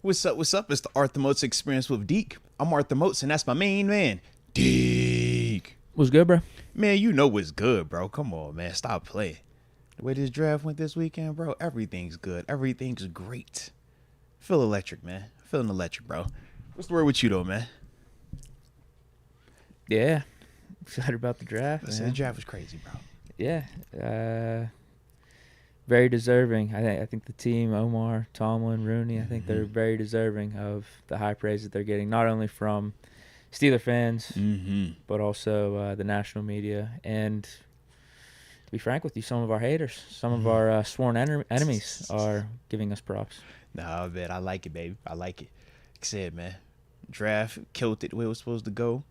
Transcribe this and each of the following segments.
What's up? What's up? It's the Arthur Moats Experience with Deke. I'm Arthur Moats, and that's my main man, Deke. What's good, bro? Man, you know what's good, bro. Come on, man. Stop playing. The way this draft went this weekend, bro, everything's good. Everything's great. Feel electric, man. Feeling electric, bro. What's the word with you, though, man? Yeah. Excited about the draft. Listen, the draft was crazy, bro. Yeah. Very deserving. I think the team, Omar, Tomlin, Rooney, I think they're very deserving of the high praise that they're getting, not only from Steeler fans, but also the national media. And to be frank with you, some of our haters, some of our sworn enemies are giving us props. Nah, man, I like it, baby. I like it. Like I said, man, draft killed it the way it was supposed to go.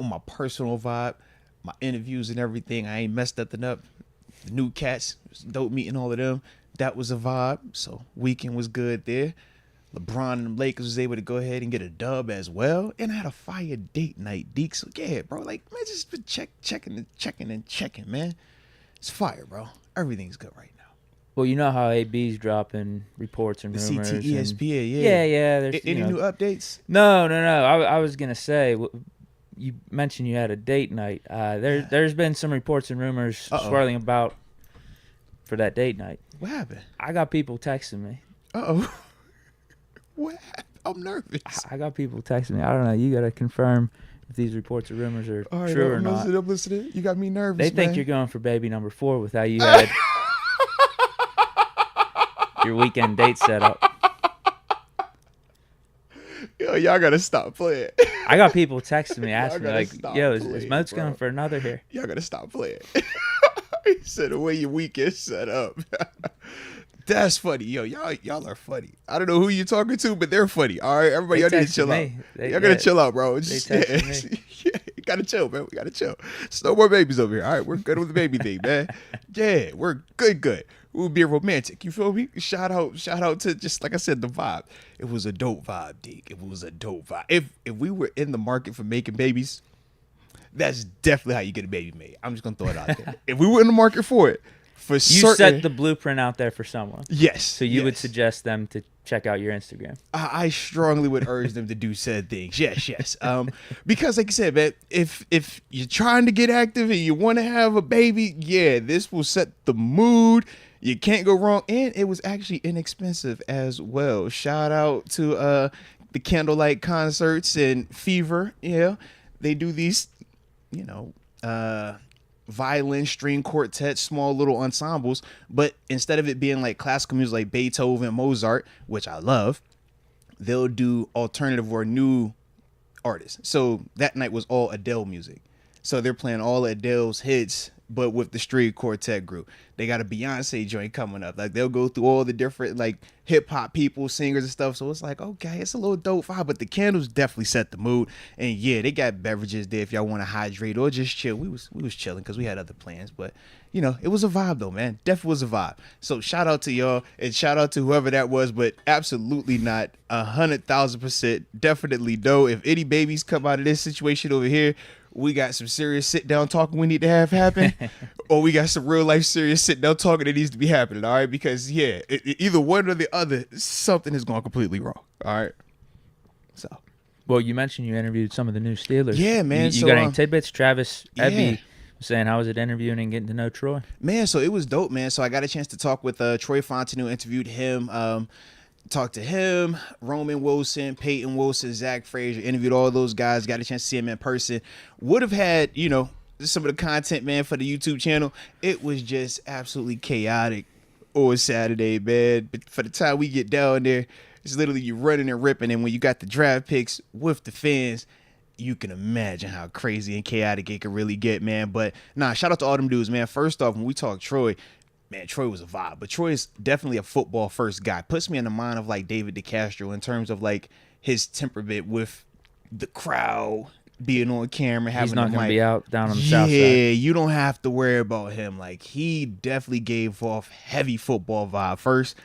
On my personal vibe, my interviews and everything, I ain't messed nothing up. The new cats, dope meeting all of them. That was a vibe. So weekend was good there. LeBron and the Lakers was able to go ahead and get a dub as well. And I had a fire date night, Deke. So yeah, bro, like, man, just been checking, man. It's fire, bro. Everything's good right now. Well, you know how AB's dropping reports and The rumors. CT, ESPN, yeah. Yeah. There's, Any new updates? No. I was going to say, you mentioned you had a date night. There's been some reports and rumors swirling about for that date night. What happened? I got people texting me. What happened? I'm nervous. I got people texting me. I don't know. You got to confirm if these reports or rumors are true or not. I'm listening. You got me nervous, They think you're going for baby number 4 with how you had your weekend date set up. Yo, y'all got to stop playing. I got people texting me, asking me, like, stop yo, is playing, Moats bro. going for another here? Y'all got to stop playing. He said the way your weekend set up. That's funny. Yo, y'all are funny. I don't know who you're talking to, but they're funny. All right, everybody, y'all need to chill out. Y'all got to chill out, bro. Just, They texted me. Yeah, you got to chill, man. We got to chill. There's no more babies over here. All right, we're good with the baby thing, man. Yeah, we're good. We'll be romantic. You feel me? Shout out to, just like I said, the vibe. It was a dope vibe, Deke. It was a dope vibe. If we were in the market for making babies, that's definitely how you get a baby made. I'm just gonna throw it out there. If we were in the market for it, for certain, You set the blueprint out there for someone. yes. So you would suggest them to check out your Instagram. I strongly would urge them to do said things. Yes. Because like I said, man, if you're trying to get active and you want to have a baby, yeah, this will set the mood. You can't go wrong, and it was actually inexpensive as well. Shout out to the candlelight concerts and Fever. Yeah, they do these, violin, string quartets, small little ensembles. But instead of it being like classical music like Beethoven, Mozart, which I love, they'll do alternative or new artists. So that night was all Adele music. So they're playing all Adele's hits, but with the string quartet group. They got a Beyonce joint coming up. Like, they'll go through all the different like hip hop people, singers and stuff. So it's like, okay, it's a little dope vibe, but the candles definitely set the mood. And yeah, they got beverages there if y'all want to hydrate or just chill. We was chilling because we had other plans, but it was a vibe though, man. Definitely was a vibe. So shout out to y'all and shout out to whoever that was, but absolutely not 100,000%. Definitely no. If any babies come out of this situation over here, we got some serious sit down talking we need to have happen, or we got some real life serious sit down talking that needs to be happening. All right, because either one or the other, something is going completely wrong. All right. So, well, you mentioned you interviewed some of the new Steelers. Yeah, man. You got any tidbits? Travis yeah. Ebby was saying, how was it interviewing and getting to know Troy? Man, so it was dope, man. So I got a chance to talk with Troy Fautanu, interviewed him. Talked to him, Roman Wilson, Payton Wilson, Zack Frazier, interviewed all those guys, got a chance to see him in person. Would have had, some of the content, man, for the YouTube channel. It was just absolutely chaotic on Saturday, man. But for the time we get down there, it's literally you running and ripping. And when you got the draft picks with the fans, you can imagine how crazy and chaotic it could really get, man. But shout out to all them dudes, man. First off, when we talk Troy, man, Troy was a vibe, but Troy is definitely a football first guy. Puts me in the mind of like David DeCastro in terms of like his temperament with the crowd, being on camera, having He's not going to be out down on the south side. Yeah, you don't have to worry about him. Like, he definitely gave off heavy football vibe first,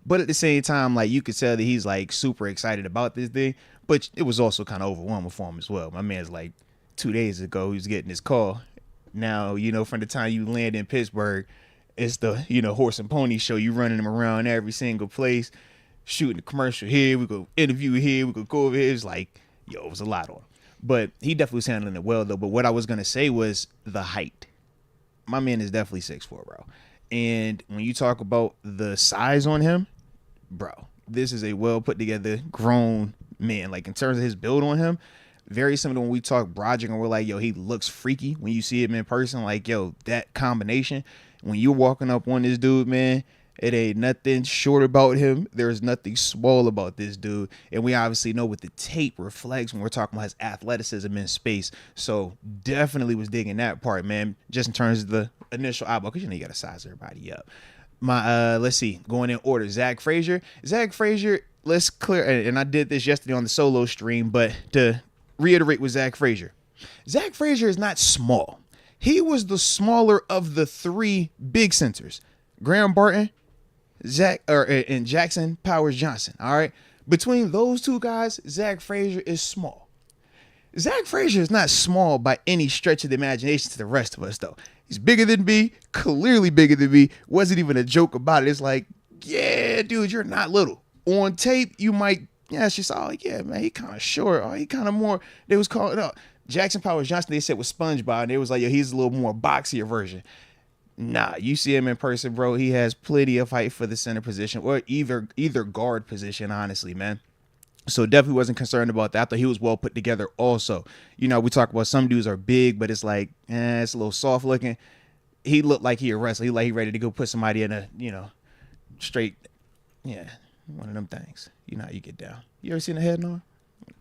but at the same time, like, you could tell that he's like super excited about this thing, but it was also kind of overwhelming for him as well. My man's like 2 days ago, he was getting his call. Now, from the time you land in Pittsburgh, it's the, horse and pony show. You running him around every single place. shooting a commercial here, we go interview here, we go over here. It's like, yo, it was a lot on him. But he definitely was handling it well, though. But what I was going to say was the height. My man is definitely 6'4", bro. And when you talk about the size on him, bro, this is a well put together grown man. Like in terms of his build on him, very similar when we talk Broderick and we're like, yo, he looks freaky when you see him in person. Like, yo, that combination, when you're walking up on this dude, man, it ain't nothing short about him. There's nothing small about this dude. And we obviously know what the tape reflects when we're talking about his athleticism in space. So definitely was digging that part, man, just in terms of the initial eyeball, because you know you got to size everybody up. Let's see, going in order. Zack Frazier, let's clear, and I did this yesterday on the solo stream, but to reiterate with Zack Frazier is not small. He was the smaller of the three big centers, Graham Barton, and Jackson Powers Johnson. All right, between those two guys, Zack Frazier is small. Zack Frazier is not small by any stretch of the imagination to the rest of us, though. He's bigger than me, clearly bigger than me. Wasn't even a joke about it. It's like, yeah, dude, you're not little. On tape, you might, yeah, it's just, oh, yeah, man, he kind of short. Oh, he kind of more, they was calling up. Jackson Powers Johnson, they said was SpongeBob, and they was like, yo, he's a little more boxier version. Nah, you see him in person, bro. He has plenty of height for the center position or either guard position, honestly, man. So definitely wasn't concerned about that. I thought he was well put together also. You know, we talk about some dudes are big, but it's like, it's a little soft looking. He looked like he a wrestler. He like he ready to go put somebody in a, you know, straight, yeah, one of them things. You know how you get down. You ever seen a head on?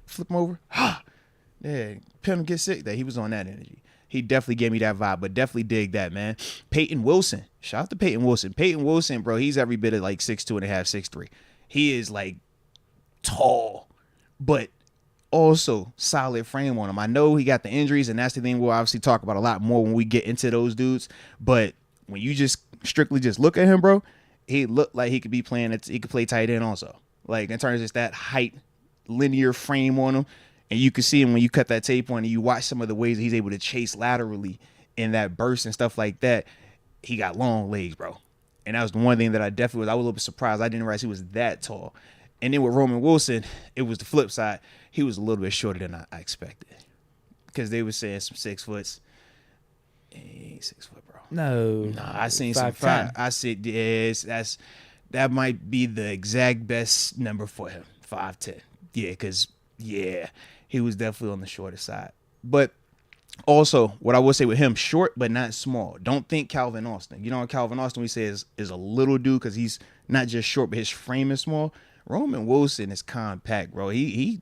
Flip him over? Ha! Yeah, pin him, get sick. That he was on that energy. He definitely gave me that vibe, but definitely dig that, man. Payton Wilson. Shout out to Payton Wilson. Payton Wilson, bro, he's every bit of like 6'2" and a half, 6'3". He is like tall, but also solid frame on him. I know he got the injuries, and that's the thing we'll obviously talk about a lot more when we get into those dudes. But when you just strictly just look at him, bro, he looked like he could be playing it. He could play tight end also. Like in terms of just that height, linear frame on him. And you can see him when you cut that tape on and you watch some of the ways that he's able to chase laterally in that burst and stuff like that. He got long legs, bro. And that was the one thing that I definitely was. I was a little bit surprised. I didn't realize he was that tall. And then with Roman Wilson, it was the flip side. He was a little bit shorter than I expected. Because they were saying some 6 foot. He ain't 6 foot, bro. No. I seen some 5. I said, yes, that might be the exact best number for him. 5'10". Yeah, because, yeah, he was definitely on the shorter side. But also, what I will say with him, short but not small. Don't think Calvin Austin. You know, Calvin Austin, we say is a little dude because he's not just short, but his frame is small. Roman Wilson is compact, bro. He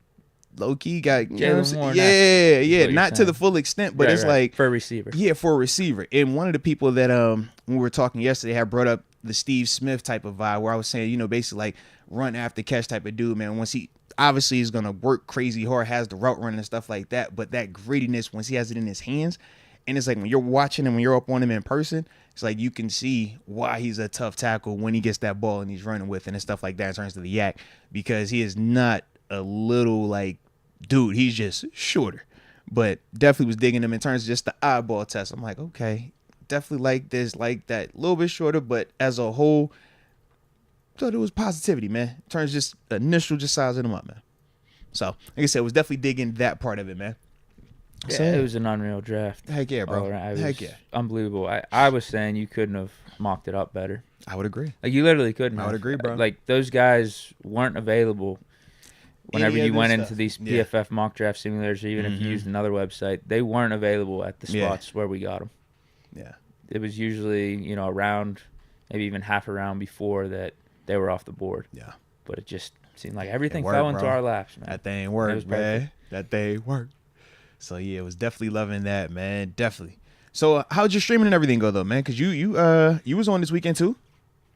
low key got, you know what I'm saying? Yeah, not to the full extent, but it's like for a receiver. Yeah, for a receiver. And one of the people that when we were talking yesterday had brought up the Steve Smith type of vibe, where I was saying, you know, basically like run after catch type of dude, man. Once he obviously is gonna work crazy hard, has the route running and stuff like that, but that grittiness once he has it in his hands, and it's like when you're watching him, when you're up on him in person, it's like you can see why he's a tough tackle when he gets that ball and he's running with it and stuff like that in terms of the yak, because he is not a little like dude, he's just shorter. But definitely was digging him in terms of just the eyeball test. I'm like, okay, definitely like this, like that, a little bit shorter, but as a whole, thought it was positivity, man. In terms of just initial, just sizing him up, man. So, like I said, was definitely digging that part of it, man. Yeah, So, it was an unreal draft. Heck yeah, bro. Heck yeah. Unbelievable. I was saying you couldn't have mocked it up better. I would agree. Like, you literally couldn't I would agree, bro. Like, those guys weren't available whenever you went into these PFF mock draft simulators, or even if you used another website. They weren't available at the spots where we got them. Yeah. It was usually, you know, a round, maybe even half a round before that they were off the board. Yeah. But it just seemed like everything fell into our laps, man. That thing worked, man. That thing worked. So, yeah, it was definitely loving that, man. Definitely. So, how'd your streaming and everything go, though, man? Because you was on this weekend, too?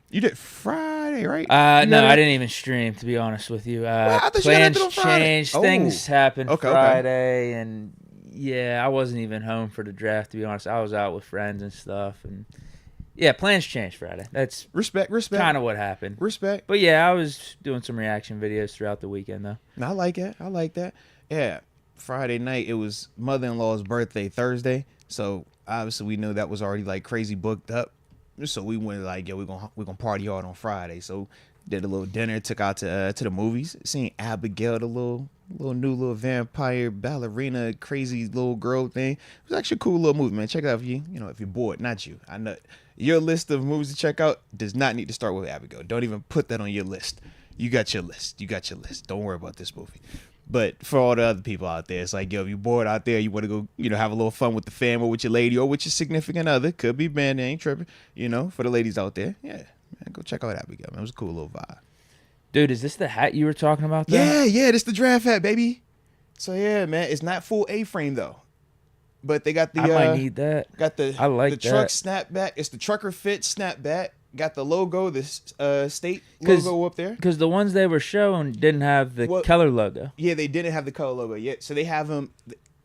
You did Friday, right? No, I didn't even stream, to be honest with you. Plans changed. Things happened Friday, and, yeah, I wasn't even home for the draft, to be honest. I was out with friends and stuff, and, yeah, plans changed Friday. That's respect. Kind of what happened. Respect. But, yeah, I was doing some reaction videos throughout the weekend, though. I like that. Yeah. Friday night, it was mother-in-law's birthday Thursday, so obviously we knew that was already like crazy booked up. So we went like, yeah, we're gonna party hard on Friday. So Did a little dinner, took out to the movies. Seen Abigail, the little vampire ballerina, crazy little girl thing. It was actually a cool little movie, man. Check it out if if you're bored. Not you. I know your list of movies to check out does not need to start with Abigail. Don't even put that on your list. You got your list. Don't worry about this movie. But for all the other people out there, it's like, yo, if you're bored out there, you want to go, have a little fun with the fam or with your lady or with your significant other. Could be band, ain't tripping. For the ladies out there, yeah, man, go check out Abigail. Man, it was a cool little vibe. Dude, is this the hat you were talking about? Though? Yeah, this the draft hat, baby. So yeah, man, it's not full A-frame though, but they got the. I might need that. Got the. I like the that. truck snapback. It's the trucker fit snapback. Got the logo, the state logo up there. Because the ones they were showing didn't have the color logo. Yeah, they didn't have the color logo yet. So they have them.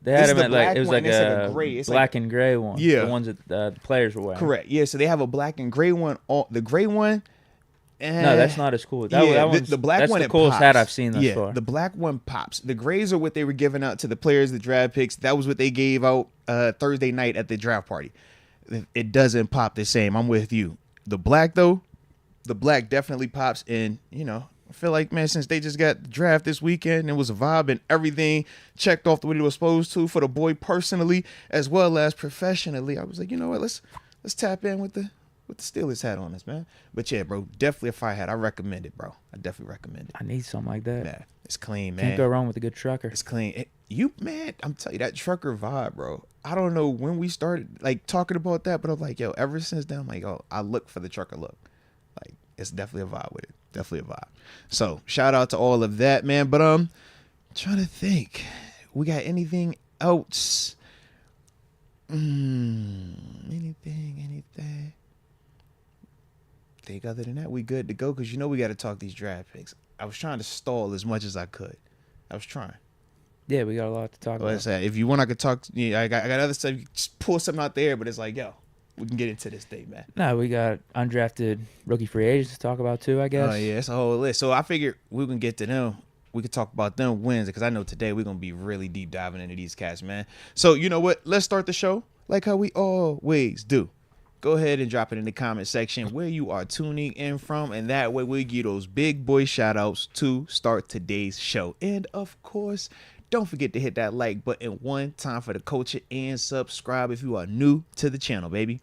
They had them at it was like a gray. It's black and gray one. Yeah, the ones that the players were wearing. Correct. Yeah, so they have a black and gray one. The gray one. No, that's not as cool. The black one. That's the coolest hat I've seen thus far. The black one pops. The grays are what they were giving out to the players, the draft picks. That was what they gave out Thursday night at the draft party. It doesn't pop the same. I'm with you. The black though. The black definitely pops, and I feel like, man, since they just got the draft this weekend, it was a vibe and everything checked off the way it was supposed to for the boy personally as well as professionally. I was like, you know what, let's tap in with the Steelers hat on us, man. But yeah, bro, definitely a fire hat. I recommend it, bro. I definitely recommend it. I need something like that. Yeah, it's clean, man. Can't go wrong with a good trucker. It's clean. Man, I'm telling you, that trucker vibe, bro. I don't know when we started like talking about that, but I'm like, yo, ever since then, I'm like, oh, I look for the trucker look. Like, it's definitely a vibe with it. Definitely a vibe. So shout out to all of that, man. But trying to think, we got anything else? Anything? Think other than that, we good to go, because we got to talk these draft picks. I was trying to stall as much as I could. I was trying. Yeah, we got a lot to talk about. Like I said, if you want, I could talk. I got other stuff. You just pull something out there, but it's like, yo, we can get into this thing, man. No, we got undrafted rookie free agents to talk about too, I guess. Oh, yeah, it's a whole list. So I figured we can get to them. We could talk about them wins, because I know today we're going to be really deep diving into these cats, man. So you know what? Let's start the show like how we always do. Go ahead and drop it in the comment section where you are tuning in from, and that way we'll give those big boy shout-outs to start today's show. And, of course, don't forget to hit that like button one time for the culture and subscribe if you are new to the channel, baby.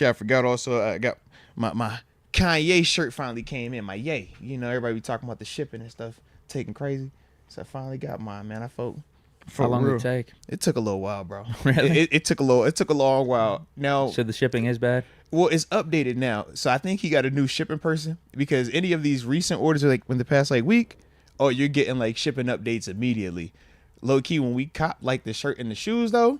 I forgot also, I got my Kanye shirt finally came in. My yay. Everybody be talking about the shipping and stuff taking crazy. So I finally got mine, man. I felt how long did it take? It took a little while, bro. Really? It took a long while. Now, so the shipping is bad? Well, it's updated now. So I think he got a new shipping person, because any of these recent orders are like in the past week, you're getting like shipping updates immediately. Low key, when we copped like the shirt and the shoes though,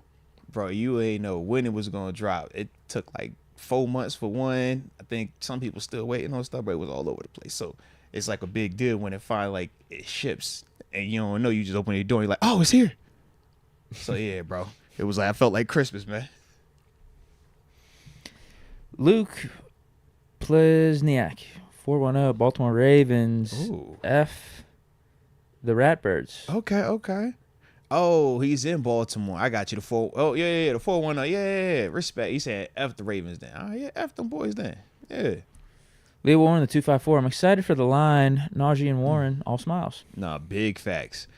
bro, you ain't know when it was gonna drop. It took like 4 months for one. I think some people still waiting on stuff, but it was all over the place. So it's like a big deal when it finally it ships, and you don't know. You just open the door and you're like, oh, it's here. So yeah, bro, it was like, I felt like Christmas, man. Luke Plesniak, 410, Baltimore Ravens. Ooh. The Ratbirds. Okay. Oh, he's in Baltimore. I got you. The 410. Yeah. Respect. He said F the Ravens then. Oh, yeah, F them boys then. Yeah. Lee Warren, the 254. I'm excited for the line. Najee and Warren, all smiles. Nah, big facts.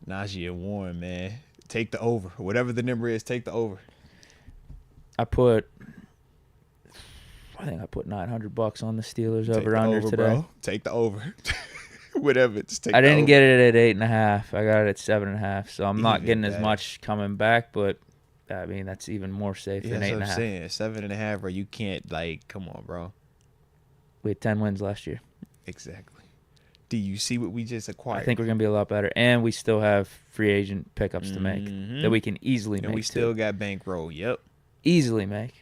Najee and Warren, man. Take the over. Whatever the number is, take the over. I think I put $900 on the Steelers over under today. Bro. Take the over. Whatever. Just take I didn't over. get it at 8.5. I got it at 7.5. So I'm not getting better. as much coming back, but I mean that's even more safe than 8.5. That's what I'm saying. 7.5, bro. You can't come on, bro. We had 10 wins last year. Exactly. Do you see what we just acquired? I think we're gonna be a lot better, and we still have free agent pickups to make that we can easily make. And we still got bankroll. Yep. Easily make.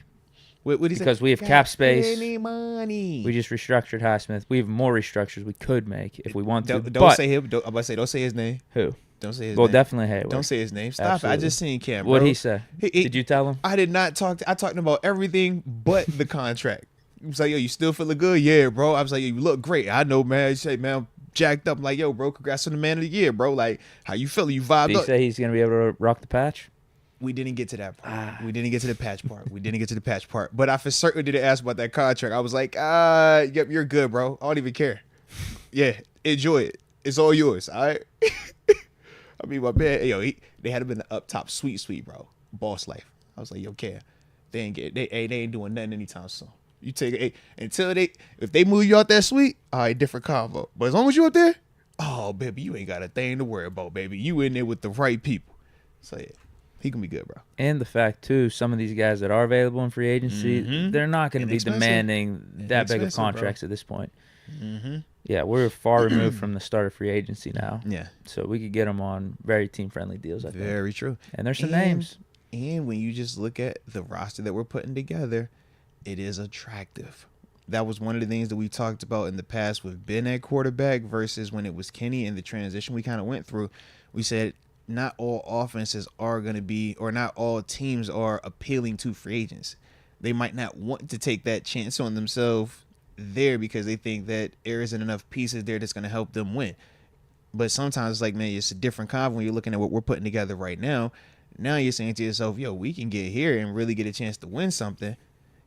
What because we have cap space. Any money. We just restructured Highsmith. We have more restructures we could make if we want to. Don't say him. I'm about to say, don't say his name. Who? Don't say his name. Well, definitely Hayward. Don't say his name. Stop Absolutely. it. I just seen Cam, bro. What'd he say? Did you tell him? I did not talk. I talked about everything but the contract. He was like, yo, you still feeling good? Yeah, bro. I was like, yo, you look great. I know, man. He said, man, I'm jacked up. I'm like, yo, bro, congrats on the man of the year, bro. Like, how you feeling? You vibed Did he up? say he's going to be able to rock the patch? We didn't get to that part. We didn't get to the patch part. We didn't get to the patch part. But I for certain didn't ask about that contract. I was like, yep, you're good, bro. I don't even care. Yeah, enjoy it. It's all yours, all right? I mean, my man, yo, they had him in the up top sweet, bro. Boss life. I was like, yo, care. They ain't doing nothing anytime soon. You take it if they move you out that suite, all right, different convo. But as long as you up there, oh, baby, you ain't got a thing to worry about, baby. You in there with the right people. So, yeah, he can be good, bro. And the fact, too, some of these guys that are available in free agency, they're not going to be demanding that big of contracts at this point. Mm-hmm. Yeah, we're far removed from the start of free agency now. Yeah. So we could get them on very team-friendly deals, I think. Very true. And there's some names. And when you just look at the roster that we're putting together, it is attractive. That was one of the things that we talked about in the past with Ben at quarterback versus when it was Kenny and the transition we kind of went through. We said not all offenses are going to be, or not all teams are appealing to free agents. They might not want to take that chance on themselves there because they think that there isn't enough pieces there that's going to help them win. But sometimes it's like, man, it's a different convo when you're looking at what we're putting together right now. Now you're saying to yourself, yo, we can get here and really get a chance to win something.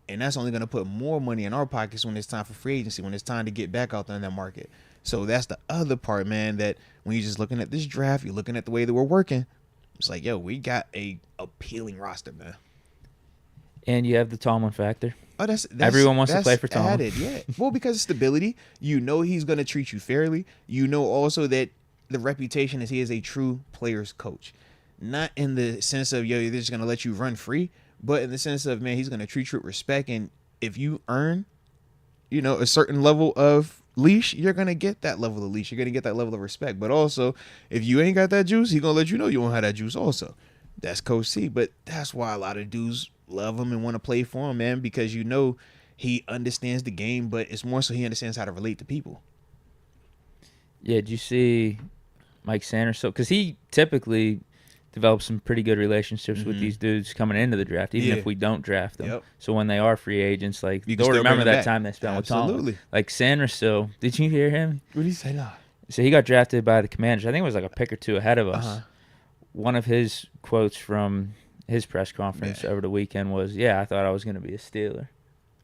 And that's only going to put more money in our pockets when it's time for free agency, when it's time to get back out there in that market. So that's the other part, man, that when you're just looking at this draft, you're looking at the way that we're working. It's like, yo, we got a appealing roster, man. And you have the Tomlin factor. Oh, that's everyone wants to play for Tomlin. Added, yeah. Well, because of stability, you know he's going to treat you fairly. You know also that the reputation is he is a true player's coach. Not in the sense of, yo, they're just going to let you run free, but in the sense of, man, he's going to treat you with respect. And if you earn, you know, a certain level of leash, you're going to get that level of leash. You're going to get that level of respect. But also, if you ain't got that juice, he's going to let you know you don't have that juice also. That's Coach C. But that's why a lot of dudes love him and want to play for him, man, because you know he understands the game, but it's more so he understands how to relate to people. Yeah, did you see Mike Sanders? So, because he typically develops some pretty good relationships with these dudes coming into the draft, even if we don't draft them. Yep. So when they are free agents, like, they'll remember that time they spent with Tomlin. Like Sanders, so did you hear him? What did he say? No. So he got drafted by the Commanders. I think it was like a pick or two ahead of us. One of his quotes from his press conference over the weekend was, I thought I was going to be a Steeler.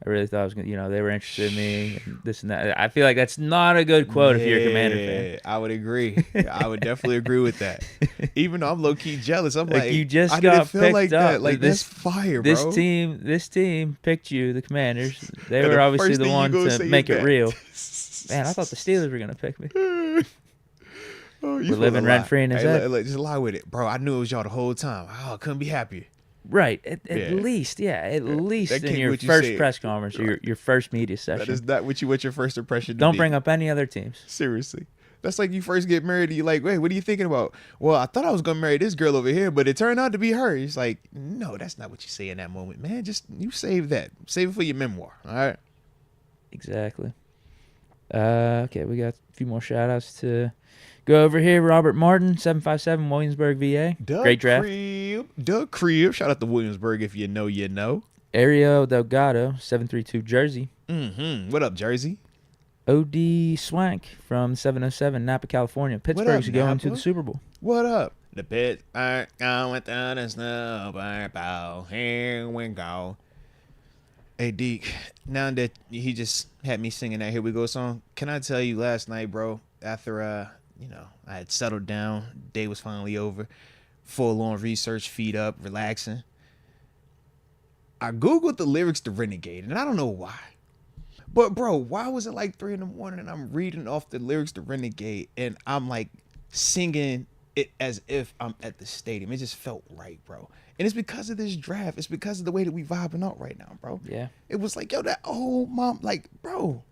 I really thought I was going to, they were interested in me, and this and that. I feel like that's not a good quote if you're a Commander fan. I would agree. I would definitely agree with that. Even though I'm low-key jealous. I'm like, you just I got didn't feel picked like up. that. Like, that's fire, bro. This team picked you, the Commanders. They were obviously the one to make it real. Man, I thought the Steelers were going to pick me. We're living rent-free in his head. Just lie with it. Bro, I knew it was y'all the whole time. Oh, I couldn't be happier. Right. At least, in your first press conference or your first media session. That is not what your first impression Don't bring up any other teams. Seriously. That's like you first get married and you're like, wait, what are you thinking about? Well, I thought I was going to marry this girl over here, but it turned out to be her. It's like, no, that's not what you say in that moment, man. Just, you save that. Save it for your memoir, all right? Exactly. Okay, we got a few more shout-outs to go over here. Robert Martin, 757, Williamsburg, VA. Great draft. Doug Crib. Shout out to Williamsburg if you know, you know. Ariel Delgado, 732, Jersey. What up, Jersey? O.D. Swank from 707, Napa, California. Pittsburgh's going to the Super Bowl. What up? The Pittsburgh going down the Super Bowl. Here we go. Hey, Deke, now that he just had me singing that Here We Go song, can I tell you last night, bro, after, I had settled down, day was finally over, full-on research, feet up, relaxing, I Googled the lyrics to Renegade, and I don't know why. But, bro, why was it like 3 in the morning and I'm reading off the lyrics to Renegade, and I'm, like, singing it as if I'm at the stadium? It just felt right, bro. And it's because of this draft. It's because of the way that we vibing out right now, bro. Yeah. It was like, yo, that old mom, like, bro,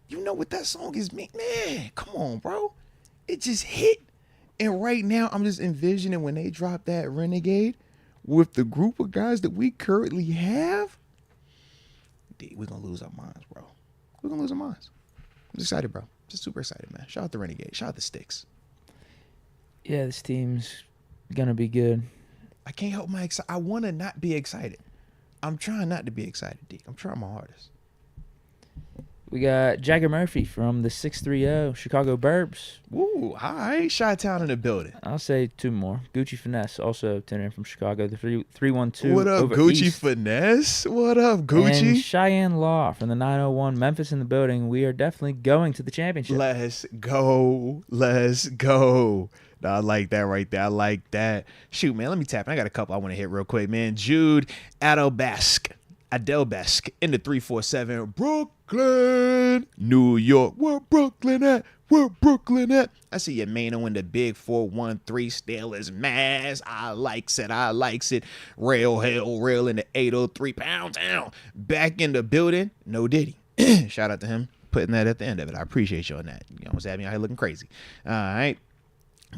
you know what that song is, man, come on, bro. It just hit. And right now, I'm just envisioning when they drop that Renegade with the group of guys that we currently have, we're going to lose our minds, bro. We're going to lose our minds. I'm excited, bro. Just super excited, man. Shout out to Renegade. Shout out to Sticks. Yeah, this team's going to be good. I can't help my excitement. I want to not be excited. I'm trying not to be excited, Deke. I'm trying my hardest. We got Jagger Murphy from the 630 Chicago Burbs. Ooh, all right. Chi-Town in the building. I'll say 2 more. Gucci Finesse also tuning in from Chicago. The 312. What up, over Gucci East. Finesse? What up, Gucci? And Cheyenne Law from the 901. Memphis in the building. We are definitely going to the championship. Let's go. Let's go. I like that right there. I like that. Shoot, man, let me tap. I got a couple I want to hit real quick, man. Jude Adelbesk in the 347. Brooklyn, New York. Where Brooklyn at? Where Brooklyn at? I see your Mano in the big 413 Steelers mass. I likes it. Rail hell, rail in the 803 pound town. Back in the building. No Diddy. Shout out to him putting that at the end of it. I appreciate you on that. You almost had me out here looking crazy. All right.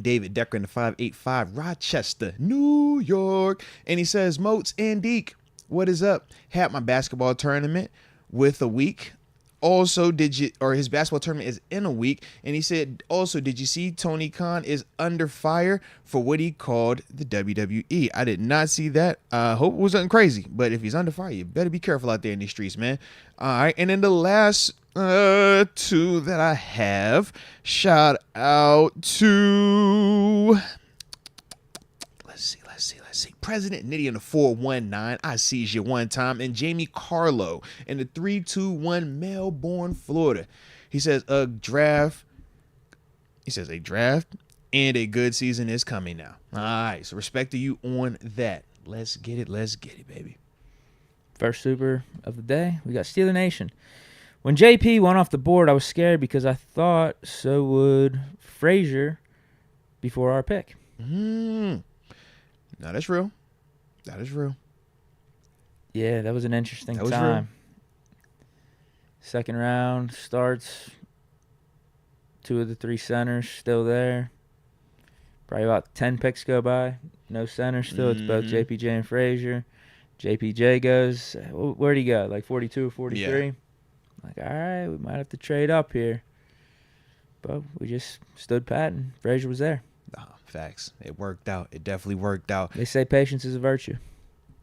David Decker in the 585, Rochester, New York. And he says, Moats and Deke, what is up? Had my basketball tournament with a week. Also, his basketball tournament is in a week. And he said, also, did you see Tony Khan is under fire for what he called the WWE? I did not see that. Hope it was nothing crazy. But if he's under fire, you better be careful out there in these streets, man. All right. And then the last 2 that I have, shout out to... Let's see. President Nitty in the 419. I sees you one time. And Jamie Carlo in the 321 Melbourne, Florida. He says a draft and a good season is coming now. All right. So respect to you on that. Let's get it, baby. First super of the day. We got Steeler Nation. When JP went off the board, I was scared because I thought so would Frazier before our pick. No, that's real. That is real. Yeah, that was an interesting That was time. real. Second round starts. 2 of the 3 centers still there. Probably about 10 picks go by. No center still. It's both JPJ and Frazier. JPJ goes, where'd he go? Like 42 or 43? Yeah. Like, all right, we might have to trade up here. But we just stood pat and Frazier was there. Facts. It worked out. It definitely worked out. They say patience is a virtue.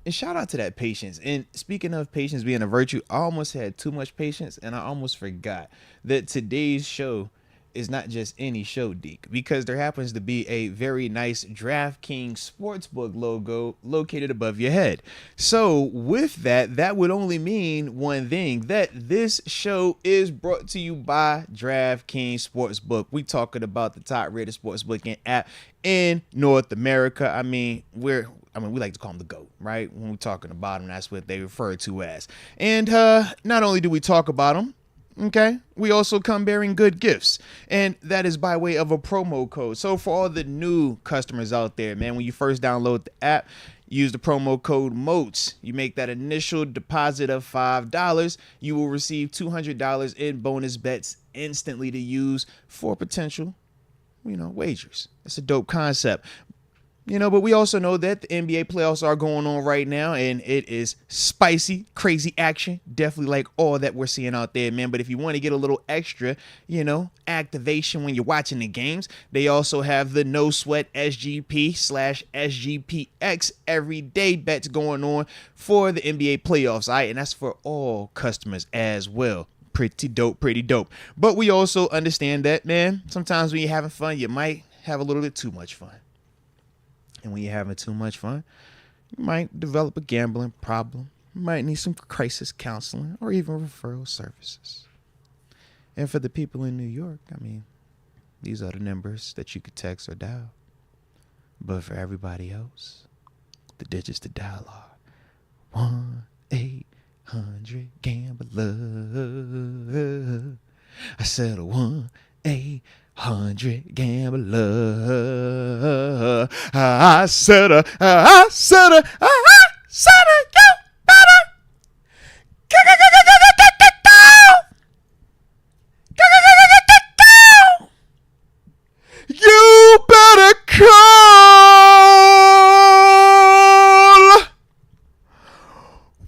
And shout out to that patience. And speaking of patience being a virtue, I almost had too much patience and I almost forgot that today's show is not just any show, Deke, because there happens to be a very nice DraftKings Sportsbook logo located above your head. So with that, that would only mean one thing, that this show is brought to you by DraftKings Sportsbook. We talking about the top rated sportsbooking app in North America. I mean, we like to call them the GOAT, right? When we're talking about them, that's what they refer to as. And not only do we talk about them, okay, we also come bearing good gifts, and that is by way of a promo code. So for all the new customers out there, man, when you first download the app, use the promo code Moats. You make that initial deposit of $5, you will receive $200 in bonus bets instantly to use for potential, wagers. It's a dope concept. But we also know that the NBA playoffs are going on right now, and it is spicy, crazy action. Definitely like all that we're seeing out there, man. But if you want to get a little extra, activation when you're watching the games, they also have the No Sweat SGP/SGPX everyday bets going on for the NBA playoffs, all right? And that's for all customers as well. Pretty dope. But we also understand that, man, sometimes when you're having fun, you might have a little bit too much fun. And when you're having too much fun, you might develop a gambling problem. You might need some crisis counseling or even referral services. And for the people in New York, these are the numbers that you could text or dial. But for everybody else, the digits to dial are 1-800-GAMBLER. I said 1-800-GAMBLER. I said you better you better call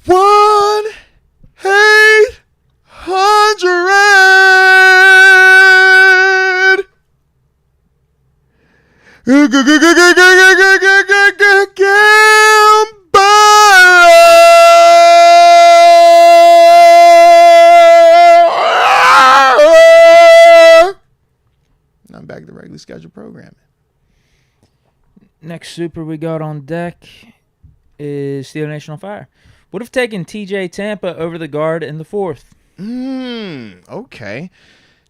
1-800 Gambler. schedule programming. Next super we got on deck is Steeler Nation on Fire. Would have taken TJ Tampa over the guard in the 4th. Okay.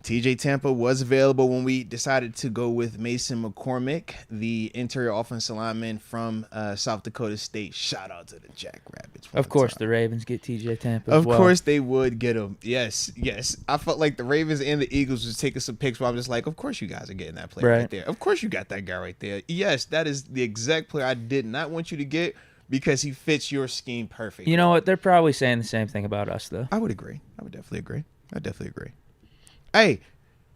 TJ Tampa was available when we decided to go with Mason McCormick, the interior offensive lineman from South Dakota State. Shout out to the Jackrabbits. Of course, the Ravens get TJ Tampa as well. Of course, they would get him. Yes. I felt like the Ravens and the Eagles was taking some picks where I'm just like, of course you guys are getting that player right there. Of course you got that guy right there. Yes, that is the exact player I did not want you to get because he fits your scheme perfectly. You know what? They're probably saying the same thing about us, though. I would agree. I would definitely agree. Hey,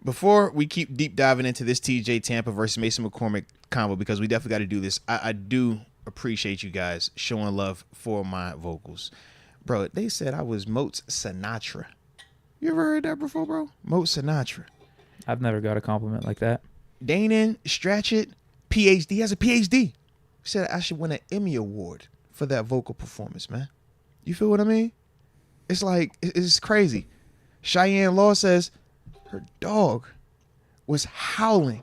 before we keep deep diving into this TJ Tampa versus Mason McCormick combo, because we definitely got to do this, I do appreciate you guys showing love for my vocals. Bro, they said I was Moats Sinatra. You ever heard that before, bro? Moats Sinatra. I've never got a compliment like that. Danon Stratchett, PhD. He has a PhD. Said I should win an Emmy Award for that vocal performance, man. You feel what I mean? It's like, it's crazy. Cheyenne Law says her dog was howling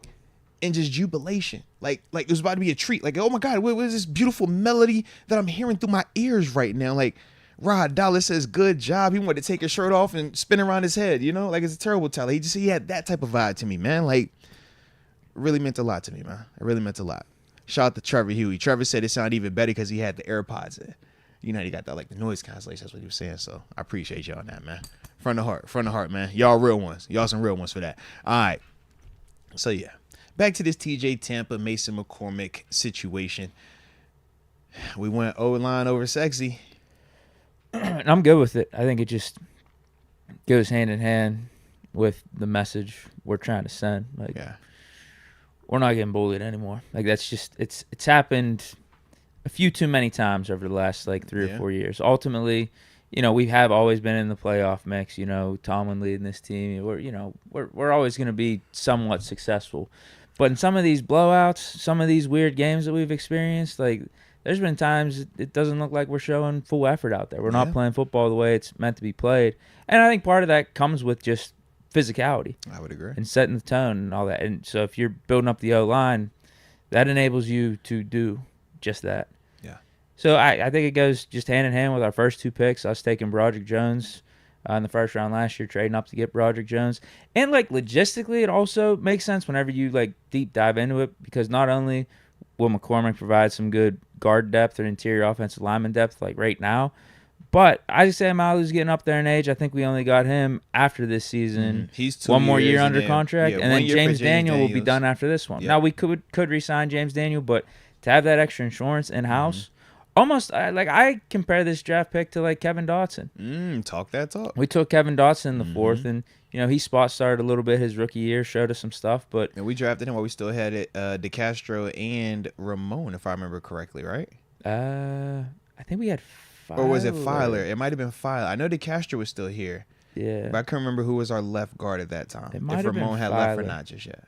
in just jubilation. Like it was about to be a treat. Like, oh my God, what is this beautiful melody that I'm hearing through my ears right now? Like, Rod Dallas says, good job. He wanted to take his shirt off and spin around his head, you know? Like, it's a terrible tell. He had that type of vibe to me, man. Like, it really meant a lot to me, man. It really meant a lot. Shout out to Trevor Huey. Trevor said it sounded even better because he had the AirPods in. You know, he got that, like, the noise cancellation. That's what he was saying. So I appreciate y'all on that, man. From the heart, man. Y'all real ones. Y'all some real ones for that. All right. So, yeah. Back to this TJ Tampa, Mason McCormick situation. We went O-line over sexy. I'm good with it. I think it just goes hand in hand with the message we're trying to send. Like, we're not getting bullied anymore. Like, that's just, it's happened a few too many times over the last, like, 3 or 4 years. Ultimately, you know, we have always been in the playoff mix. You know, Tomlin leading this team. We're always going to be somewhat successful. But in some of these blowouts, some of these weird games that we've experienced, like, there's been times it doesn't look like we're showing full effort out there. We're not playing football the way it's meant to be played. And I think part of that comes with just physicality. I would agree. And setting the tone and all that. And so if you're building up the O-line, that enables you to do just that. Yeah. So I think it goes just hand in hand with our first 2 picks, us taking Broderick Jones in the first round last year, trading up to get Broderick Jones. And, like, logistically, it also makes sense whenever you, like, deep dive into it, because not only will McCormick provide some good guard depth or interior offensive lineman depth, like, right now, but Isaiah Malu's getting up there in age. I think we only got him after this season. He's 2 one more years year under then, contract, and then James Daniel will be done after this one. Now, we could re-sign James Daniel, but to have that extra insurance in-house, almost, I compare this draft pick to, like, Kevin Dotson. Talk that talk. We took Kevin Dotson in the 4th, and, you know, he spot started a little bit his rookie year, showed us some stuff. But and we drafted him while we still had it, DeCastro and Ramon, if I remember correctly, right? I think we had Filer. Or was it Filer? It might have been Filer. I know DeCastro was still here. Yeah. But I can't remember who was our left guard at that time. It might if have Ramon been had Filer. left or not just yet.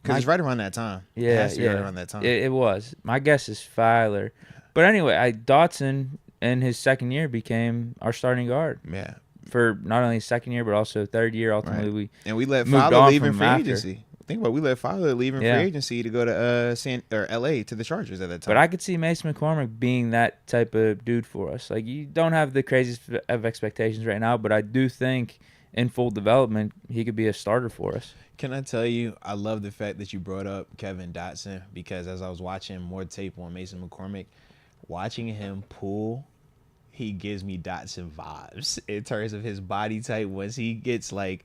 Because it's right around that time. Yeah, right around that time. It was. My guess is Filer. But anyway, Dotson in his second year became our starting guard. Yeah. For not only his second year, but also third year. Ultimately, we let moved Filer on leave in from free after. agency. Think about it, we let Filer leave in free agency to go to LA to the Chargers at that time. But I could see Mason McCormick being that type of dude for us. Like, you don't have the craziest of expectations right now, but I do think in full development he could be a starter for us. Can I tell you, I love the fact that you brought up Kevin Dotson, because as I was watching more tape on Mason McCormick, watching him pull, he gives me Dotson vibes in terms of his body type. Once he gets, like,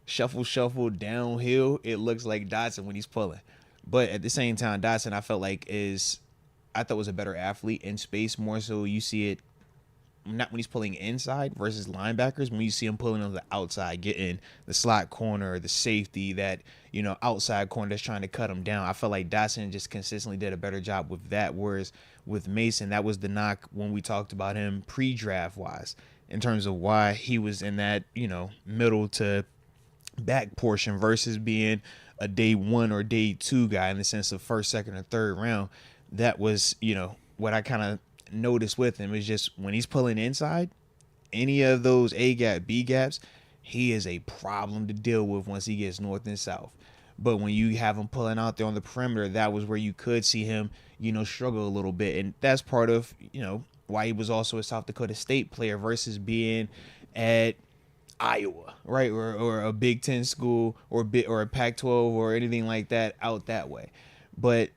shuffle downhill, it looks like Dotson when he's pulling. But at the same time, Dotson, I thought was a better athlete in space. More so you see it not when he's pulling inside versus linebackers, when you see him pulling on the outside, getting the slot corner, the safety, that, you know, outside corner that's trying to cut him down. I felt like Dotson just consistently did a better job with that, whereas with Mason, that was the knock when we talked about him pre-draft wise, in terms of why he was in that, you know, middle to back portion versus being a day 1 or day 2 guy in the sense of first, second, or third round. That was, you know, what I kind of noticed with him is just when he's pulling inside, any of those A gap, B gaps, he is a problem to deal with once he gets north and south. But when you have him pulling out there on the perimeter, that was where you could see him, struggle a little bit. And that's part of, why he was also a South Dakota State player versus being at Iowa, right? Or a Big Ten school or a Pac-12 or anything like that out that way. But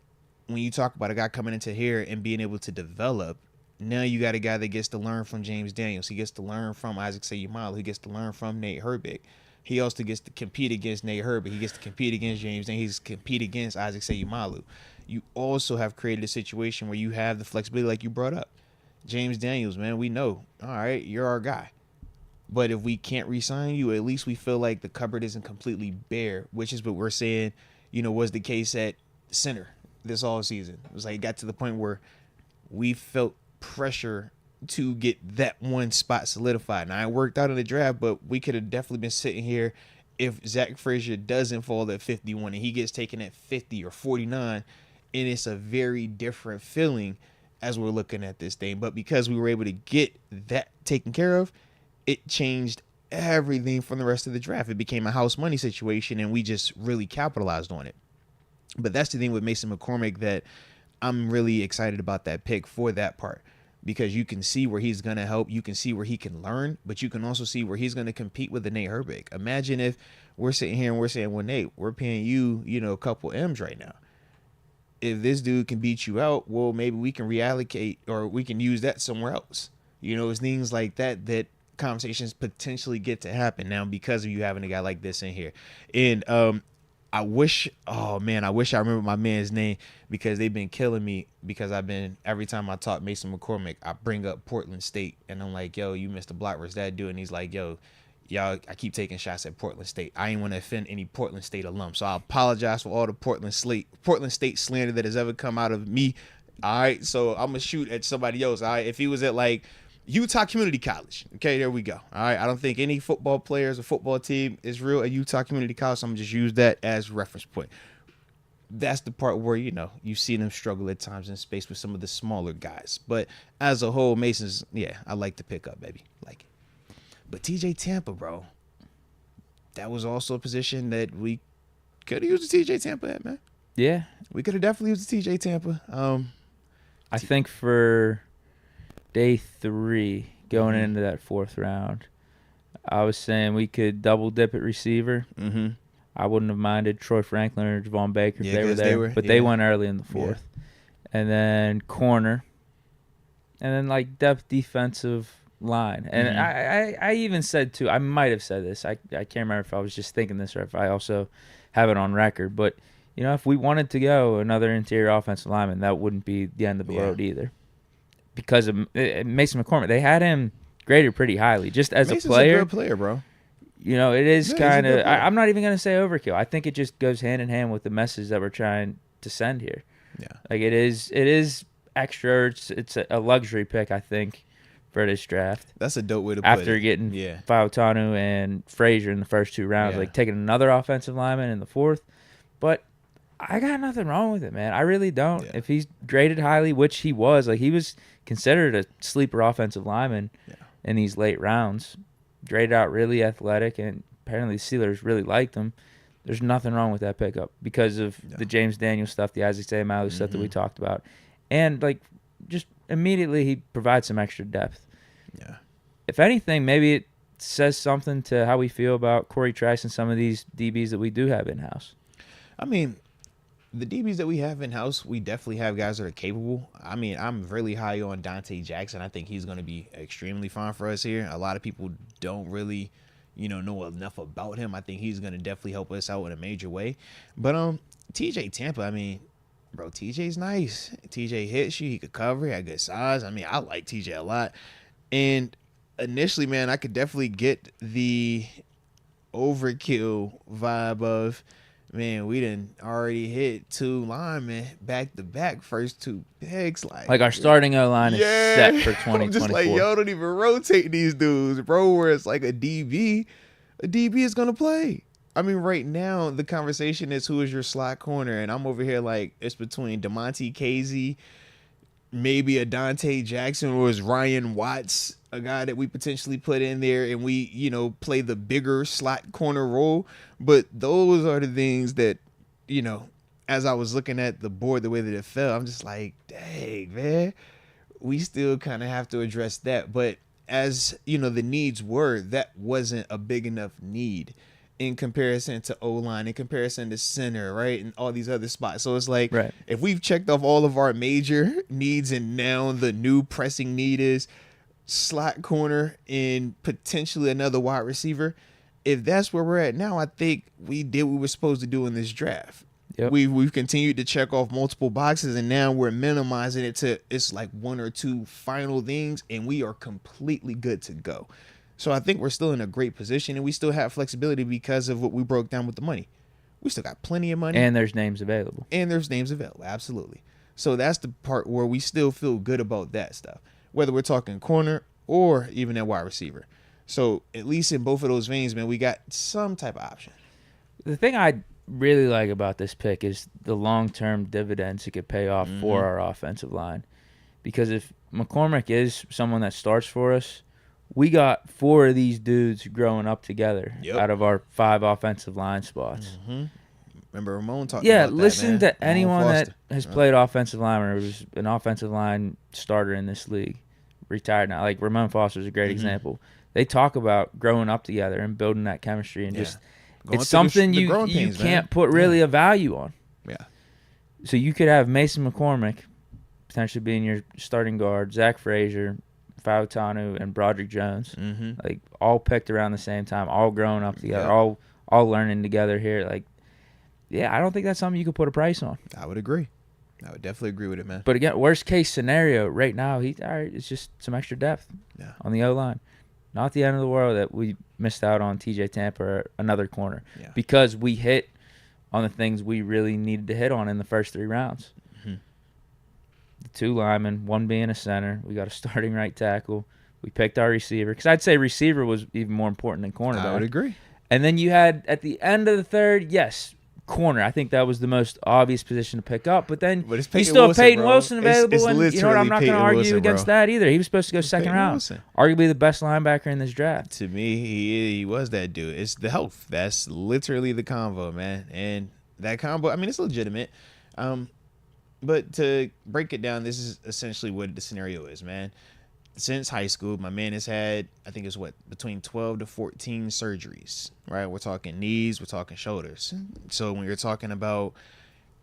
when you talk about a guy coming into here and being able to develop, now you got a guy that gets to learn from James Daniels. He gets to learn from Isaac Seumalo. He gets to learn from Nate Herbig. He also gets to compete against Nate Herbig. He gets to compete against James Daniels. He gets to compete against Isaac Seumalo. You also have created a situation where you have the flexibility like you brought up. James Daniels, man, we know, all right, you're our guy. But if we can't re-sign you, at least we feel like the cupboard isn't completely bare, which is what we're saying, was the case at center this offseason. It was like it got to the point where we felt pressure to get that one spot solidified. Now, it worked out in the draft, but we could have definitely been sitting here if Zack Frazier doesn't fall at 51 and he gets taken at 50 or 49, and it's a very different feeling as we're looking at this thing. But because we were able to get that taken care of, it changed everything from the rest of the draft. It became a house money situation, and we just really capitalized on it. But that's the thing with Mason McCormick that I'm really excited about that pick for that part, because you can see where he's going to help. You can see where he can learn, but you can also see where he's going to compete with the Nate Herbig. Imagine if we're sitting here and we're saying, well, Nate, we're paying you, a couple M's right now. If this dude can beat you out, well, maybe we can reallocate or we can use that somewhere else. It's things like that conversations potentially get to happen now because of you having a guy like this in here. And I wish I remember my man's name, because they've been killing me, because every time I talk Mason McCormick, I bring up Portland State, and I'm like, yo, you missed a block, where's that dude? And he's like, yo, y'all, I keep taking shots at Portland State. I ain't want to offend any Portland State alum, so I apologize for all the Portland State slander that has ever come out of me. All right, so I'm gonna shoot at somebody else. All right, if he was at like Utah Community College, okay, there we go. All right, I don't think any football players or football team is real at Utah Community College, so I'm gonna just use that as reference point. That's the part where you see them struggle at times in space with some of the smaller guys. But as a whole, Mason's, I like to pick up, baby, like it. But TJ Tampa, bro, that was also a position that we could have used the TJ Tampa at, man. Yeah. We could have definitely used the TJ Tampa. I think for day 3, going into that 4th round, I was saying we could double dip at receiver. Mm-hmm. I wouldn't have minded Troy Franklin or Javon Baker if they were there, but they went early in the 4th. Yeah. And then corner, and then like depth defensive line. And I even said too, I might have said this, I can't remember if I was just thinking this or if I also have it on record, but if we wanted to go another interior offensive lineman, that wouldn't be the end of the road either, because of Mason McCormick. They had him graded pretty highly just as Mason's a player. A good player, bro. It is kind of, I'm not even going to say overkill. I think it just goes hand in hand with the message that we're trying to send here. Yeah. Like it is extra. It's a luxury pick, I think, for this draft. That's a dope way to put it. After getting Fautanu and Frazier in the first 2 rounds, like taking another offensive lineman in the 4th. But I got nothing wrong with it, man. I really don't. Yeah. If he's graded highly, which he was, like he was considered a sleeper offensive lineman in these late rounds, graded out really athletic, and apparently the Steelers really liked him. There's nothing wrong with that pickup because of the James Daniels stuff, the Isaac Seumalo stuff that we talked about. And, like, just immediately he provides some extra depth. Yeah. If anything, maybe it says something to how we feel about Corey Trice and some of these DBs that we do have in-house. I mean, the DBs that we have in-house, we definitely have guys that are capable. I mean, I'm really high on Dante Jackson. I think he's going to be extremely fine for us here. A lot of people don't really, know enough about him. I think he's going to definitely help us out in a major way. But TJ Tampa, I mean, bro, TJ's nice. TJ hits you. He could cover. He had good size. I mean, I like TJ a lot. And initially, man, I could definitely get the overkill vibe of, man, we done already hit 2 linemen back-to-back, first 2 picks. Like our starting O-line is set for 2024. I'm just like, yo, don't even rotate these dudes, bro, where it's like a DB is going to play. I mean, right now, the conversation is who is your slot corner, and I'm over here like it's between DeMonte Casey, maybe a Dante Jackson, or is Ryan Watts a guy that we potentially put in there and we, play the bigger slot corner role. But those are the things that as I was looking at the board, the way that it fell, I'm just like, dang, man, we still kind of have to address that. But as the needs were, that wasn't a big enough need in comparison to O-line, in comparison to center, right, and all these other spots. So it's like, right. If we've checked off all of our major needs, and now the new pressing need is slot corner and potentially another wide receiver, if that's where we're at now, I think we did what we were supposed to do in this draft. Yep. We've continued to check off multiple boxes, and now we're minimizing it to it's like one or two final things, and we are completely good to go. So I think we're still in a great position, and we still have flexibility because of what we broke down with the money. We still got plenty of money. And there's names available. Absolutely. So that's the part where we still feel good about that stuff, whether we're talking corner or even at wide receiver. So at least in both of those veins, man, we got some type of option. The thing I really like about this pick is the long-term dividends it could pay off for our offensive line. Because if McCormick is someone that starts for us, we got 4 of these dudes growing up together out of our 5 offensive line spots. Remember Ramon talking about that, listen man. to anyone that has played offensive line or was an offensive line starter in this league, retired now. Like Ramon Foster is a great example. They talk about growing up together and building that chemistry and just it's something you can't put really a value on. Yeah. So you could have Mason McCormick potentially being your starting guard, Zack Frazier, Fautanu, and Broderick Jones, like all picked around the same time, all growing up together, all learning together here. Like, yeah, I don't think that's something you could put a price on. I would agree. I would definitely agree with it, man. But again, worst case scenario right now, it's just some extra depth on the O-line. Not the end of the world that we missed out on TJ Tampa or another corner because we hit on the things we really needed to hit on in the first 3 rounds. The 2 linemen, 1 being a center. We got a starting right tackle. We picked our receiver. Because I'd say receiver was even more important than cornerback. I would agree. And then you had, at the end of the 3rd, corner. I think that was the most obvious position to pick up. But then you still have Payton Wilson available. And you know what? I'm not going to argue against that either. He was supposed to go second round. Wilson. Arguably the best linebacker in this draft. To me, he was that dude. It's the health. That's literally the convo, man. And that combo, I mean, it's legitimate. But to break it down, this is essentially what the scenario is, man. Since high school, my man has had, I think it's between 12 to 14 surgeries, right? We're talking knees, we're talking shoulders. So when you're talking about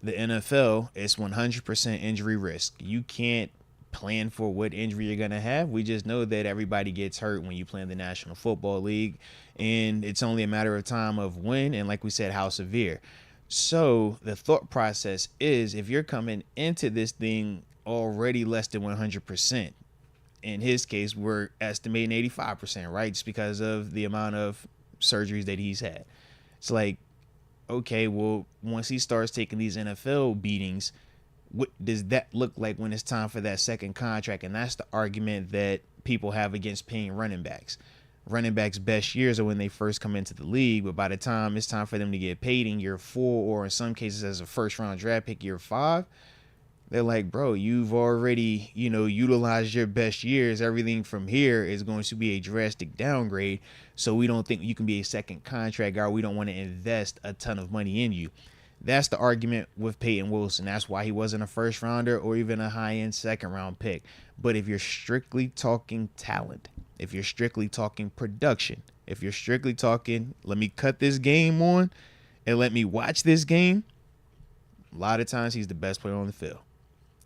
the NFL, it's 100% injury risk. You can't plan for what injury you're going to have. We just know that everybody gets hurt when you play in the National Football League, and it's only a matter of time of when, and like we said, how severe. So the thought process is if you're coming into this thing already less than 100%, in his case, we're estimating 85%, right? Just because of the amount of surgeries that he's had. It's like, okay, well, once he starts taking these NFL beatings, what does that look like when it's time for that second contract? And that's the argument that people have against paying running backs. Running backs' best years are when they first come into the league, but by the time it's time for them to get paid in year 4, or in some cases as a first-round draft pick year 5, they're like, bro, you've already, utilized your best years. Everything from here is going to be a drastic downgrade, so we don't think you can be a second contract guy. We don't want to invest a ton of money in you. That's the argument with Payton Wilson. That's why he wasn't a first-rounder or even a high-end second-round pick. But if you're strictly talking talent, if you're strictly talking production, if you're strictly talking, let me cut this game on and let me watch this game, a lot of times he's the best player on the field.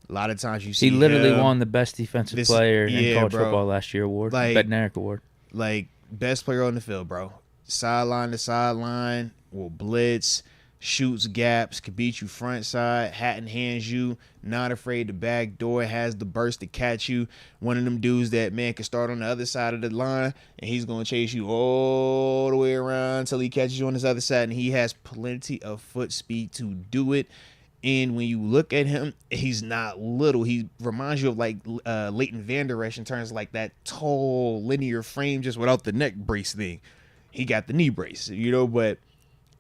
A lot of times you see he literally won the best defensive player in college football last year award, Bednarik Award. Like, best player on the field, bro. Sideline to sideline, will blitz, shoots gaps, could beat you front side, hat in hands you, not afraid to back door, has the burst to catch you. One of them dudes that, man, can start on the other side of the line, and he's going to chase you all the way around until he catches you on his other side, and he has plenty of foot speed to do it. And when you look at him, he's not little. He reminds you of like Leighton Vander Esch in terms of like that tall linear frame just without the neck brace thing. He got the knee brace, but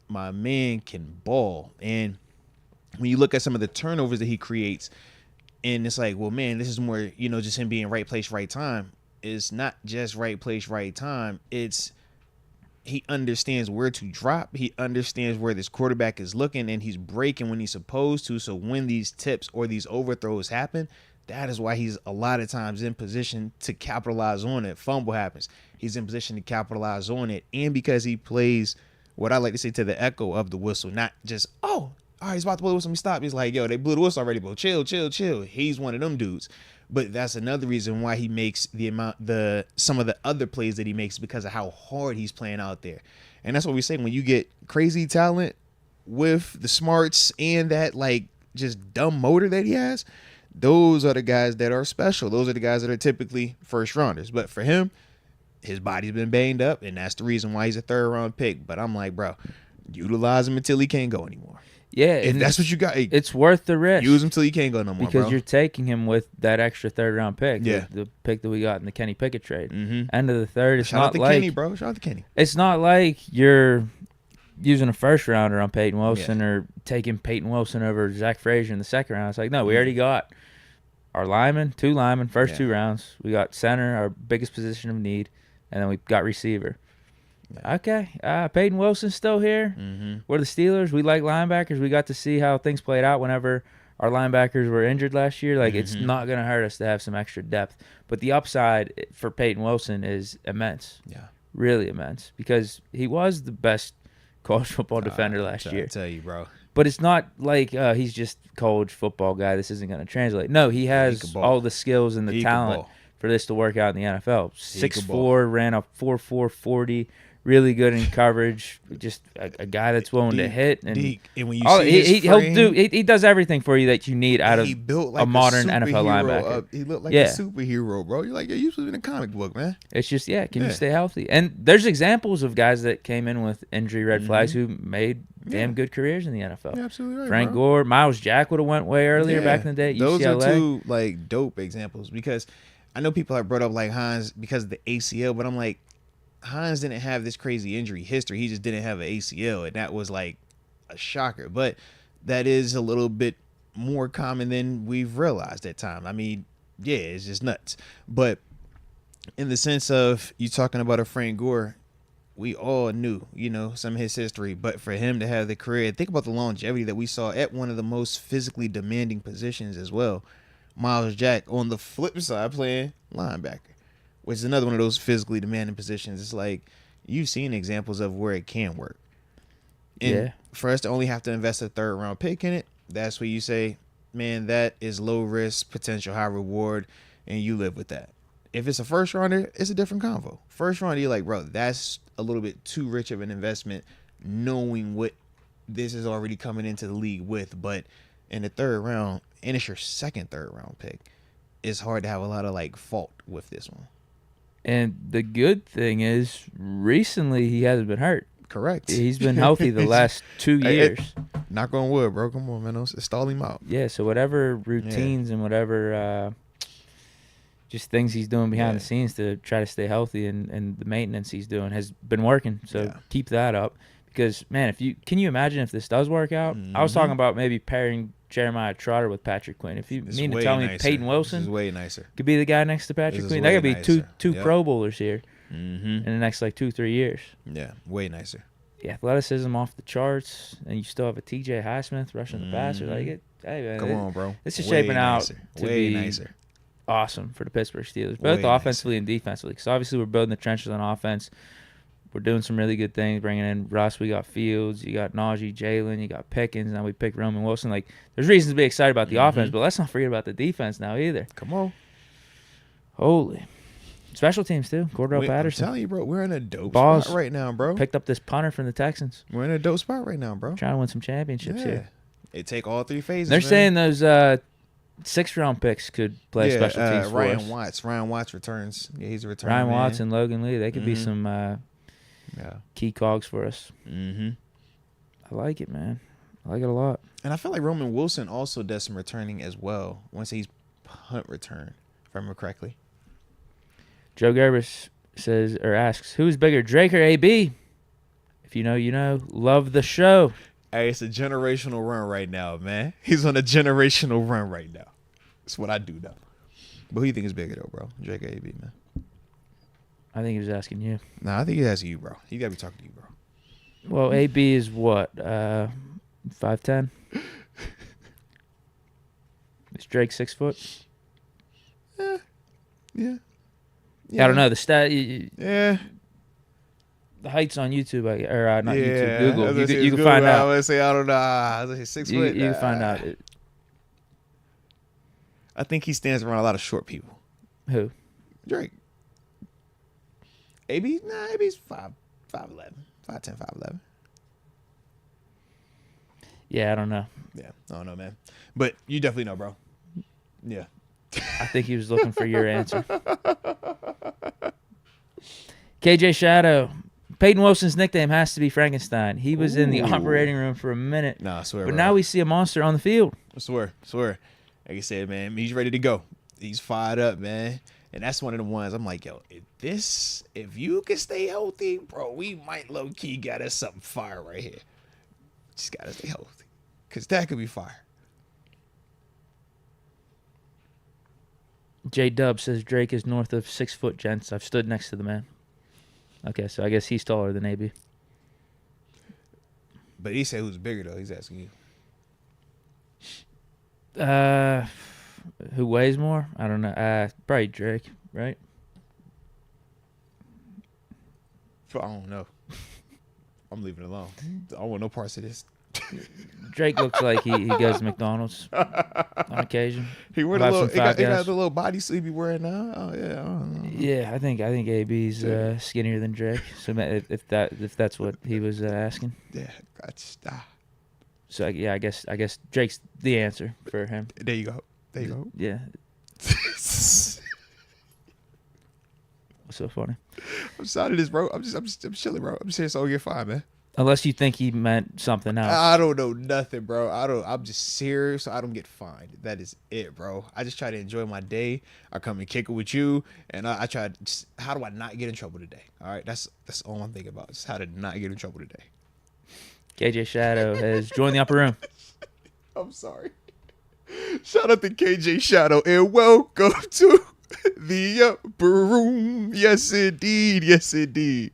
my man can ball. And when you look at some of the turnovers that he creates, and it's like, well, man, this is more, just him being right place, right time. It's not just right place, right time. It's he understands where to drop. He understands where this quarterback is looking, and he's breaking when he's supposed to. So when these tips or these overthrows happen, that is why he's a lot of times in position to capitalize on it. Fumble happens, he's in position to capitalize on it. And because he plays what I like to say to the echo of the whistle, not just, oh, all right, he's about to blow the whistle, let me stop. He's like, yo, they blew the whistle already, bro. Chill. He's one of them dudes. But that's another reason why he makes some of the other plays that he makes, because of how hard he's playing out there. And that's what we say, when you get crazy talent with the smarts and that like just dumb motor that he has, those are the guys that are special. Those are the guys that are typically first rounders. But for him, his body's been banged up, and that's the reason why he's a 3rd round pick. But I'm like, bro, utilize him until he can't go anymore. Yeah, if that's what you got, it's worth the risk. Use him till he can't go no more, because bro. you're taking him with that extra 3rd round pick. Yeah, the pick that we got in the Kenny Pickett trade. Mm-hmm. End of the 3rd. It's Shout not out to like Kenny, bro. Shout out to Kenny. It's not like you're using a 1st rounder on Payton Wilson or taking Payton Wilson over Zack Frazier in the 2nd round. It's like, no, we already got our linemen, 2 linemen, first 2 rounds. We got center, our biggest position of need, and then we got receiver. Yeah. Okay, Payton Wilson's still here. Mm-hmm. We're the Steelers. We like linebackers. We got to see how things played out whenever our linebackers were injured last year. Like, it's not going to hurt us to have some extra depth. But the upside for Payton Wilson is immense. Yeah. Really immense, because he was the best college football defender last year. I tell you, bro. But it's not like he's just college football guy. This isn't going to translate. No, he has all the skills and the talent for this to work out in the NFL. 6'4", ran a 4.4 40. Really good in coverage, just a guy that's willing to hit. And Deke. And when you see his frame, he does everything for you that you need out of like a modern NFL linebacker. He looked like a superhero, bro. You're like, you supposed to be in a comic book, man. It's just, can you stay healthy? And there's examples of guys that came in with injury red flags who made damn good careers in the NFL. You're absolutely right, Frank Gore, Miles Jack would have went way earlier back in the day at UCLA. Those are 2 like dope examples, because I know people have brought up like Hines because of the ACL, but I'm like, Hines didn't have this crazy injury history. He just didn't have an ACL, and that was like a shocker. But that is a little bit more common than we've realized at times. I mean, yeah, it's just nuts. But in the sense of you talking about a Frank Gore, we all knew, some of his history. But for him to have the career, think about the longevity that we saw at one of the most physically demanding positions as well. Miles Jack on the flip side playing linebacker, which is another one of those physically demanding positions. It's like, you've seen examples of where it can work. And for us to only have to invest a 3rd round pick in it, that's where you say, man, that is low risk, potential high reward, and you live with that. If it's a 1st rounder, it's a different convo. 1st rounder, you're like, bro, that's a little bit too rich of an investment, knowing what this is already coming into the league with. But in the 3rd round, and it's your 2nd 3rd round pick, it's hard to have a lot of like fault with this one. And the good thing is, recently he hasn't been hurt. Correct. He's been healthy the last 2 years. Knock on wood, bro. Come on, man. Stall him out. Yeah, so whatever routines and whatever just things he's doing behind the scenes to try to stay healthy, and the maintenance he's doing has been working. So keep that up. Because, man, can you imagine if this does work out? I was talking about maybe pairing Jeremiah Trotter with Patrick Quinn. If you mean to tell me Payton Wilson is way nicer, could be the guy next to Patrick Quinn, that could be two Pro Bowlers here in the next like 2-3 years. Yeah, way nicer. The athleticism off the charts, and you still have a TJ Highsmith rushing the passer. Hey man, come on, bro. This is shaping out to be nicer. Awesome for the Pittsburgh Steelers, both offensively and defensively. Because obviously we're building the trenches on offense. We're doing some really good things, bringing in Russ. We got Fields. You got Najee, Jalen. You got Pickens. Now we pick Roman Wilson. Like, there's reasons to be excited about the offense, but let's not forget about the defense now either. Come on. Holy. Special teams, too. Cordell Patterson. I'm telling you, bro, we're in a dope spot right now, bro. Picked up this punter from the Texans. We're in a dope spot right now, bro. Trying to win some championships here. It take all 3 phases, They're saying those 6th-round picks could play special teams for us. Ryan Watts returns. Yeah, he's a return. Ryan Watts and Logan Lee. They could be some key cogs for us. Mm-hmm. I like it, man. I like it a lot. And I feel like Roman Wilson also does some returning as well once he's punt return, if I remember correctly. Joe Gerbis asks, who's bigger, Drake or AB? If you know, you know. Love the show. Hey, it's a generational run right now, man. He's on a generational run right now. That's what I do now. But who you think is bigger, though, bro? Drake or AB, man? I think he was asking you. Nah, I think he's asking you, bro. He got to be talking to you, bro. Well, AB is what? 5'10"? Is Drake 6 foot? Yeah. I don't know. The stat. Yeah. The height's on YouTube, or not Yeah. YouTube, Google. I was gonna say You can Google. find I out. was gonna say, I don't know. I was gonna say 6 foot. You can find out. I think he stands around a lot of short people. Who? Drake. AB's 5'11", 5'10", 5'11". Yeah, I don't know. Yeah, I don't know, man. But you definitely know, bro. Yeah. I think he was looking for your answer. KJ Shadow. Payton Wilson's nickname has to be Frankenstein. He was in the operating room for a minute. Nah, I swear, but bro. now we see a monster on the field. I swear. Like I said, man, he's ready to go. He's fired up, man. And that's one of the ones I'm like, yo, if you can stay healthy, bro, we might low-key got us something fire right here. Just got to stay healthy. Because that could be fire. J-Dub says Drake is north of 6 foot, gents. I've stood next to the man. Okay, so I guess he's taller than AB. But he said who's bigger, though. He's asking you. Who weighs more? I don't know. Probably Drake, right? I don't know. I'm leaving it alone. I don't want no parts of this. Drake looks like he goes to McDonald's on occasion. He wear the little, he got the little bodysuit he wearing now. Oh yeah, I don't know. Yeah, I think AB's skinnier than Drake. So if that's what he was asking. Yeah, gotcha. So I guess Drake's the answer for him. There you go. Yeah. What's so funny? I'm sorry this, bro. I'm chilling, bro. I'm just here so I get fine, man. Unless you think he meant something else. I don't know nothing, bro. I'm just serious, so I don't get fined. That is it, bro. I just try to enjoy my day. I come and kick it with you, and I try to just, how do I not get in trouble today? All right, that's all I'm thinking about. Just how to not get in trouble today. KJ Shadow has joined the upper room. I'm sorry. Shout out to KJ Shadow and welcome to the upper room. Yes, indeed. Yes, indeed.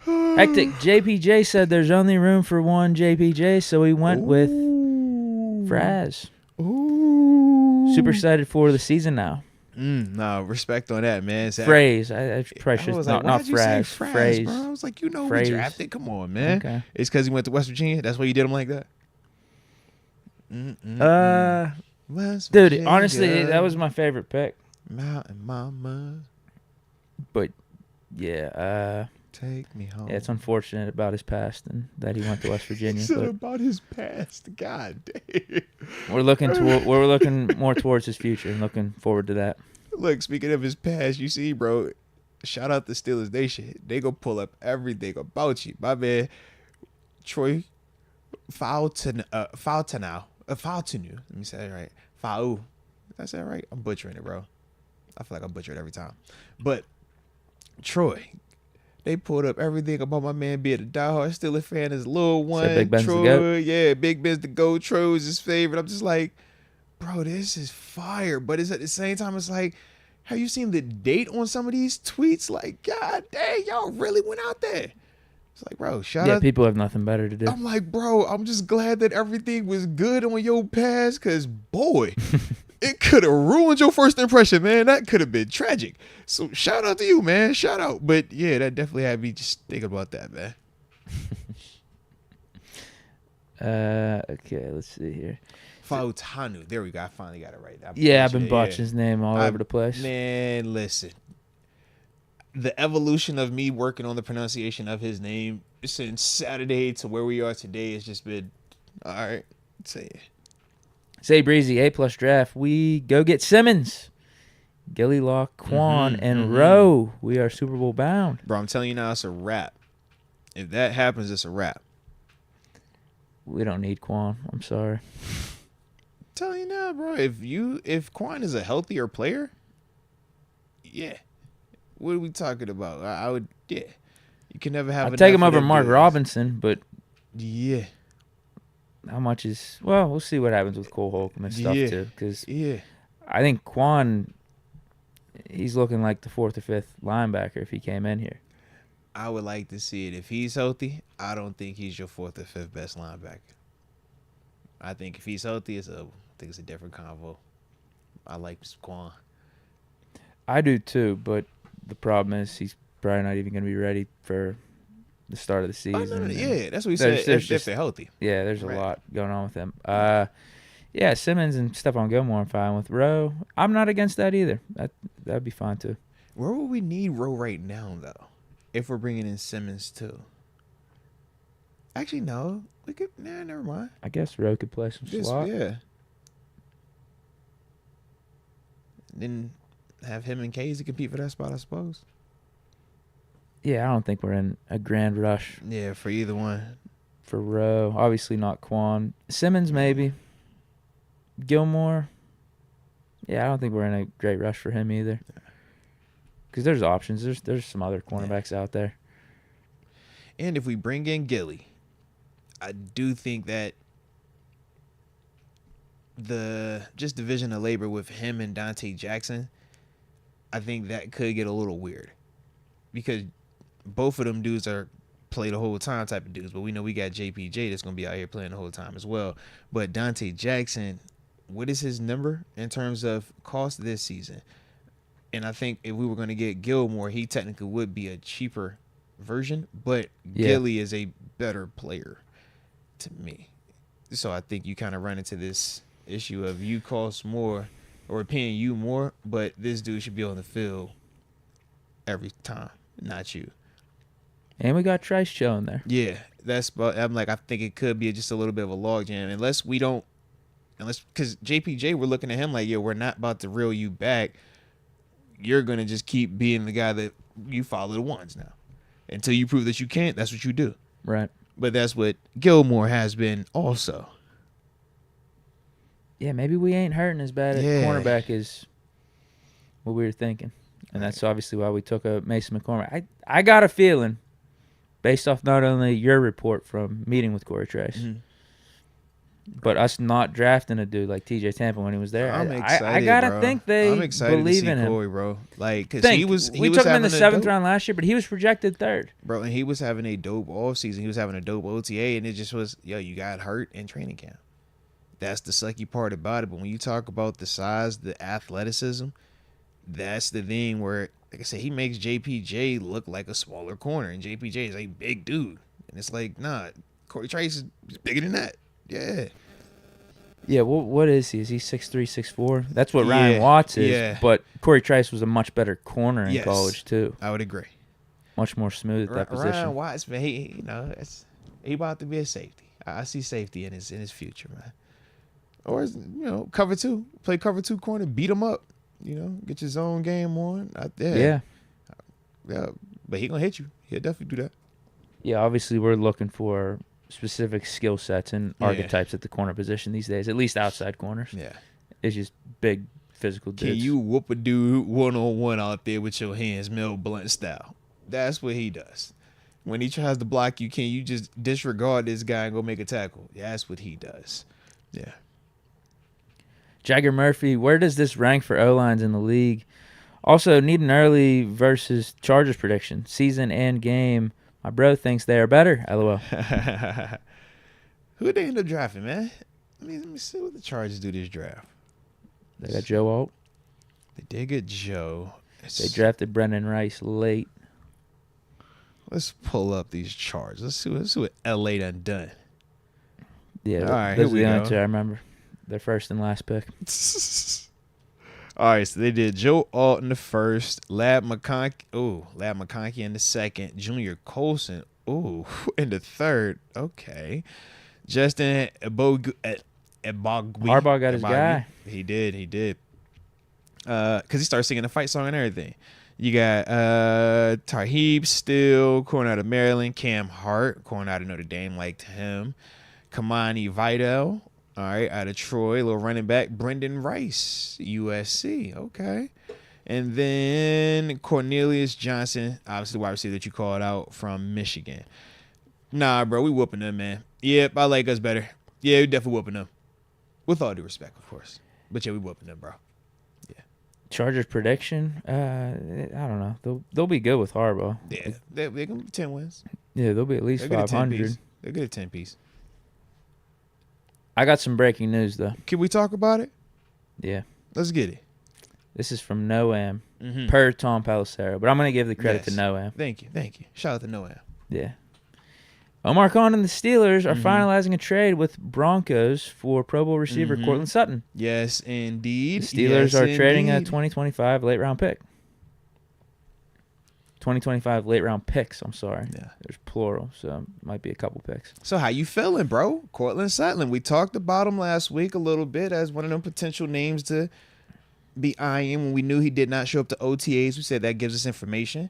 Hectic. JPJ said there's only room for one JPJ, so we went with Fraz. Ooh. Super excited for the season now. No, respect on that, man. Phrase. I probably should not Fraz. Phrase. Bro. I was like, we drafted. Come on, man. Okay. It's because he went to West Virginia. That's why you did him like that. West Dude, Virginia. honestly, that was my favorite pick. Mountain Mama. But yeah, take me home. Yeah, it's unfortunate about his past and that he went to West Virginia. But about his past, god damn. We're looking more towards his future and looking forward to that. Look, speaking of his past, you see, bro, shout out to Steelers. They go pull up everything about you. My man, Troy Fautanu. Let me say it right. Did I say it right? I'm butchering it, bro. I feel like I butcher it every time. But Troy, they pulled up everything about my man being a diehard Steelers fan. His little one, Big Ben's Troy. the GOAT. Yeah, Big Ben's the GOAT. Troy was his favorite. I'm just like, bro, this is fire. But it's at the same time, it's like, have you seen the date on some of these tweets? Like, god dang, y'all really went out there. It's like, bro, shout out. Yeah, people have nothing better to do. I'm like, bro, I'm just glad that everything was good on your pass, because, boy, it could have ruined your first impression, man. That could have been tragic. So shout out to you, man. Shout out. But, yeah, that definitely had me just thinking about that, man. Okay, let's see here. Fautanu. There we go. I finally got it right. I've been botching his name all over the place. Man, listen. The evolution of me working on the pronunciation of his name since Saturday to where we are today has just been, all right, say it. Say Breezy, A+ draft. We go get Simmons, Gilly Lock, Quan, and Rowe. We are Super Bowl bound. Bro, I'm telling you now, it's a wrap. If that happens, it's a wrap. We don't need Quan. I'm sorry. I'm telling you now, bro. If Quan is a healthier player, yeah. What are we talking about? I would, yeah. You can never have. I'd take him over Mark Robinson, but yeah. How much is? Well, we'll see what happens with Cole Holcomb and stuff too. Because I think Quan he's looking like the 4th or 5th linebacker if he came in here. I would like to see it. If he's healthy, I don't think he's your 4th or 5th best linebacker. I think if he's healthy, I think it's a different convo. I like Quan. I do too, but the problem is he's probably not even going to be ready for the start of the season. Oh, no, yeah, that's what he said. If they're healthy. Yeah, there's a lot going on with him. Yeah, Simmons and Stephon Gilmore I'm fine with. Rowe, I'm not against that either. That'd be fine too. Where would we need Rowe right now, though? If we're bringing in Simmons too. Actually, no. We could. Nah, never mind. I guess Rowe could play some slot. Yeah. Then have him and Casey compete for that spot, I suppose. Yeah, I don't think we're in a grand rush. Yeah, for either one. For Rowe, obviously not Quan. Simmons maybe. Gilmore. Yeah, I don't think we're in a great rush for him either. Because there's options. There's some other cornerbacks out there. And if we bring in Gilly, I do think that the division of labor with him and Dante Jackson, I think that could get a little weird. Because both of them dudes are play the whole time type of dudes. But we know we got JPJ that's going to be out here playing the whole time as well. But Dante Jackson, what is his number in terms of cost this season? And I think if we were going to get Gilmore, he technically would be a cheaper version. But Gilly is a better player to me. So I think you kind of run into this issue of you cost more or paying you more, but this dude should be on the field every time, not you. And we got Trice Joe in there. Yeah, I think it could be just a little bit of a logjam unless because JPJ, we're looking at him like, we're not about to reel you back. You're going to just keep being the guy that you follow the ones now. Until you prove that you can't, that's what you do. Right. But that's what Gilmore has been also. Yeah, maybe we ain't hurting as bad at cornerback as what we were thinking. And that's obviously why we took a Mason McCormick. I got a feeling, based off not only your report from meeting with Corey Trice, but us not drafting a dude like TJ Tampa when he was there. I'm excited, I gotta bro. think they I'm excited believe to see in him. Corey, bro. Like, because we took him in the 7th round last year, but he was projected 3rd. Bro, and he was having a dope offseason. He was having a dope OTA, and it just was, you got hurt in training camp. That's the sucky part about it. But when you talk about the size, the athleticism, that's the thing where, like I said, he makes JPJ look like a smaller corner, and JPJ is a big dude. And it's like, nah, Corey Trice is bigger than that. Yeah. Yeah, what is he? Is he 6'3", 6'4"? That's what Ryan Watts is. Yeah. But Corey Trice was a much better corner in college, too. I would agree. Much more smooth at that position. Ryan Watts, man, he about to be a safety. I see safety in his future, man. Or, cover 2. Play cover 2 corner, beat him up. Get your zone game on. Yeah. But he going to hit you. He'll definitely do that. Yeah, obviously we're looking for specific skill sets and archetypes at the corner position these days, at least outside corners. Yeah. It's just big physical dudes. Can you whoop a dude one-on-one out there with your hands, Mel Blunt style? That's what he does. When he tries to block you, can you just disregard this guy and go make a tackle? Yeah, that's what he does. Yeah. Jagger Murphy, where does this rank for O-lines in the league? Also, need an early versus Chargers prediction, season and game. My bro thinks they are better. LOL. Who they end up drafting, man? Let me see what the Chargers do this draft. They got Joe Alt. They did get Joe. They drafted Brendan Rice late. Let's pull up these charts. Let's see what LA done. Yeah, all right, those here are the we only go. two I remember. Their first and last pick. All right, so they did Joe Alt in the first, Lab McConkey in the second, Junior Colson, in the third. Okay. Justin Ebogui. Harbaugh got his guy. He did. Because he started singing the fight song and everything. You got Tarheeb Still, corner out of Maryland. Cam Hart, corner out of Notre Dame, liked him. Kamani Vidal, all right, out of Troy, little running back. Brendan Rice, USC, okay. And then Cornelius Johnson, obviously the wide receiver that you called out from Michigan. Nah, bro, we whooping them, man. Yep, I like us better. Yeah, we definitely whooping them. With all due respect, of course. But yeah, we whooping them, bro. Yeah. Chargers prediction? I don't know. They'll be good with Harbaugh. Yeah, they're going to be 10 wins. Yeah, they'll be at least 500. They're good at 10-piece. I got some breaking news, though. Can we talk about it? Yeah. Let's get it. This is from Noam, per Tom Pelissero. But I'm going to give the credit to Yes. Noam. Thank you. Shout out to Noam. Yeah. Omar Khan and the Steelers are finalizing a trade with Broncos for Pro Bowl receiver Courtland Sutton. Yes, indeed. The Steelers are trading a 2025 late-round pick. 2025 late-round picks, I'm sorry. Yeah. There's plural, so it might be a couple picks. So how you feeling, bro? Courtland Sutton. We talked about him last week a little bit as one of them potential names to be eyeing when we knew he did not show up to OTAs. We said that gives us information.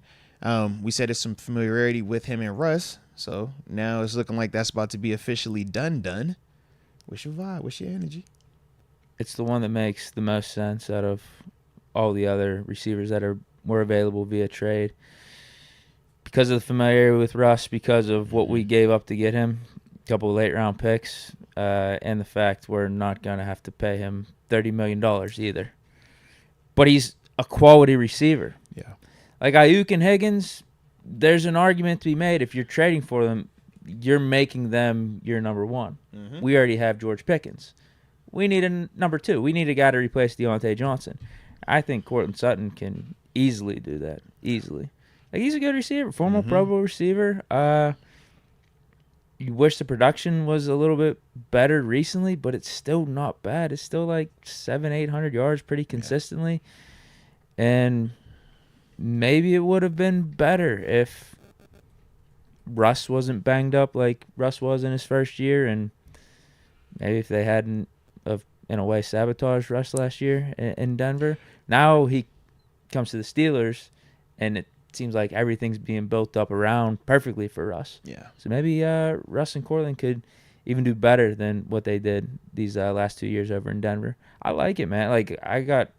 We said there's some familiarity with him and Russ. So now it's looking like that's about to be officially done. What's your vibe? What's your energy? It's the one that makes the most sense out of all the other receivers that were available via trade. Because of the familiarity with Russ, because of what we gave up to get him, a couple of late-round picks, and the fact we're not going to have to pay him $30 million either. But he's a quality receiver. Yeah. Like Ayuk and Higgins, there's an argument to be made. If you're trading for them, you're making them your number one. Mm-hmm. We already have George Pickens. We need a number two. We need a guy to replace Deontay Johnson. I think Courtland Sutton can easily do that. Easily. Like, he's a good receiver, former Pro Bowl receiver. You wish the production was a little bit better recently, but it's still not bad. It's still like 700-800 yards pretty consistently. Yeah. And maybe it would have been better if Russ wasn't banged up like Russ was in his first year, and maybe if they hadn't, in a way, sabotaged Russ last year in Denver. Now he comes to the Steelers, and it seems like everything's being built up around perfectly for Russ. Yeah. So maybe Russ and Courtland could even do better than what they did these last 2 years over in Denver. I like it, man. Like, I got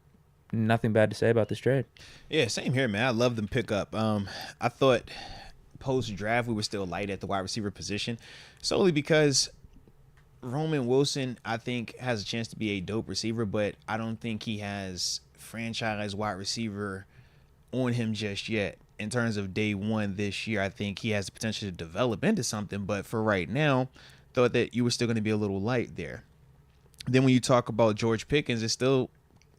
nothing bad to say about this trade. Yeah, same here, man. I love them pickup. I thought post-draft we were still light at the wide receiver position, solely because Roman Wilson, I think, has a chance to be a dope receiver, but I don't think he has franchise wide receiver on him just yet. In terms of day one this year, I think he has the potential to develop into something, but for right now, thought that you were still going to be a little light there. Then when you talk about George Pickens, it's still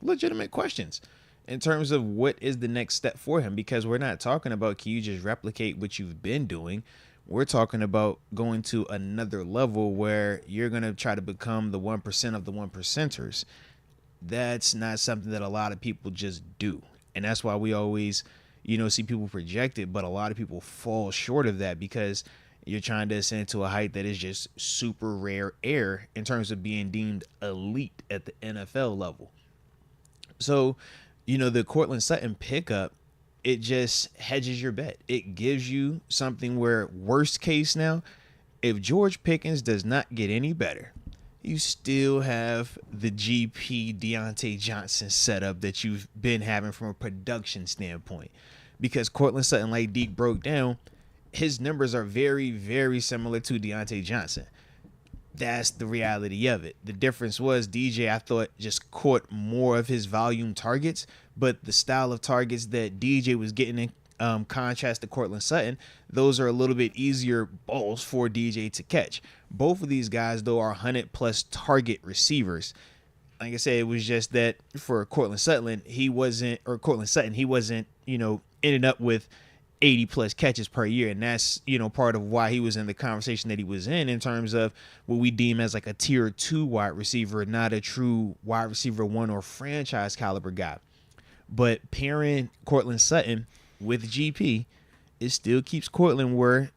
legitimate questions in terms of what is the next step for him, because we're not talking about can you just replicate what you've been doing. We're talking about going to another level where you're going to try to become the 1% of the 1%ers. That's not something that a lot of people just do. And that's why we always, see people project it, but a lot of people fall short of that because you're trying to ascend to a height that is just super rare air in terms of being deemed elite at the NFL level. So, the Courtland Sutton pickup, it just hedges your bet. It gives you something where, worst case now, if George Pickens does not get any better, you still have the GP Deontay Johnson setup that you've been having from a production standpoint. Because Courtland Sutton, like Deke broke down, his numbers are very, very similar to Deontay Johnson. That's the reality of it. The difference was DJ, I thought, just caught more of his volume targets, but the style of targets that DJ was getting in contrast to Courtland Sutton, those are a little bit easier balls for DJ to catch. Both of these guys, though, are 100-plus target receivers. Like I said, it was just that for Courtland Sutton, he wasn't ending up with 80-plus catches per year, and that's, part of why he was in the conversation that he was in terms of what we deem as like a tier 2 wide receiver, not a true wide receiver 1 or franchise caliber guy. But pairing Courtland Sutton with GP, it still keeps Courtland where,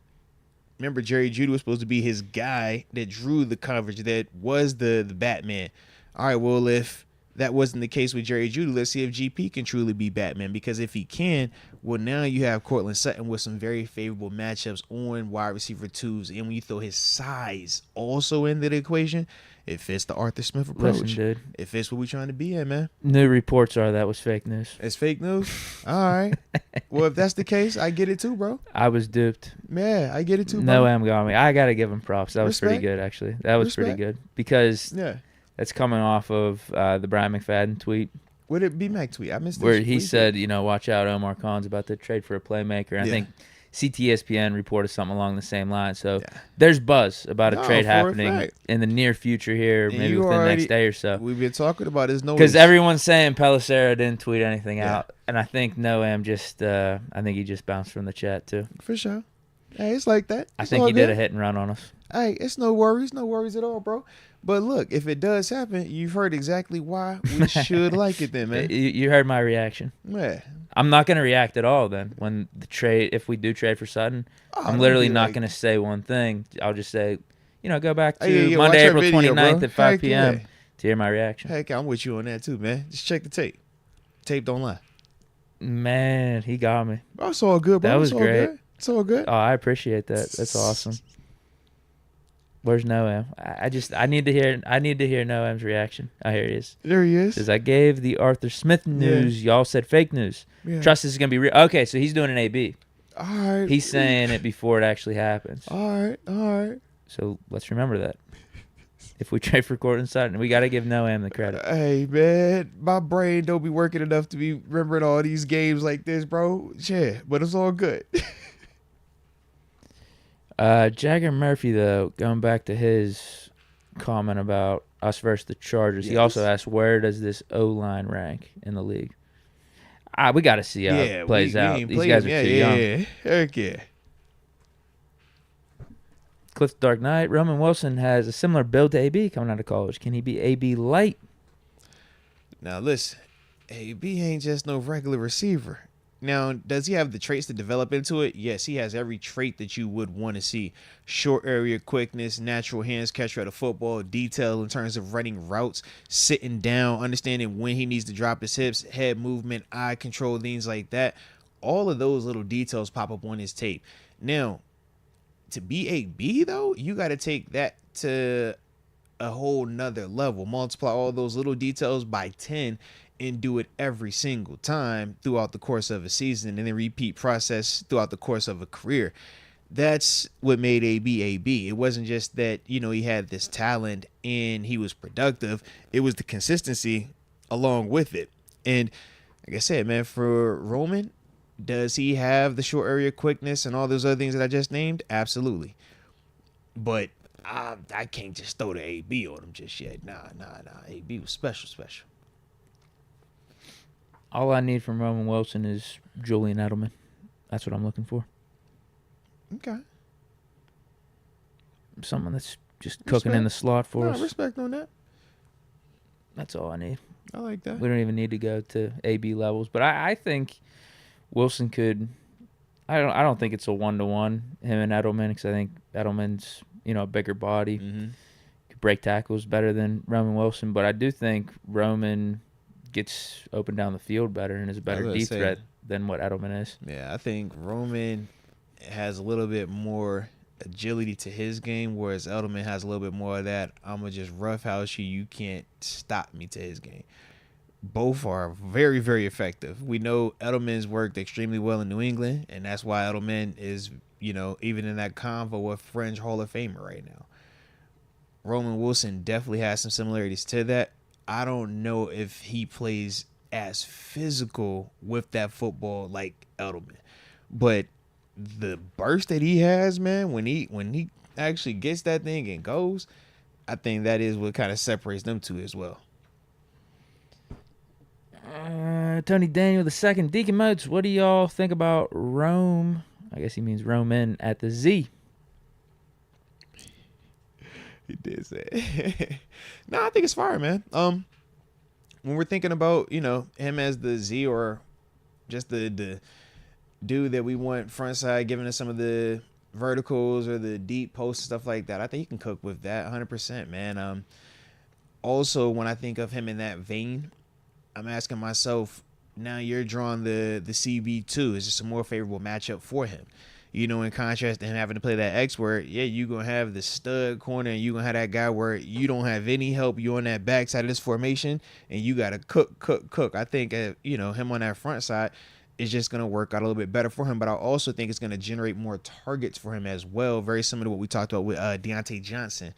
remember, Jerry Jeudy was supposed to be his guy that drew the coverage, that was the Batman. All right, well, if that wasn't the case with Jerry Jeudy, let's see if GP can truly be Batman, because if he can, well, now you have Courtland Sutton with some very favorable matchups on wide receiver 2s, and when you throw his size also into the equation, it fits the Arthur Smith approach. Listen, dude. It fits what we're trying to be in, man. New reports are that was fake news. It's fake news? All right. Well, if that's the case, I get it too, bro. I was duped. Yeah, I get it too, bro. No M got me. I got to give him props. That was Respect. pretty good, actually. That was pretty good. Because that's coming off of the Brian McFadden tweet. What did B-Mac tweet? I missed this. Where he said, watch out, Omar Khan's about to trade for a playmaker. And I think CTSPN reported something along the same line. So there's buzz about a trade happening in the near future here, and maybe within the next day or so. We've been talking about his noise. Because everyone's saying Pelissero didn't tweet anything out. And I think Noam I think he just bounced from the chat too. For sure. Hey, it's like that. I think he did a hit and run on us. Hey, it's no worries at all, bro. But look, if it does happen, you've heard exactly why we should like it then, man. You heard my reaction. Yeah. I'm not going to react at all then when if we do trade for Sutton. I'm literally not going to say one thing. I'll just say, go back to Monday, April 29th at 5 p.m. to hear my reaction. Heck, I'm with you on that too, man. Just check the tape. Tape don't lie. Man, he got me. Oh, it's all good, bro. That was great. It's all good. Oh, I appreciate that. That's awesome. Where's Noam? I need to hear Noam's reaction. Oh, here he is. There he is. Says, I gave the Arthur Smith news. Y'all said fake news. Yeah. Trust this is gonna be real. Okay, so he's doing an AB. All right. He's saying it before it actually happens. All right. So let's remember that. If we trade for Courtland Sutton, we got to give Noam the credit. Hey, man, my brain don't be working enough to be remembering all these games like this, bro. Yeah, but it's all good. Jagger Murphy, though, going back to his comment about us versus the Chargers, he also asked, where does this O-line rank in the league? We got to see how it plays out. These guys are too young. Yeah, heck yeah. Cliff Dark Knight, Roman Wilson has a similar build to AB coming out of college. Can he be AB light? Now, listen, AB ain't just no regular receiver. Now, does he have the traits to develop into it? Yes, he has every trait that you would want to see. Short area quickness, natural hands catcher at a football, detail in terms of running routes, sitting down, understanding when he needs to drop his hips, head movement, eye control, things like that. All of those little details pop up on his tape. Now, to be AB, though, you got to take that to a whole nother level. Multiply all those little details by 10 and do it every single time throughout the course of a season, and then repeat process throughout the course of a career. That's what made AB AB. It wasn't just that, he had this talent and he was productive. It was the consistency along with it. And like I said, man, for Roman, does he have the short area quickness and all those other things that I just named? Absolutely. But I can't just throw the AB on him just yet. Nah. AB was special. All I need from Roman Wilson is Julian Edelman. That's what I'm looking for. Okay. Someone that's just cooking in the slot for us. Respect on that. That's all I need. I like that. We don't even need to go to AB levels, but I think Wilson could. I don't think it's a 1-to-1 him and Edelman, because I think Edelman's a bigger body, could break tackles better than Roman Wilson, but I do think Roman gets open down the field better and is a better deep threat than what Edelman is. Yeah, I think Roman has a little bit more agility to his game, whereas Edelman has a little bit more of that I'm going to just roughhouse you can't stop me to his game. Both are very, very effective. We know Edelman's worked extremely well in New England, and that's why Edelman is, even in that convo with fringe Hall of Famer right now. Roman Wilson definitely has some similarities to that. I don't know if he plays as physical with that football like Edelman, but the burst that he has, man, when he actually gets that thing and goes, I think that is what kind of separates them two as well. Tony Daniel II, Deke and Moats, what do y'all think about Rome? I guess he means Roman at the Z. He did say it. No, I think it's fire, man. When we're thinking about, him as the Z, or just the dude that we want front side, giving us some of the verticals or the deep posts and stuff like that, I think he can cook with that 100%, man. Also, when I think of him in that vein, I'm asking myself, now you're drawing the CB2. Is this a more favorable matchup for him? In contrast to him having to play that X, where, you're going to have the stud corner, and you're going to have that guy where you don't have any help. You're on that backside of this formation, and you got to cook. I think, him on that front side is just going to work out a little bit better for him, but I also think it's going to generate more targets for him as well, very similar to what we talked about with Deontay Johnson.